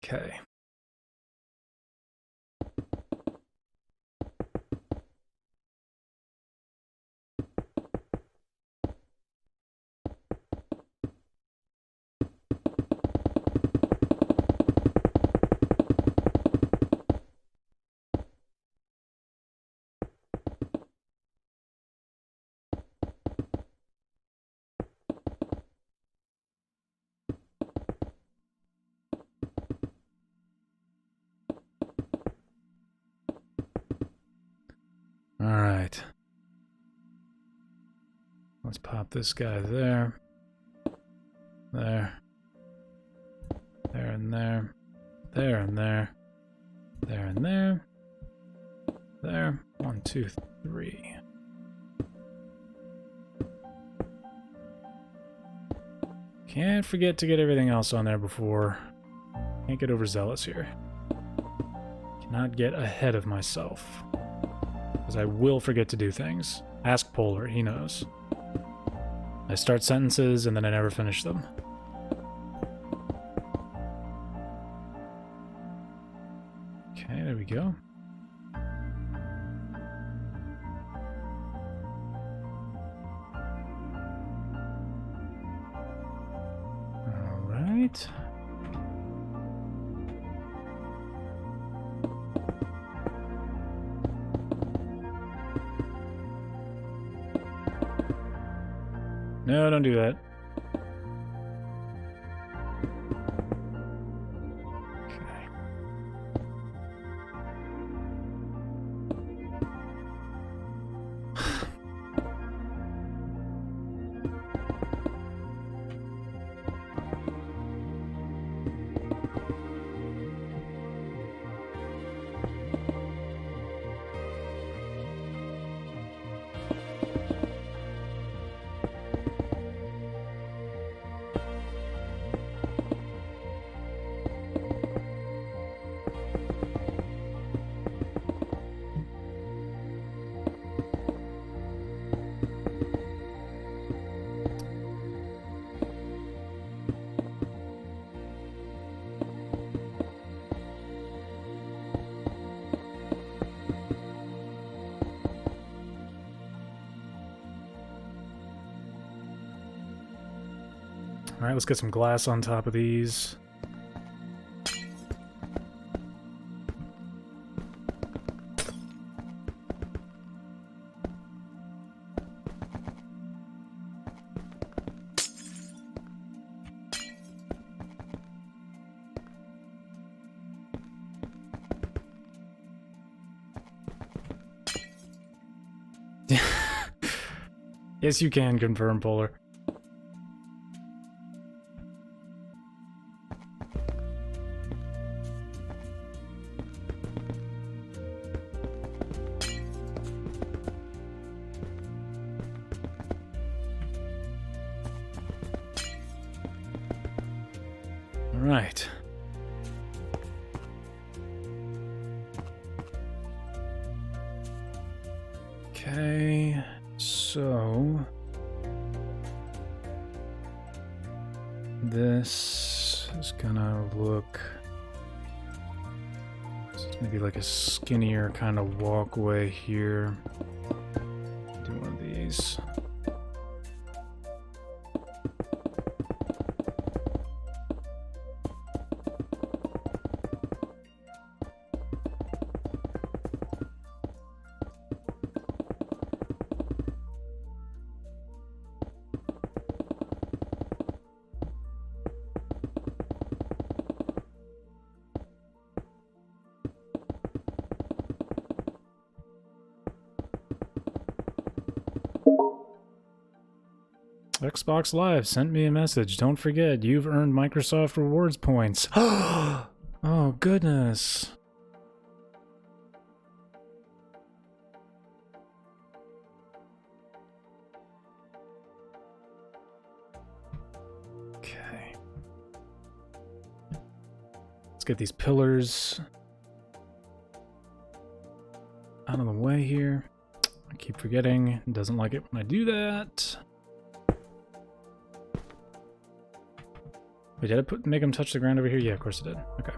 Speaker 1: Okay. All right. Let's pop this guy there. There. There and there. There and there. There and there. There. 1, 2, 3. Can't forget to get everything else on there before. Can't get overzealous here. Cannot get ahead of myself. Because I will forget to do things. Ask Polar, he knows. I start sentences and then I never finish them. Okay, there we go. All right. No, don't do that. Okay. Alright, let's get some glass on top of these. Yes, you can confirm, Polar. All right. Okay, so this is gonna look maybe like a skinnier kind of walkway here. Do one of these. Xbox Live sent me a message. Don't forget, you've earned Microsoft Rewards points. Oh, goodness. Okay. Let's get these pillars out of the way here. I keep forgetting. It doesn't like it when I do that. Wait, did I make him touch the ground over here? Yeah, of course it did. Okay.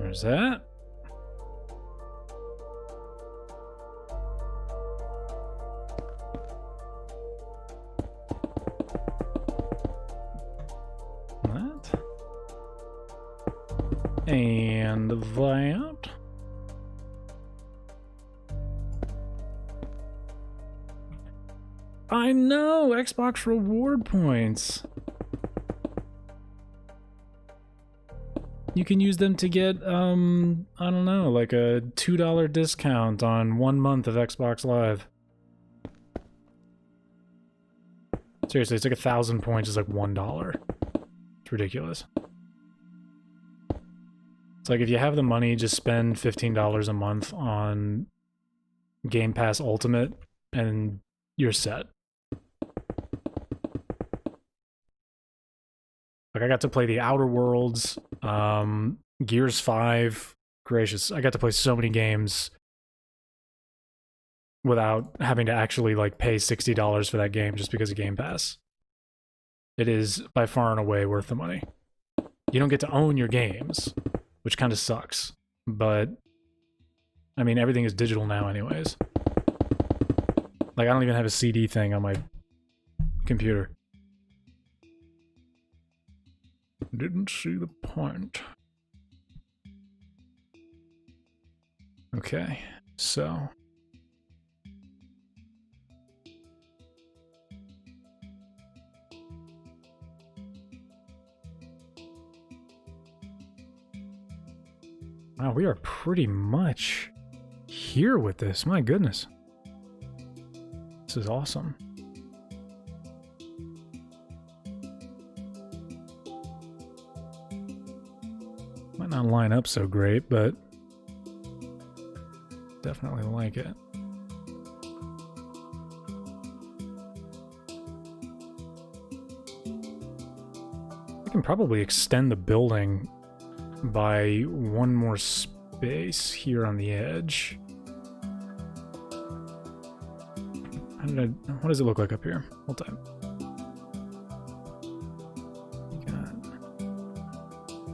Speaker 1: There's that. That. And that. I know! Xbox reward points! You can use them to get, I don't know, like a $2 discount on 1 month of Xbox Live. Seriously, it's like 1,000 points is like $1. It's ridiculous. It's like if you have the money, just spend $15 a month on Game Pass Ultimate and you're set. Like, I got to play the Outer Worlds, Gears 5. Gracious, I got to play so many games without having to actually, like, pay $60 for that game just because of Game Pass. It is, by far and away, worth the money. You don't get to own your games, which kind of sucks. But, I mean, everything is digital now anyways. Like, I don't even have a CD thing on my computer. Didn't see the point. Okay, so wow, we are pretty much here with this. My goodness. This is awesome. Might not line up so great, but definitely like it. I can probably extend the building by one more space here on the edge. What does it look like up here? Hold on.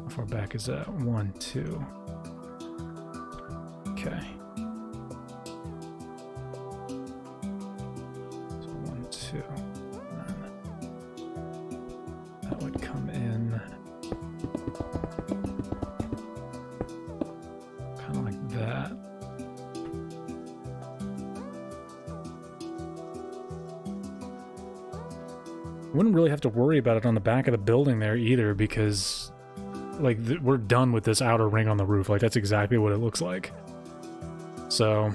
Speaker 1: How far back is that? 1, 2. Okay. 2. That would come in kind of like that. Wouldn't really have to worry about it on the back of the building there either, because like we're done with this outer ring on the roof. Like that's exactly what it looks like. So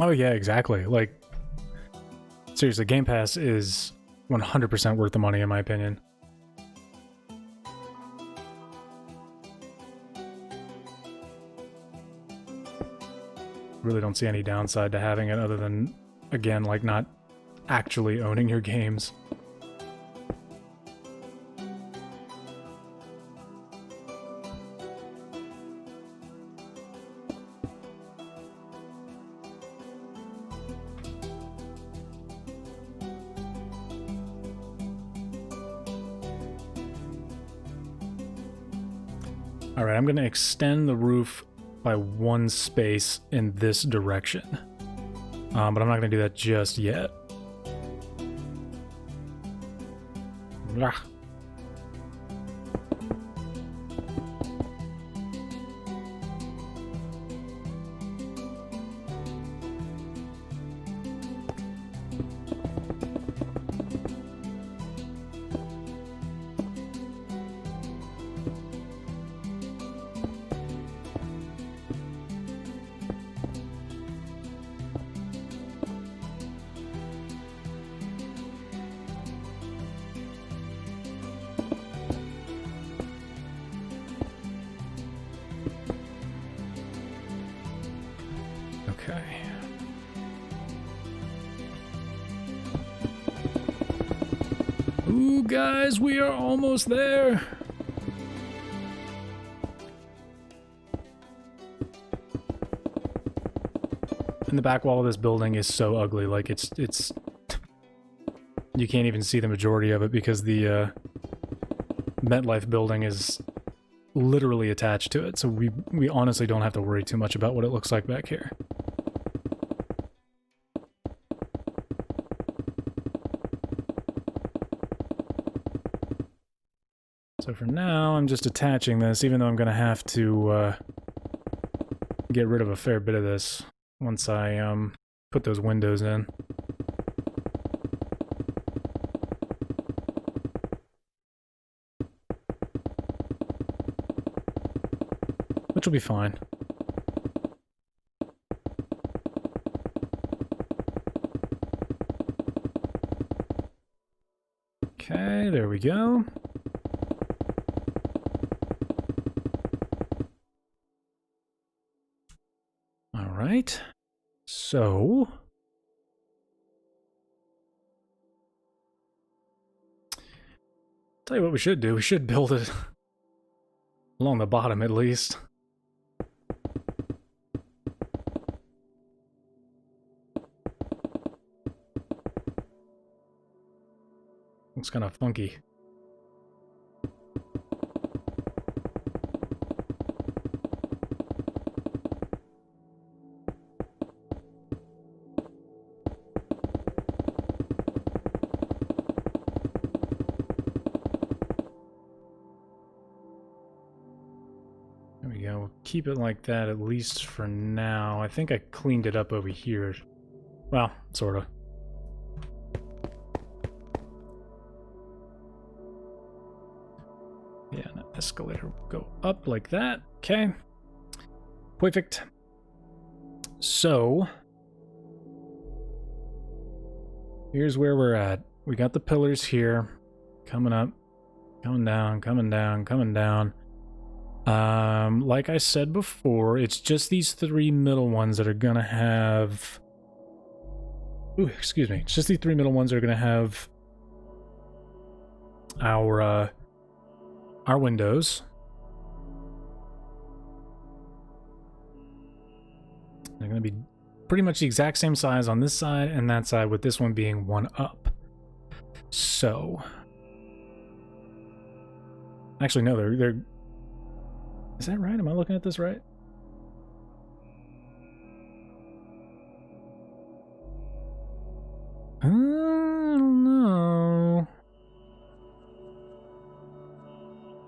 Speaker 1: oh yeah, exactly. Like, seriously, Game Pass is 100% worth the money in my opinion. Really don't see any downside to having it other than, again, like not actually owning your games. All right, I'm going to extend the roof by 1 space in this direction. But I'm not going to do that just yet. Blah. Okay. Ooh, guys, we are almost there. And the back wall of this building is so ugly. Like it's you can't even see the majority of it because the MetLife building is literally attached to it. So we honestly don't have to worry too much about what it looks like back here. So for now, I'm just attaching this, even though I'm going to have to get rid of a fair bit of this once I put those windows in. Which will be fine. Okay, there we go. Right, so tell you what we should do. We should build it along the bottom at least. Looks kind of funky. I'll keep it like that at least for now. I think I cleaned it up over here. Well, sort of. Yeah, an escalator will go up like that. Okay. Perfect. So, here's where we're at. We got the pillars here, coming up, coming down, coming down, coming down. Like I said before, it's just these three middle ones that are gonna have... Ooh, excuse me. It's just these three middle ones that are gonna have our windows. They're gonna be pretty much the exact same size on this side and that side, with this one being one up. So... Actually, no, they're... Is that right? Am I looking at this right? I don't know.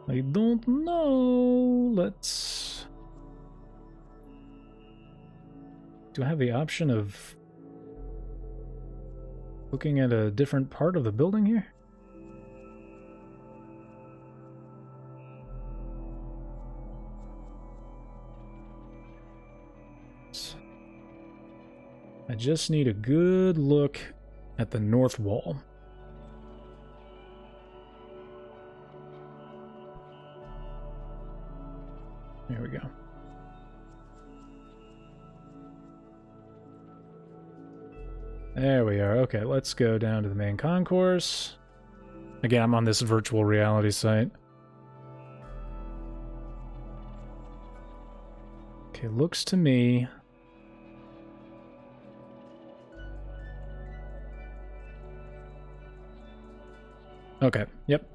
Speaker 1: I don't know. Let's... Do I have the option of looking at a different part of the building here? I just need a good look at the north wall. There we go. There we are. Okay, let's go down to the main concourse. Again, I'm on this virtual reality site. Okay, looks to me... Okay, yep.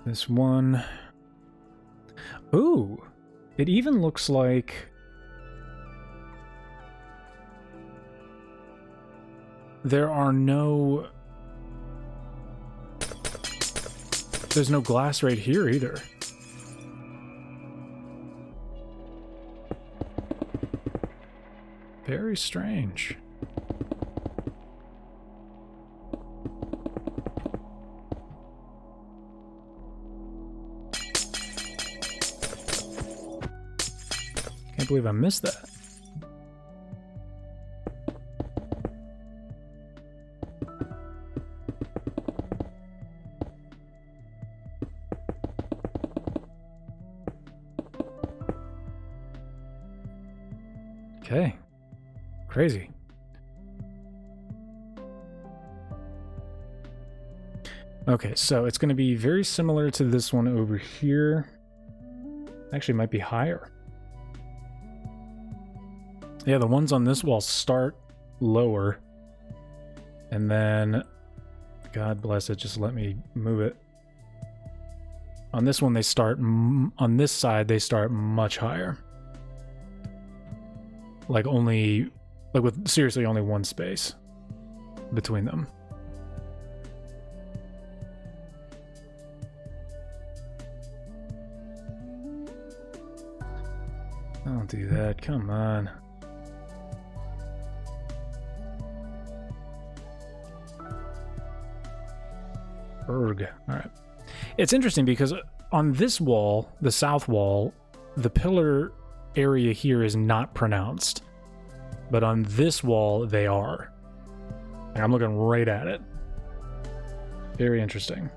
Speaker 1: This one... Ooh! It even looks like... There are no... There's no glass right here either. Very strange. Can't believe I missed that. Okay. Crazy. Okay, so it's going to be very similar to this one over here. Actually, it might be higher. Yeah, the ones on this wall start lower. And then, God bless it, just let me move it. On this one, they start, on this side, they start much higher. Like only... Like with seriously only one space between them. Don't do that, come on. Erg. Alright. It's interesting because on this wall, the south wall, the pillar area here is not pronounced. But on this wall, they are. And I'm looking right at it. Very interesting.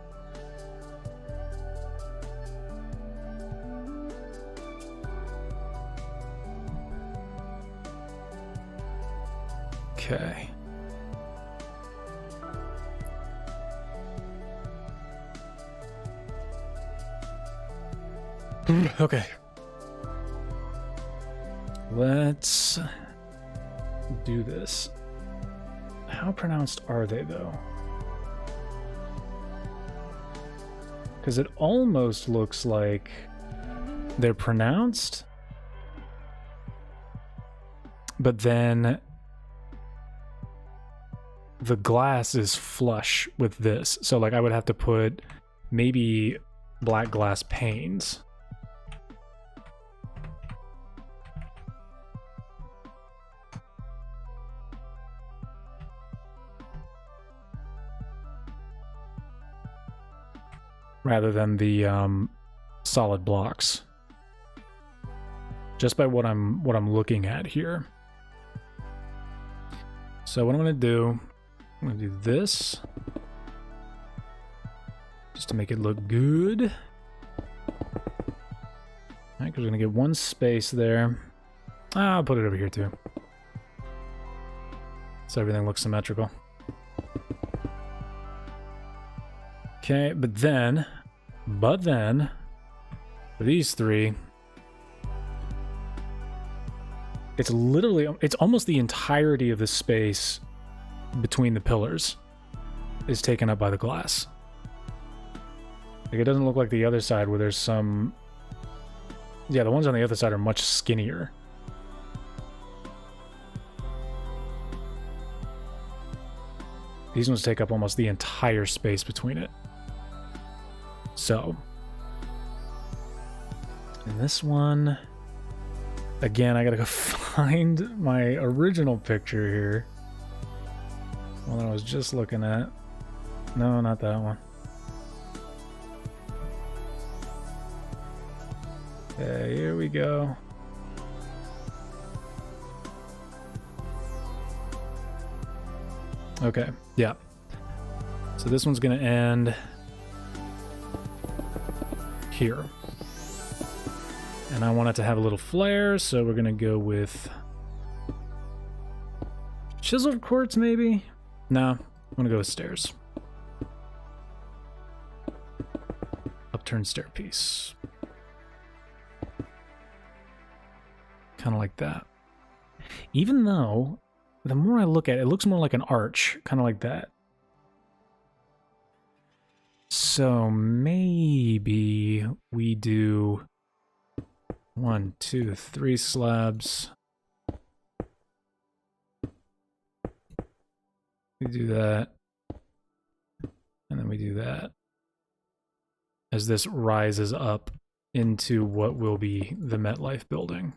Speaker 1: Okay. Okay. Let's do this. How pronounced are they, though? Because it almost looks like they're pronounced, but then the glass is flush with this. So like I would have to put maybe black glass panes. Rather than the solid blocks. Just by what I'm looking at here. So what I'm gonna do this. Just to make it look good. Alright, because we're gonna get one space there. I'll put it over here too. So everything looks symmetrical. Okay, but then, for these three, it's almost the entirety of the space between the pillars is taken up by the glass. Like, it doesn't look like the other side where there's some... Yeah, the ones on the other side are much skinnier. These ones take up almost the entire space between it. So, and this one, again, I gotta go find my original picture here. One that I was just looking at. No, not that one. Okay, here we go. Okay, yeah. So this one's gonna end here. And I want it to have a little flare, so we're gonna go with chiseled quartz, maybe? No, I'm gonna go with stairs. Upturned stair piece. Kind of like that. Even though, the more I look at it, it looks more like an arch, kind of like that. So maybe we do 1, 2, 3 slabs. We do that. And then we do that. As this rises up into what will be the MetLife building.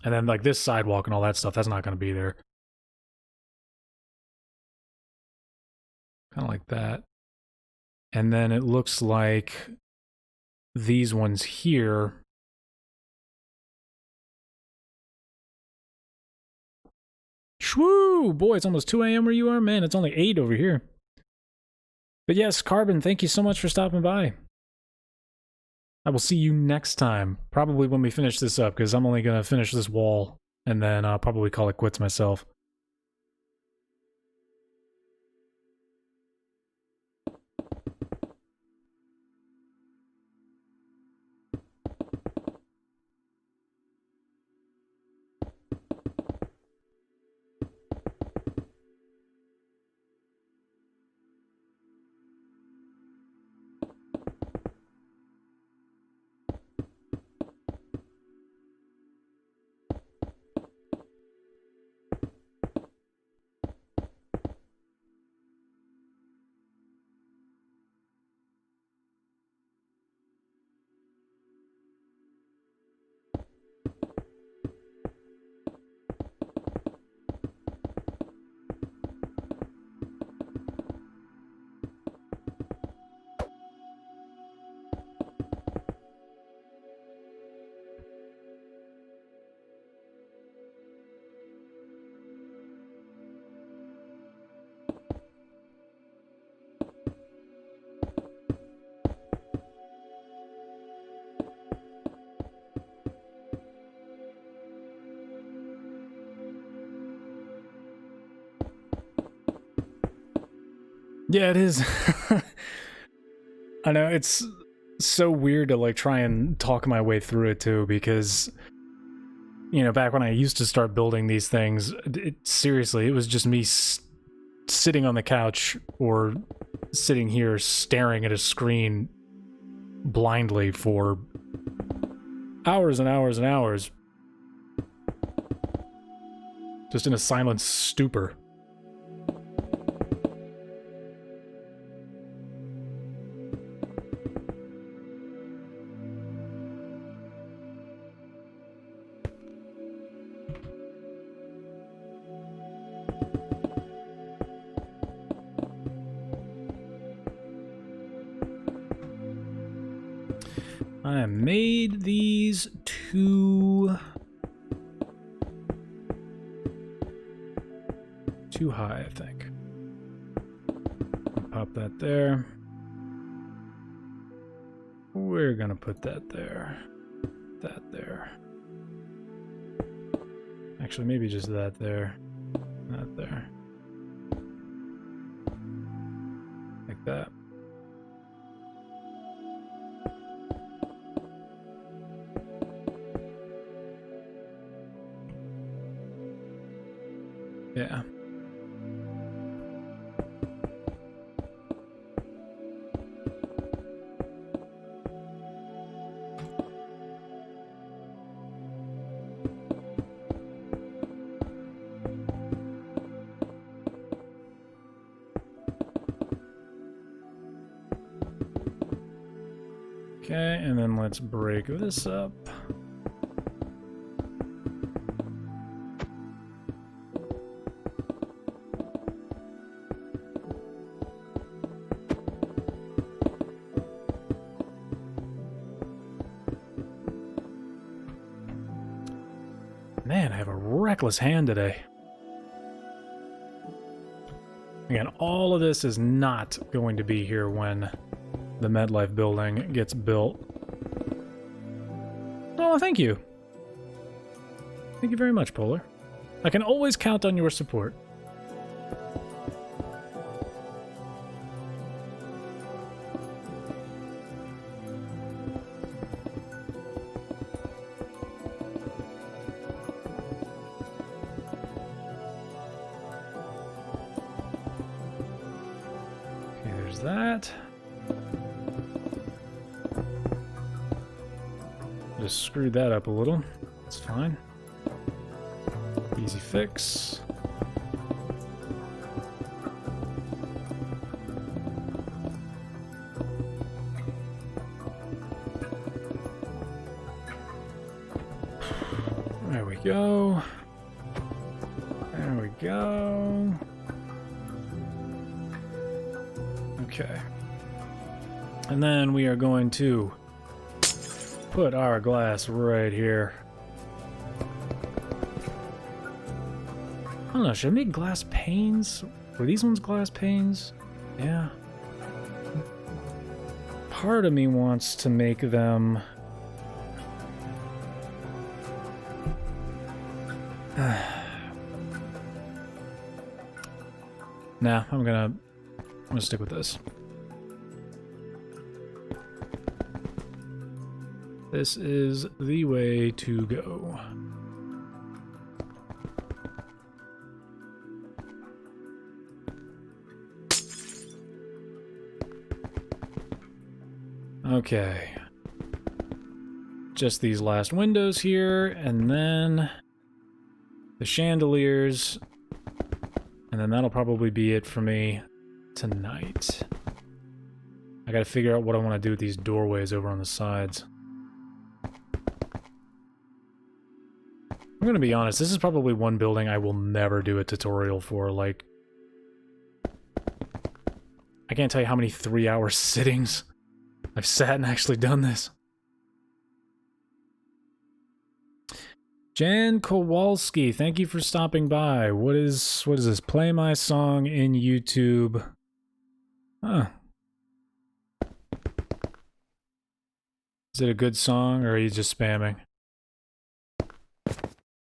Speaker 1: And then like this sidewalk and all that stuff, that's not going to be there. Kind of like that. And then it looks like these ones here. Shwoo! Boy, it's almost 2 a.m. where you are. Man, it's only 8 over here. But yes, Carbon, thank you so much for stopping by. I will see you next time. Probably when we finish this up, because I'm only going to finish this wall, and then I'll probably call it quits myself. Yeah, it is. I know, it's so weird to like try and talk my way through it too, because, you know, back when I used to start building these things, seriously, it was just me sitting on the couch or sitting here staring at a screen blindly for hours and hours and hours. Just in a silent stupor. I made these too high, I think. Pop that there. We're gonna put that there. That there. Actually, maybe just that there. That there. Like that. Yeah. Okay, and then let's break this up. Man, I have a reckless hand today. Again, all of this is not going to be here when the MedLife building gets built. Oh, thank you. Thank you very much, Polar. I can always count on your support. Okay, there's that. Just screwed that up a little. It's fine. Easy fix. There we go. There we go. Okay. And then we are going to put our glass right here. I don't know, should I make glass panes? Were these ones glass panes? Yeah. Part of me wants to make them... Nah, I'm gonna stick with this. This is the way to go. Okay. Just these last windows here, and then the chandeliers, and then that'll probably be it for me tonight. I gotta figure out what I want to do with these doorways over on the sides. I'm gonna be honest, this is probably one building I will never do a tutorial for, like... I can't tell you how many 3-hour sittings I've sat and actually done this. Jan Kowalski, thank you for stopping by. What is this? Play my song in YouTube. Huh. Is it a good song, or are you just spamming?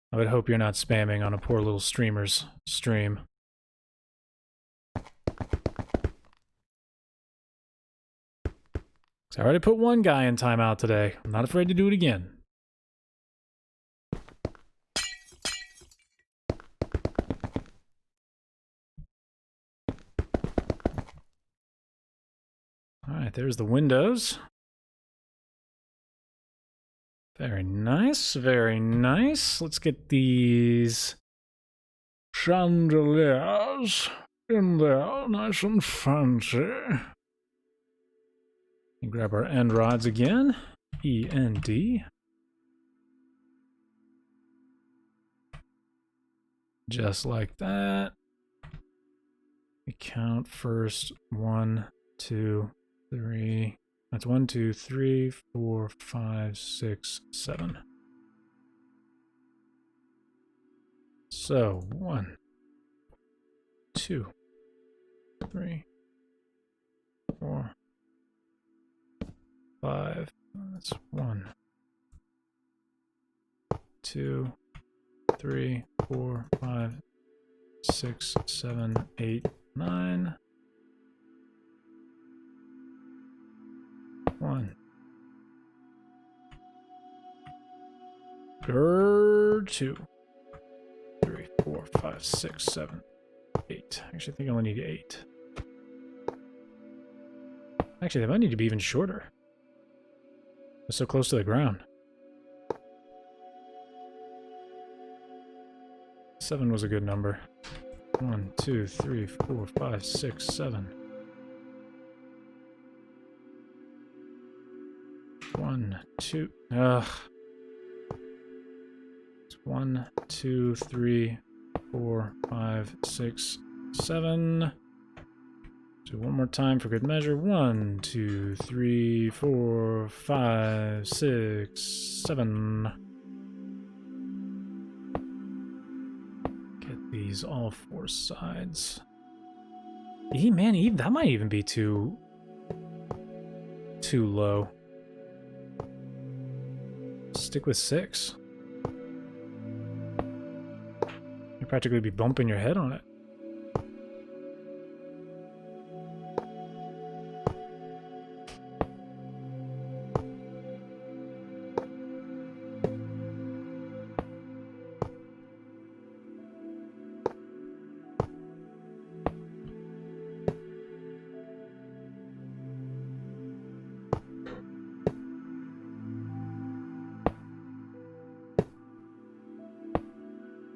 Speaker 1: I would hope you're not spamming on a poor little streamer's stream. I already put one guy in timeout today. I'm not afraid to do it again. All right, there's the windows. Very nice, very nice. Let's get these chandeliers in there, nice and fancy. And grab our end rods again. E and D. Just like that. We count first. 1, 2, 3. That's 1, 2, 3, 4, 5, 6, 7. So 1, 2, 3, 4, 5. That's 1, 2, 3, 4, 5, 6, 7, 8, 9. 1. 2, 3, 4, 5, 6, 7, 8. Actually, I think I only need 8. Actually, they might need to be even shorter. They're so close to the ground. 7 was a good number. 1, 2, 3, 4, 5, 6, 7. 1, 2. Ugh. It's 1, 2, 3, 4, 5, 6, 7. Do one more time for good measure. 1, 2, 3, 4, 5, 6, 7. Get these all 4 sides. Man, that might even be too low. Stick with 6. You'd practically be bumping your head on it.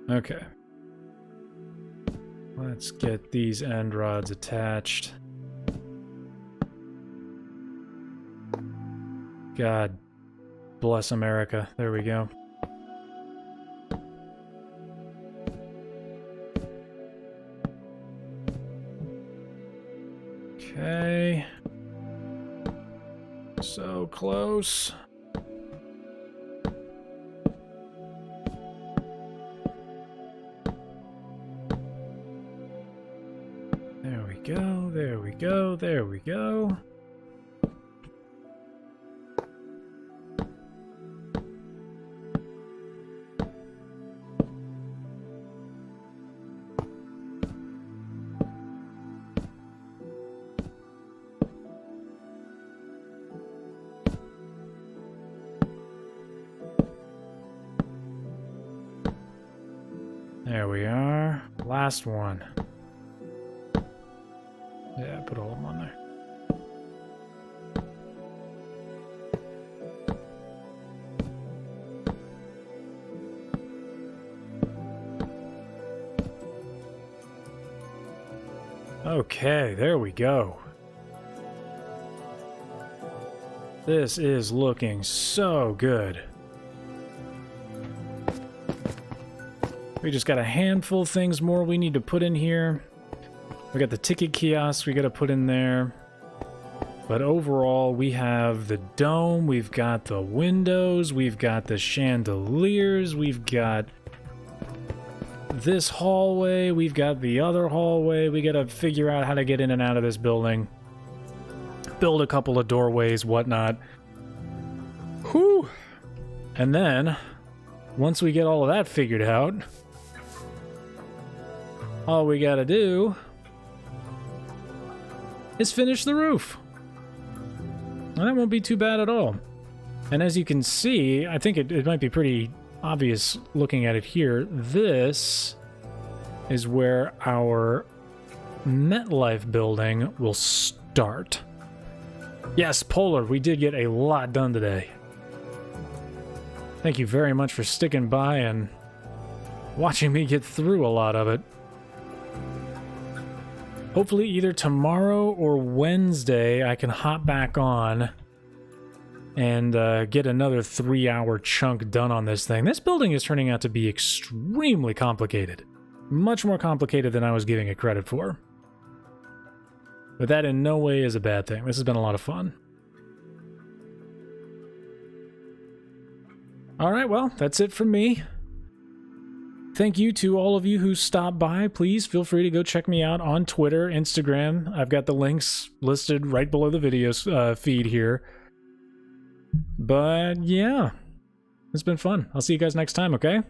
Speaker 1: Okay. Let's get these end rods attached. God bless America. There we go. Okay. So close. There we go. There we are. Last one. Yeah, put all of them on there. Okay, there we go. This is looking so good. We just got a handful of things more we need to put in here. We got the ticket kiosk we got to put in there. But overall, we have the dome, we've got the windows, we've got the chandeliers, we've got this hallway, we've got the other hallway. We got to figure out how to get in and out of this building. Build a couple of doorways, whatnot. Whew! And then, once we get all of that figured out, all we got to do is finish the roof. And that won't be too bad at all. And as you can see, I think it might be pretty obvious looking at it here. This is where our MetLife building will start. Yes, Polar, we did get a lot done today. Thank you very much for sticking by and watching me get through a lot of it. Hopefully either tomorrow or Wednesday I can hop back on and get another 3-hour chunk done on this thing. This building is turning out to be extremely complicated. Much more complicated than I was giving it credit for. But that in no way is a bad thing. This has been a lot of fun. Alright, well, that's it from me. Thank you to all of you who stopped by. Please feel free to go check me out on Twitter, Instagram. I've got the links listed right below the video feed here. But yeah, it's been fun. I'll see you guys next time, okay?